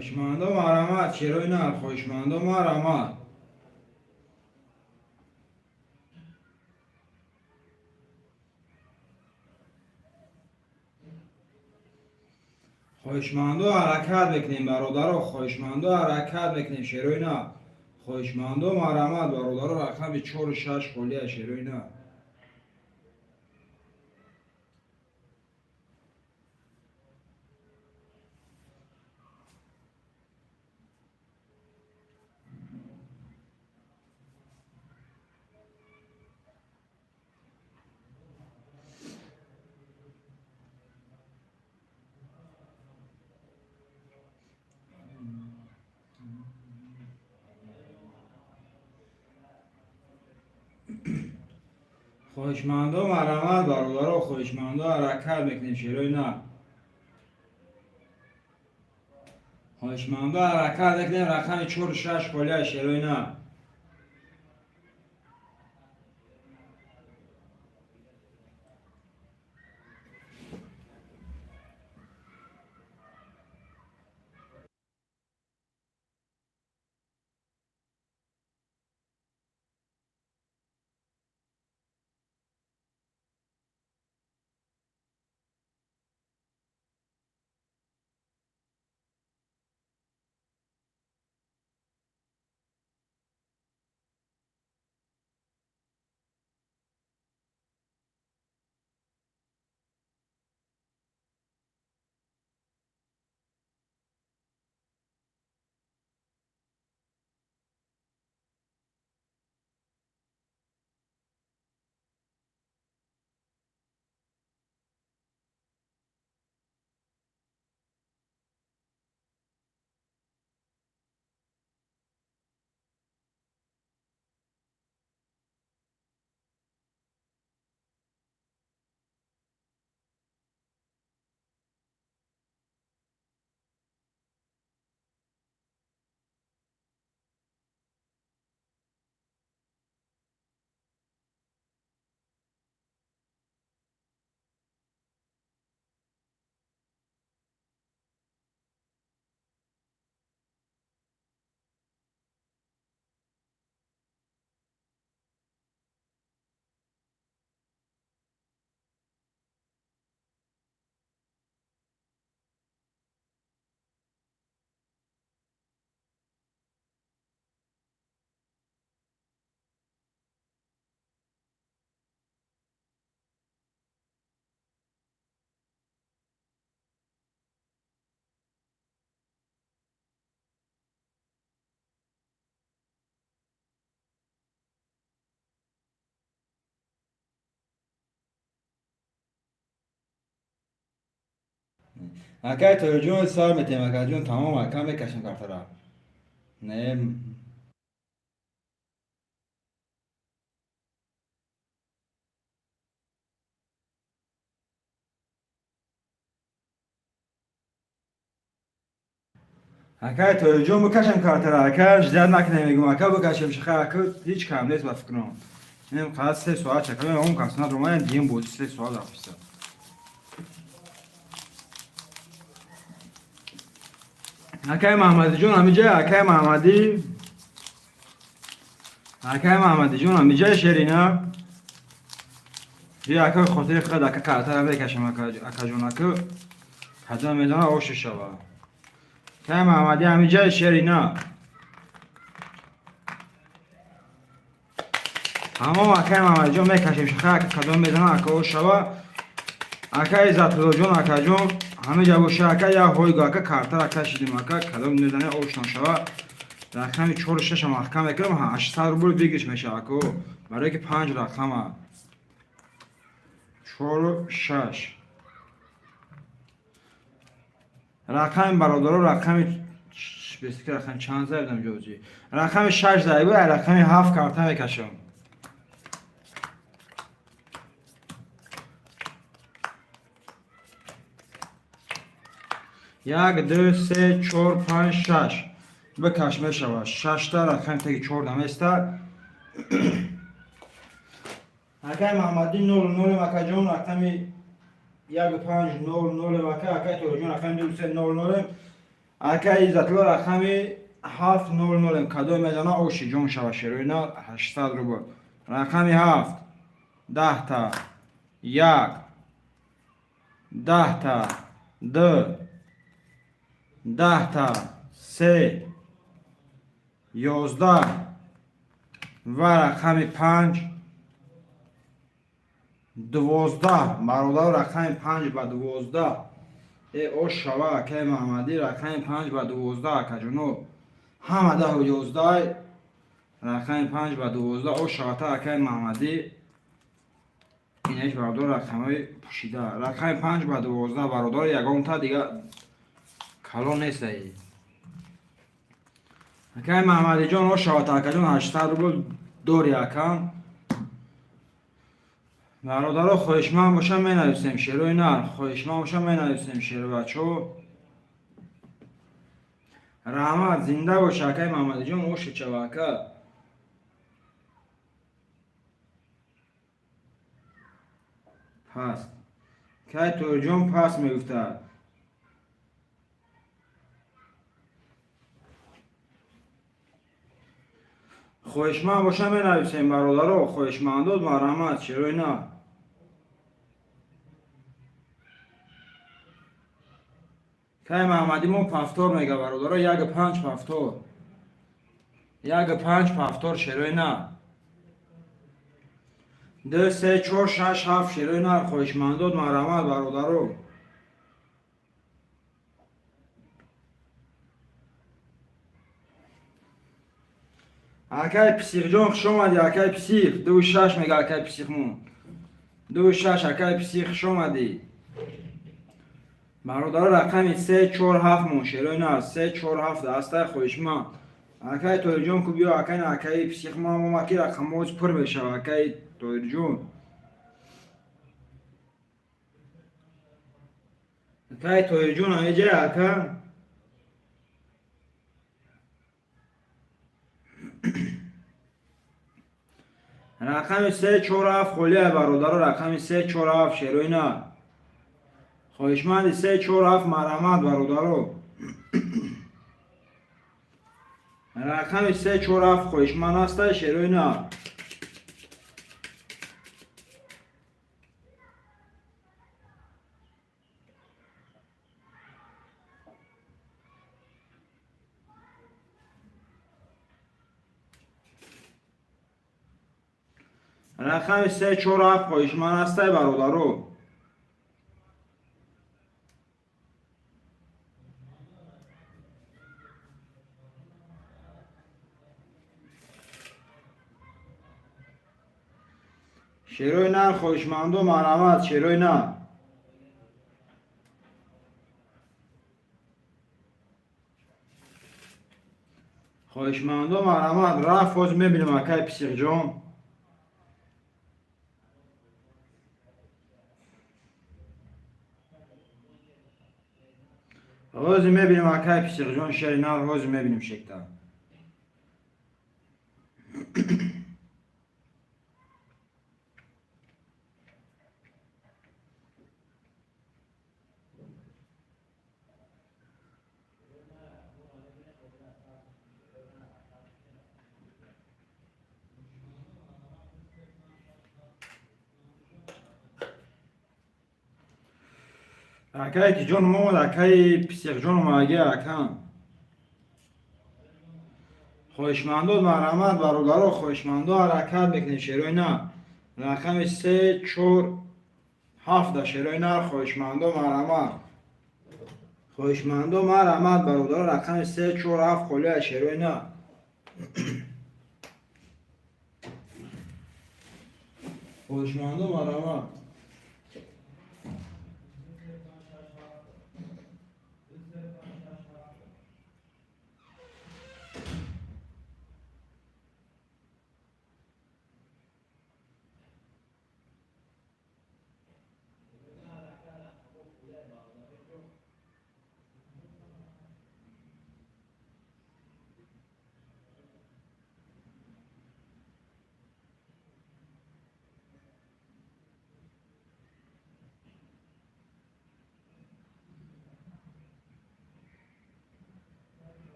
خوشمندم آرامت چرای نه خوشمندم آرامت خوشمندو حرکت بکنیم برادر خوشمندو حرکت بکنیم شروع نه خوشمندو آرامت برادر رقم 4 و 6 خالی شروع نه خوشمندو آرامت برادر خوشمندو حرکت بکنیم شروع نه خوشمندو حرکت بکنیم رقم 4 و 6 خالی شروع نه اگر توجه سال میتیم اگر جون تمام اکم بکشیم کارت را نه اگر توجه بکشیم کارت را اگر جد نکنیم میگم اگر بکشیم شخه اگر هیچ کم نیست با فکرم اینم خاص 3 ساعت چکرم اون کسنا رو من دیم بود 3 ساعت رفتم اگر محمدی جون همیجا اگر محمدی جون همیجا شیرینا یا اگر خاطر خود اگر کارت را بکشیم اگر جون اگر حدا میدانه اوش شوا که محمدی همیجا شیرینا تمام اگر محمدی جون میکشیم شخه اگر کدام میدانه اگر اوش شوا اگر عزت الله جون اگر جون همیجا باشه اگر یا هویگا اگر کارت را کشیدیم اگر کدام میدانه اوش نشوا رقم 4 و 6 محکم بکنم 800 روبل بگیرش میشه اگر برای که 5 رقم 4 و 6 رقم برادر رقم بسیار که رقم چند زدم جوجی رقم 6 زایبه رقم 7 کارت میکشم 1 2 3 4 5 6 بکش میشود 6 تا رقم تگی 4 دم است اگر محمدی 0 0 مکجون رقم 1 5 0 0 مکه اگر تو جون رقم 2 3 0 0 اکا عزتلا رقمی 700 کدو میزنه اوشی جون شوه شروع نه 800 روبل. رقمی 7 10 تا 1 10 تا 2 10 تا 3 11 و رقم 5 12 برادر رقم 5 به 12 ای او شوا که محمدی رقم 5 به 12 که جنو همه 10 و 11 رقم 5 به 12 او شواتا که محمدی اینش برادر رقم های پوشیده رقم 5 به 12 برادر یکم تا دیگه کلون نیست ای که محمدی جان او شواتا که جون 800 روبل دور یکم برادر خوشمند باشم می نویسیم شروع نر خوشمند باشم می نویسیم شروع بچو رحمت زنده باشه که محمدی جان او شچواکه پس که تو جون پس میگفته خوشمند باشم می نویسیم برادر خوشمندود مرحمت شروع نه که محمدی مون پفتور میگه برادر یک 5 پفتور یک 5 پفتور شروع نه 2 3 4 6 7 شروع نه خوشمندود مرحمت برادر اکای پسیخ جون خوش اومدی اکای پسیخ 2 6 میگه اکای پسیخ مون 2 6 اکای پسیخ خوش اومدی برادر رقمی 3 4 7 مون شروع نه 3 4 7 دسته خوشمند اکای توی جون کو بیا اکای پسیخ ما کی رقم موز پر بشه اکای توی جون اکای توی جون اینجا اکا رقم 3 4 7 خلیه برادر رقم 3 4 7 شروع نه خوشمند 3 4 7 مرحمت برادر رقم 3 4 7 خوشمند است شروع نه رقم 3 4 7 خوشمند است برادر شروع نه خوشمند و مرحمت شروع نه خوشمند و مرحمت رفت باز میبینیم اکای پسیق جون روز میبینیم اکای پسیق جون شروع نه روز میبینیم شکتا اکای که جون مود اکای پسیق جون ماگه اکان خوشمندود مرحمت برادر خوشمندو حرکت بکنی شروع نه رقم 3 4 7 شروع نه خوشمندو مرحمت خوشمندو مرحمت برادر رقم 3 4 7 خلیه شروع نه خوشمندو مرحمت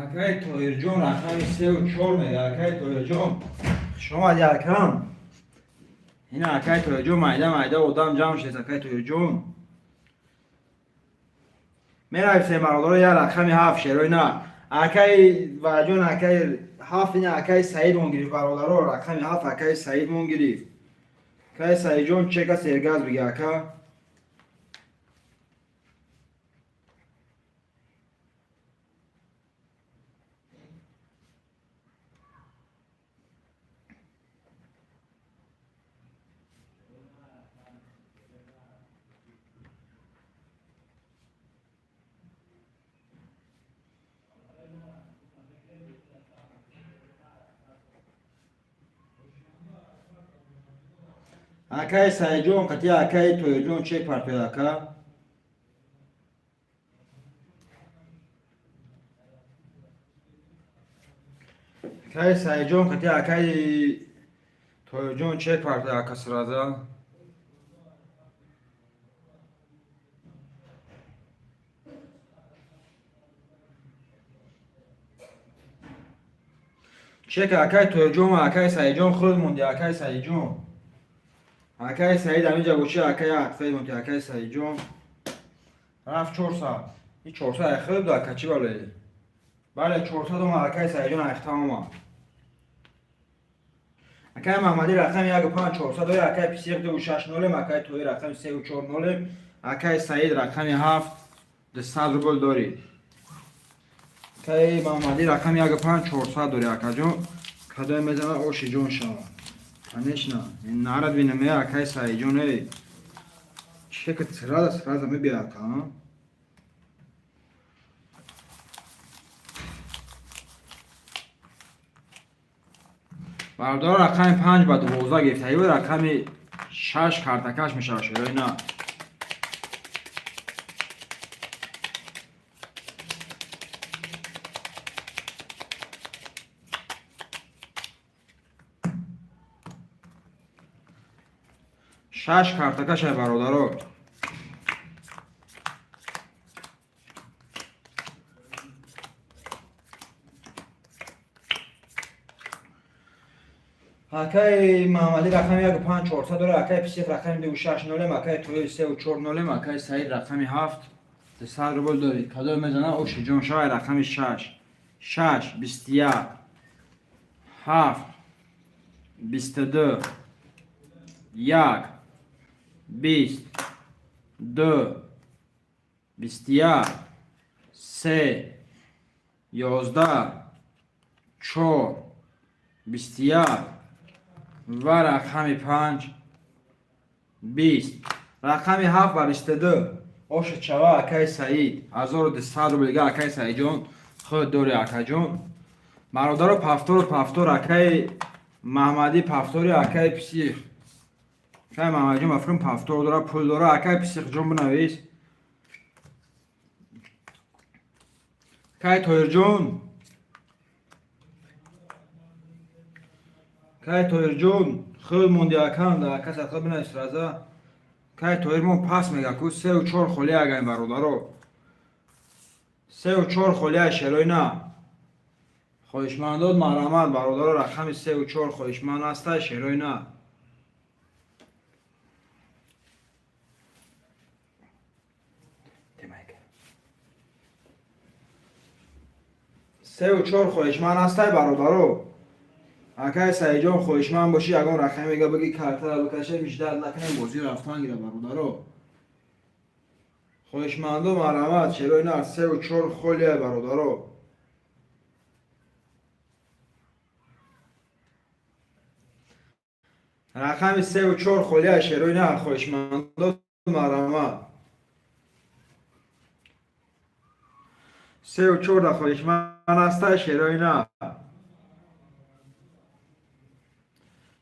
Акай Тоирҷон рақами 3 و 4 мега. Акай Тоирҷон шумо якам ин Акай Тоирҷон майда одам ҷамъ шед. Акай Тоирҷон мерависем бародаро я рақами 7 шерои на Акай ваҷон Акай 7 ин Акай Саид мон гирифт бародаро рақами 7 Акай Саид мон гирифт. Акай Саидҷон чека сергаз бига ака. Акай Саидҷон қати Акай Тоирҷон чек партояд ака. Акай Саидҷон қати Акай Тоирҷон чек партояд ака сраза. чек Акай Тоирҷон ва Акай Саидҷон худ монди. Акай Саидҷон Акай Саид ҳаминҷа гӯши Акай Аксаид монди. Акай Саидҷон рафт 400 ин 400 ахил буд ака чӣ бале бале 400 ома Акай Саидҷон ахта ома. Акай Маҳмадӣ рақами 1 400 дори Акай Писиқ 260 Акай Тоир рақами 340 Акай Саид рақами 7 200 рубл дори. Акай Маҳмадӣ рақами 1 400 дори акаҷон кадой мезана оши ҷон шава. Конечно, нарад бинаме Акай Саидҷон чека сраза мебия ака. бародаро рақами 5 ба 12 гирифтаи буд рақами 6 картакаш мешавад шерои на. шаш картакашай бародаро. Акай Маҳмадӣ рақами 1 400 дорад. Акай Писиқ рақами 260 Акай Тоир 340 Акай Саид рақами 7 200 рубл дорад. кадой мезана оши ҷон шавай рақами 6 6 21 7 22 1 20 2 21 3 11 4 21 ва рақами 5 20 рақами 7 ва 22 оши чава Акай Саид 1200 рубл дига Акай Саидҷон худ дори акаҷон. бародаро пафтор Акай Маҳмадӣ пафтори Акай Писиқ Акай Маҳмадиҷон мафрум пафтор дора пул дора. Акай Писиқҷон бинавис. Акай Тоирҷон Акай Тоирҷон худ монди акам да ака сатқа бинавис сраза. Акай Тоирмон пас мега ку 3 و 4 холия агаем бародаро 3 و 4 холия шерои на хоҳишмандод марҳамат бародаро рақами 3 و 4 хоҳишманд аста шерои на. 3 و 4 хоҳишманд астай бародаро. Акай Саидҷон хоҳишманд бошӣ ягон рақами мега баги картара бикашем миштад накунем бозӣ рафтан гира бародаро. хоҳишмандо марҳамат шерои на 3 و 4 холия бародаро. рақами 3 و 4 холия шерои на хоҳишмандо марҳамат 3 و 4 да хоҳишманд аста шерои на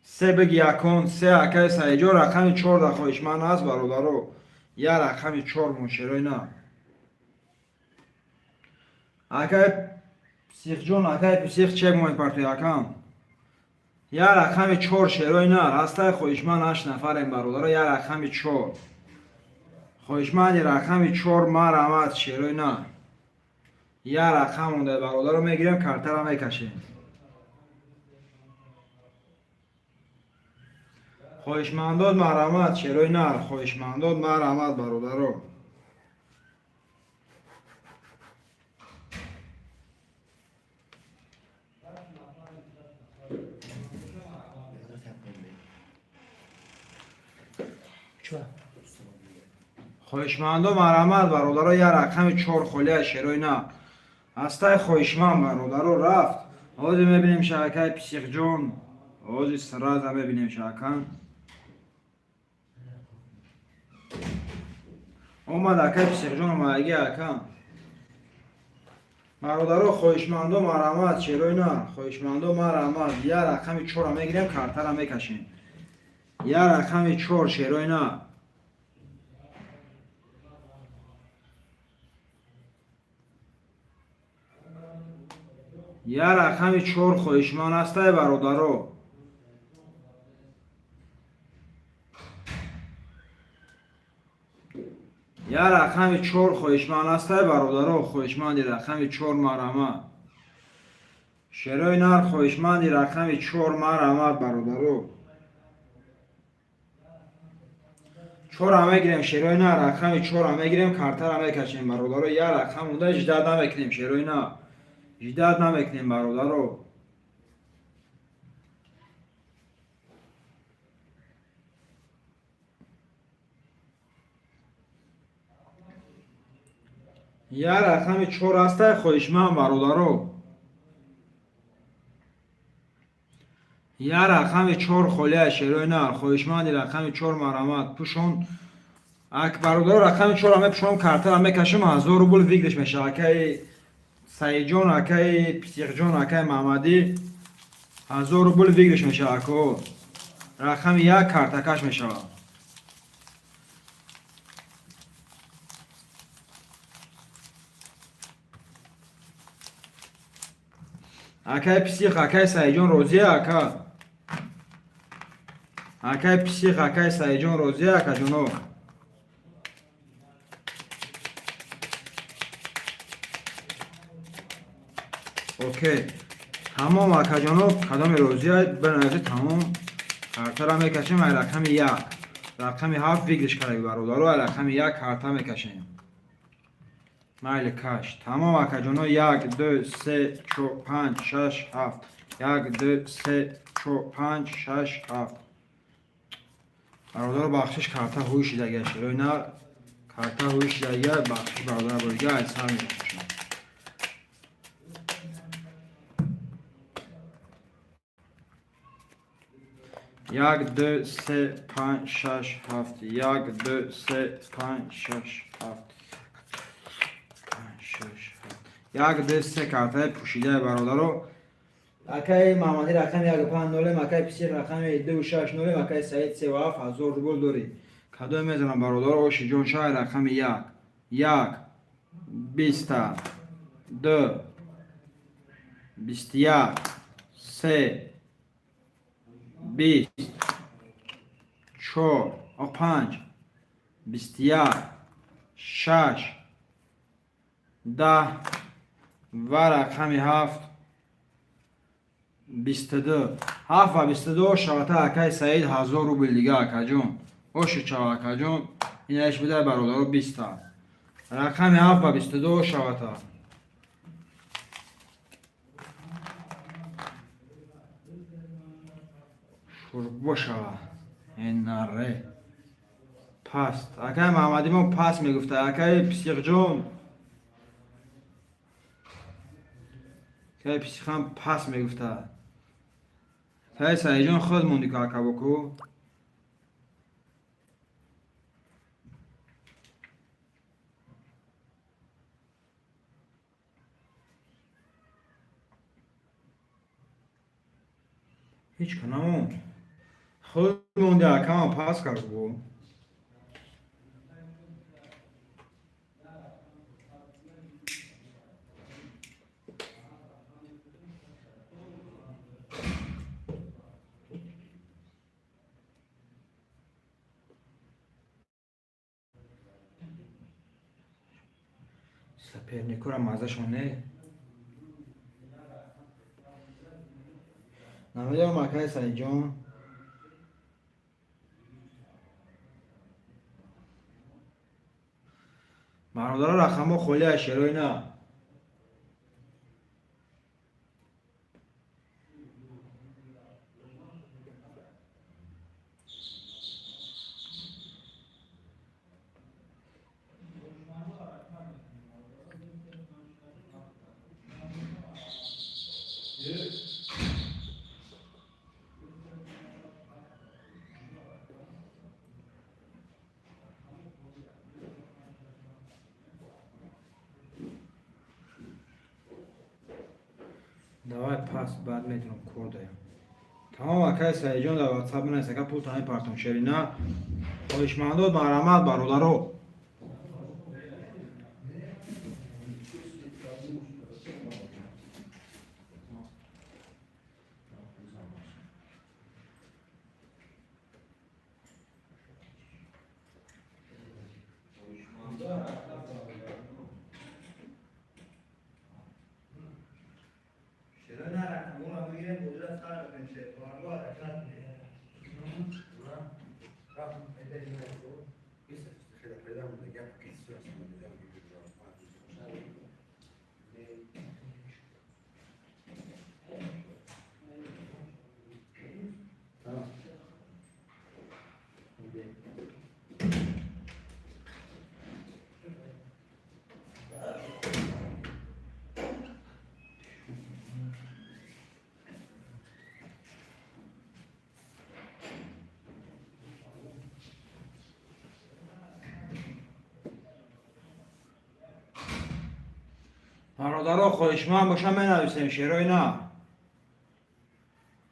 3 биги якон 3 Акай Саидҷон рақами 4 да хоҳишманд аст бародаро я рақами 4 мон шерои на. Акай Писиқҷон Акай Писиқ чек мон партои акам я рақами 4 шерои на растай хоҳишманд 8 нафарем бародаро я рақами 4 хоҳишманди рақами 4 марҳамат шерои на یک رقم مونده برادر رو میگیریم کارت را میکشیم. خویشمندان مرحمت شیروی نر خویشمندان مرحمت برادر رو. خویشمندان مرحمت برادر رو یک رقم 4 خالی شیروی نر هسته خویشمند برادر رو رفت. آزی میبینیم شرکای پسیق جون آزی سراز هم میبینیم شرکان اومد اکای پسیق جون اومدگی اکان برادرو خویشمندو مرحمت شیروی نه خویشمندو مرحمت یک رقم 4 هم میگیریم کارتر هم میکشیم. یک رقم 4 شیروی نه یک رقم 4 خویشمند هسته برادرو. یک رقم 4 خویشمند هسته برادرو خویشمند رقم 4 مرحمت شیروی نر خویشمند رقم 4 مرحمت برادرو. 4 هم میگیریم شیروی نه رقم 4 هم میگیریم کارتر هم میکشیم برادرو. یک رقم مونده 18 نمیکنیم شیروی نه 18 نمیکنیم برادرو. یک رقم 4 هسته خویشمند برادرو. یک رقم 4 خالی شیروی نه خویشمند رقم 4 مرحمت پوشون اک برادر رقم 4 هم پوشون کارتر هم میکشیم 1000 روبل ویگلش میشه. اکای سعید جون اکای پسیق جون اکای محمدی 1000 روبل ویگلش میشه اکو رقم 1 کارتکش میشه. اکای پسیق اکای سعید جون روزی اکا اکای پسیق اکای سعید جون روزی اکا جونو اوکی تمام اکا جونو کدام روزی بنویسی تمام کارتر هم میکشیم. رقم 1 رقم 7 ویگلش کردی برادرو رقم 1 کارتر میکشیم مایل کش تمام اکا جونو 1 2 3 4 5 6 7 1 2 3 4 5 6 7 برادر بخشش کارتا هوش دیگه شروع نه کارتا هوش دیگه بخشش برادر بودیگه از همین بخشش 1 2 3 5 6 7 1 2 3 5 6 7 1 2 3 کارتای پوشیده برادر رو اکای محمدی رقم 1 5 0 اکای پسیق رقم 2 6 0 اکای سعید 3 و 7 1000 روبل داری کدو میزنم برادر اوشی جون شای رقم 1 1 20 2 21 3 20 4 5 21 6 10 و رقم 7 22 7 و 22 شاته اکای سعید 1000 روبل دیگه اکا جون اوشی چاو اکا جون اینش بده برادر 20 رقم 7 و 22 شاته شرب شوا این نره پست اکای محمدی ما پس میگفته اکای پسیق جون اکای پسیق هم پس میگفته تای سعید جون خود موندی که اکا بکو هیچ کنمون خود موندی اکا هم پس کرد بو سپرنیکو را مزهشون نه. نمیدونم مکای سعید جان. برادر رقم خلی شروع نه. давай пас بعد میتونم کور دایم. تمام اکای سعید جان در واتساپ بنویسه که پول تامین پارتون شرینا خواهشمندان مرحمت برادرو. برادرها خواهشمند باشم بنویسیم شعرهای نه.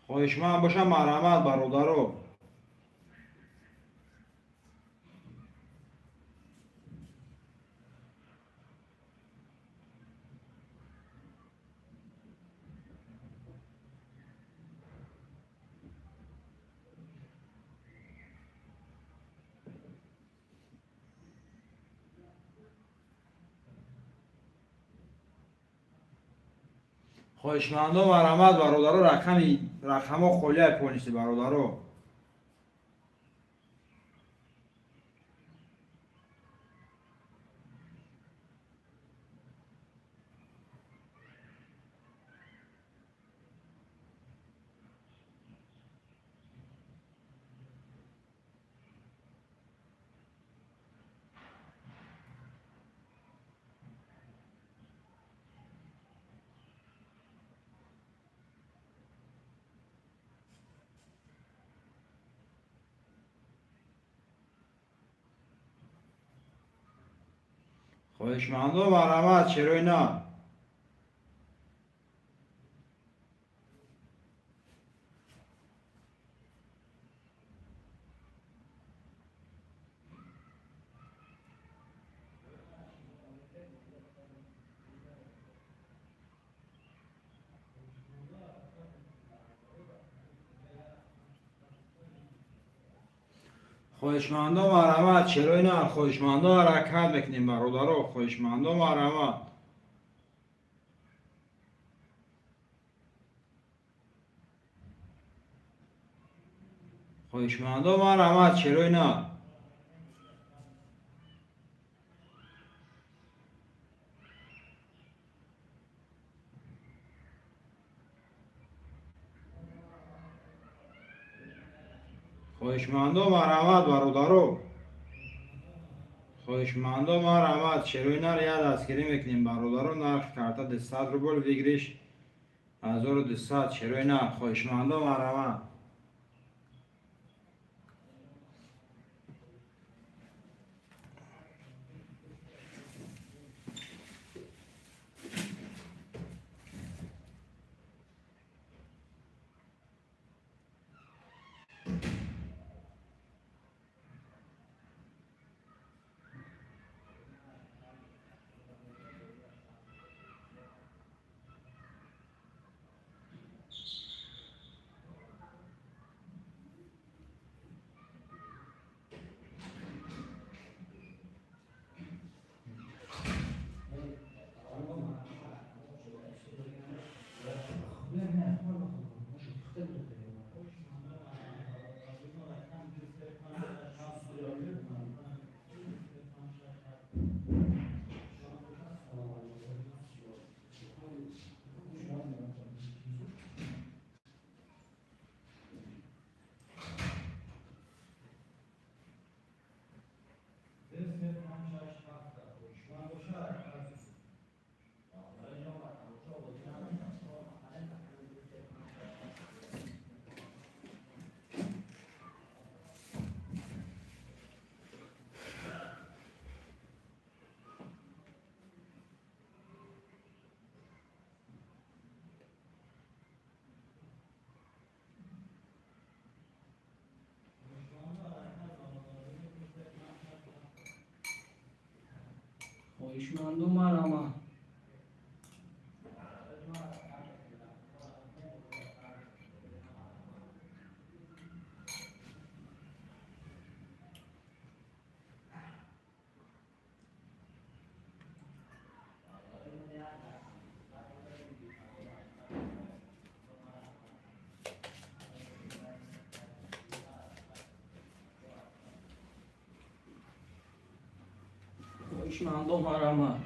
خواهشمند باشم مرحمت برادرها. خواهشمندان مرحمت برادرها رقم خلیه پلیسی برادرها. خواهشمندان مرحمت چرای نه. خواهشمندان مرحمت چرای نه. خواهشمندان حرکت میکنیم برادرها. خواهشمندان مرحمت. خواهشمندان مرحمت چرای نه. خواهشمندان مرحمت برادرها. خواهشمندان مرحمت چرای نه. یاد دستگیری میکنیم برادرها. نرخ کارت 200 روبل ویگریش 1200 چرای نه. خواهشمندان مرحمت. خواهشمندم مرا. خواهشمندم مرا.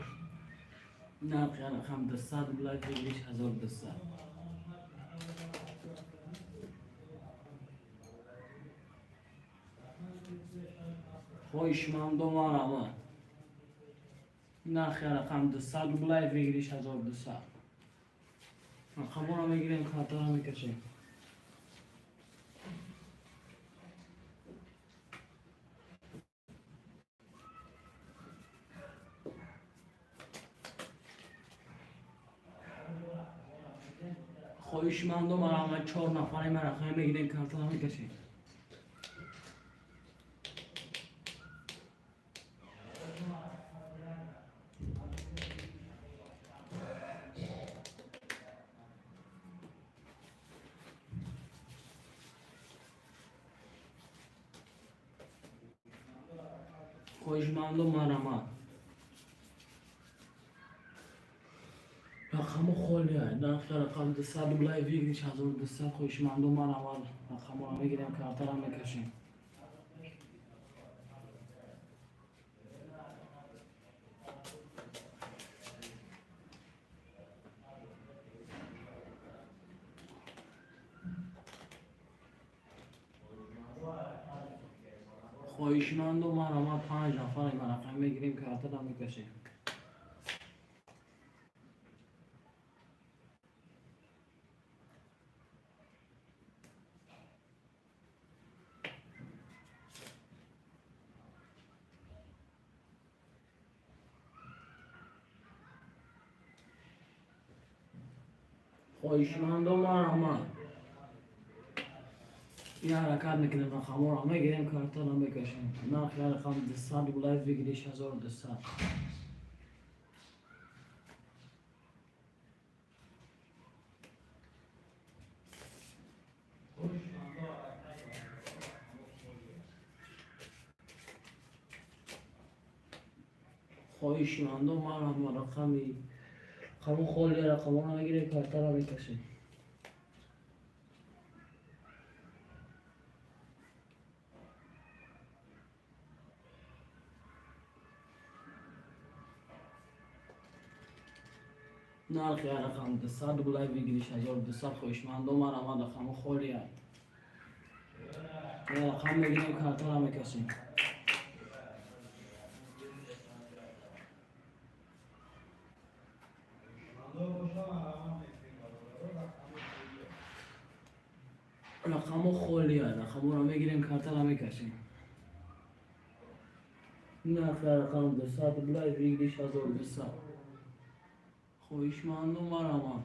نرخ رقم 200 بلای بگیریش 1200. خواهشمندم مرا. نرخ رقم 200 بلای بگیریش 1200. رقم رو میگیریم کارتا رو میکشیم. خواهشمندم مرا 4 نفری ما رقم میگیریم کارتا رو میکشیم. خواهشمندم مرا. رقم خالیه. نرخ رقم 200 بلای بگیریش 1200. خواهشمندم مرا. رقم رو میگیریم کارتا رو میکشیم. خواهشمندم مرا 5 نفری ما رقم میگیریم کارتا رو میکشیم. خواهشمندم مرا. این حرکت میکنیم رقم رو میگیریم کارتا رو میکشیم. نرخ رقم 200 بلای بگیریش 1200. خواهشمندم مرا. رقم خالی رقم رو میگیریم کارتا رو میکشیم. نرخ رقم 200 بلای بگیریش 1200. خواهشمندم مرا. رقم خالیه. رقم میگیریم کارتا رو میکشیم. رقم خالیه. رقم رو میگیریم کارتا رو میکشیم. نرخ رقم 200 بلای بگیریش 1200. خواهشمندم مرا.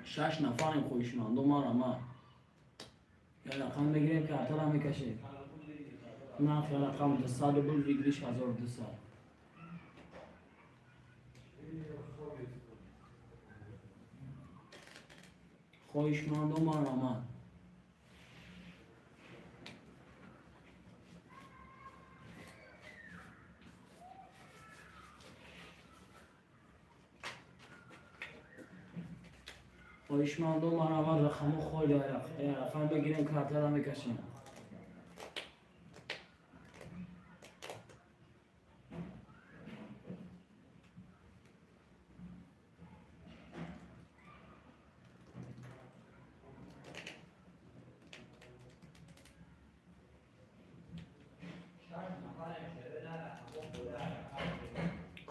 6 نفریم. خواهشمندم مرا. یا رقم میگیریم کارتا رو میکشیم. نرخ رقم 200 بلای بگیریش 1200. خواهشمندم مرا. خواهشمندم مرا. رقم خالی رقم بگیریم کارتا رو میکشیم.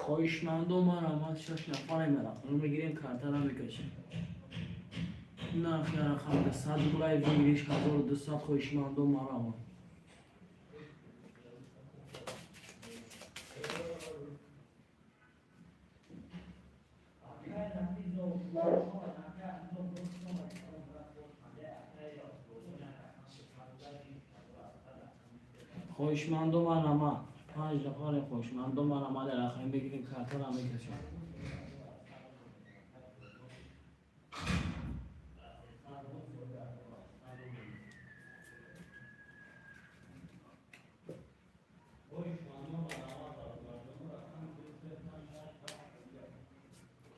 خواهشمندم آرامات شش نفر مرا میگیریم کارت را میکشیم نه خیلی رقم دستات بلای بگیریش 1200 خواهشمندم آرامات خواهشمندم آرامات 5 نفر خواهشمندم آرامات در آخرین بگیریم کارت را میکشیم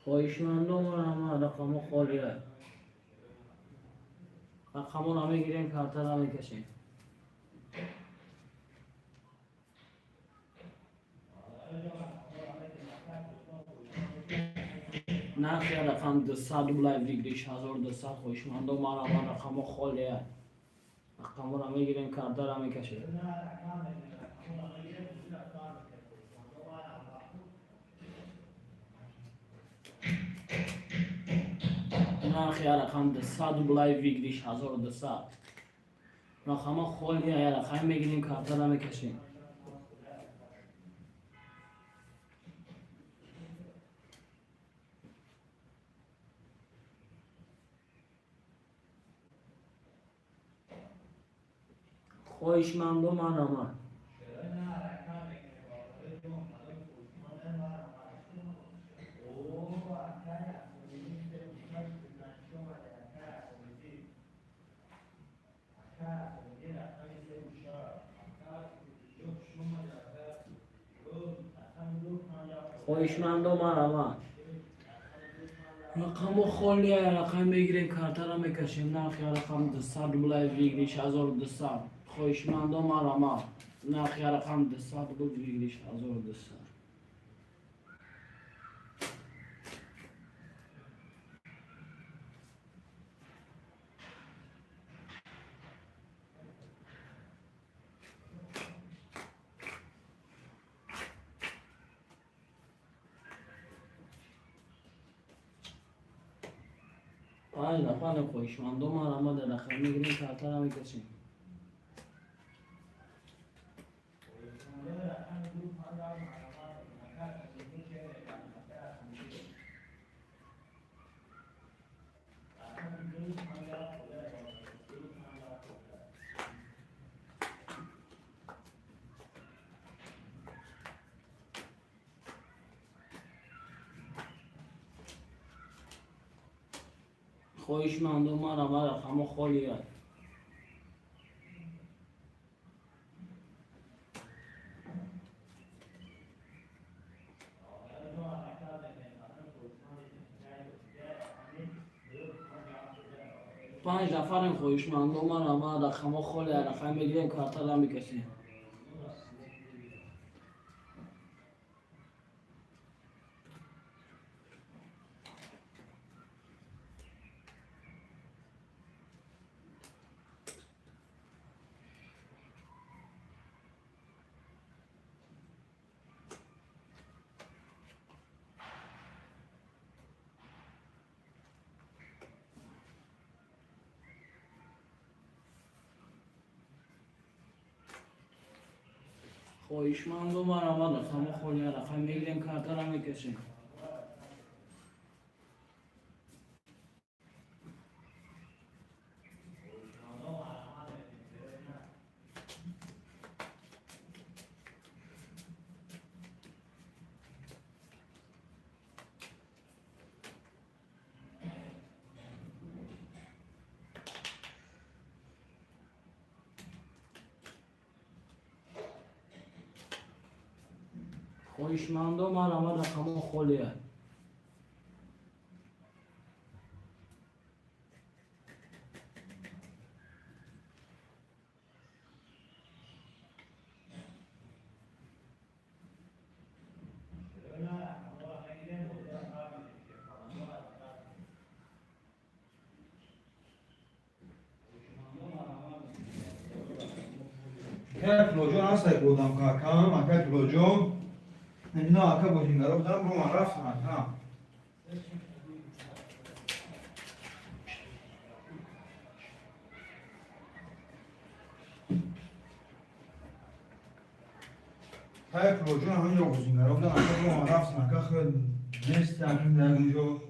خواهشمندم آرامات رقم خالیه رقم را میگیریم کارت را میکشیم نرخ رقم 200 بلای بگیریش 1200 خواهشمندم آرامات رقم خالیه رقم را میگیریم کارت را میکشیم نرخ رقم 200 بلای بگیریش 1200 رقم خالیه رقم میگیریم کارت را میکشیم خواهشمندم آرامات خواهشمندم آرامات رقم خالیه رقم میگیریم کارت را میکشیم نرخ رقم 200 بلای بگیریش 1200 خواهشمندم آرامات نرخ رقم 200 بلای بگیریش 1200 5 نفر خواهشمندم آرامات در رقم میگیریم کارت را میکشیم خواهشمندم آرامات رقم خالیه 5 نفر خواهشمندم آرامات رقم خالیه رقم میگیریم کارت را میکشیم خواهشمندم آرامات رقم خالیه رقم میگیریم کارت را میکشیم خواهشمندم آرامات رقم خالیه که فلوجون هست که بودم کاکام اکا فلوجون اینا آکا بودینگارا بودن برو من رفتم آکا های پروژه همینجا بودینگارا بودن آکا برو من رفتم آکا خیلی نیست همین در اونجا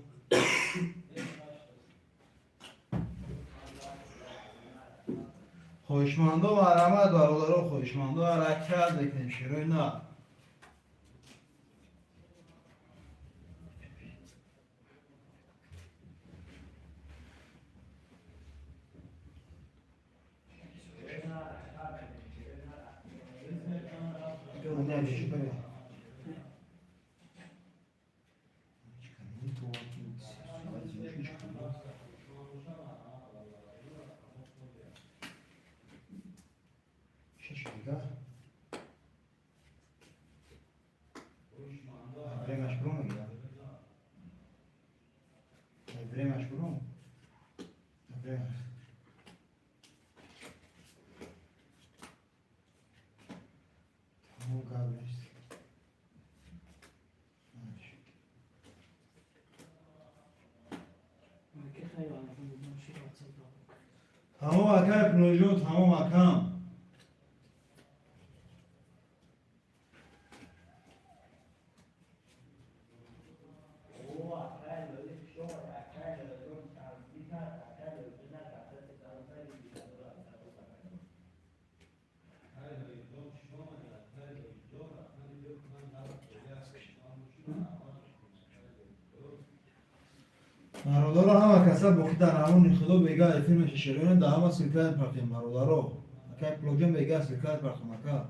خوشمانده و مرحمت برادران خوشمانده و حرکت بکنیم شروع نه تمام اکم پروژه تمام اکم برادر همه کسا بخیتن همون خدا بگه فیلمش شروع ده همه سلکت پرتیم برادر رو اکای پروژه بگه سلکت پرتیم اکا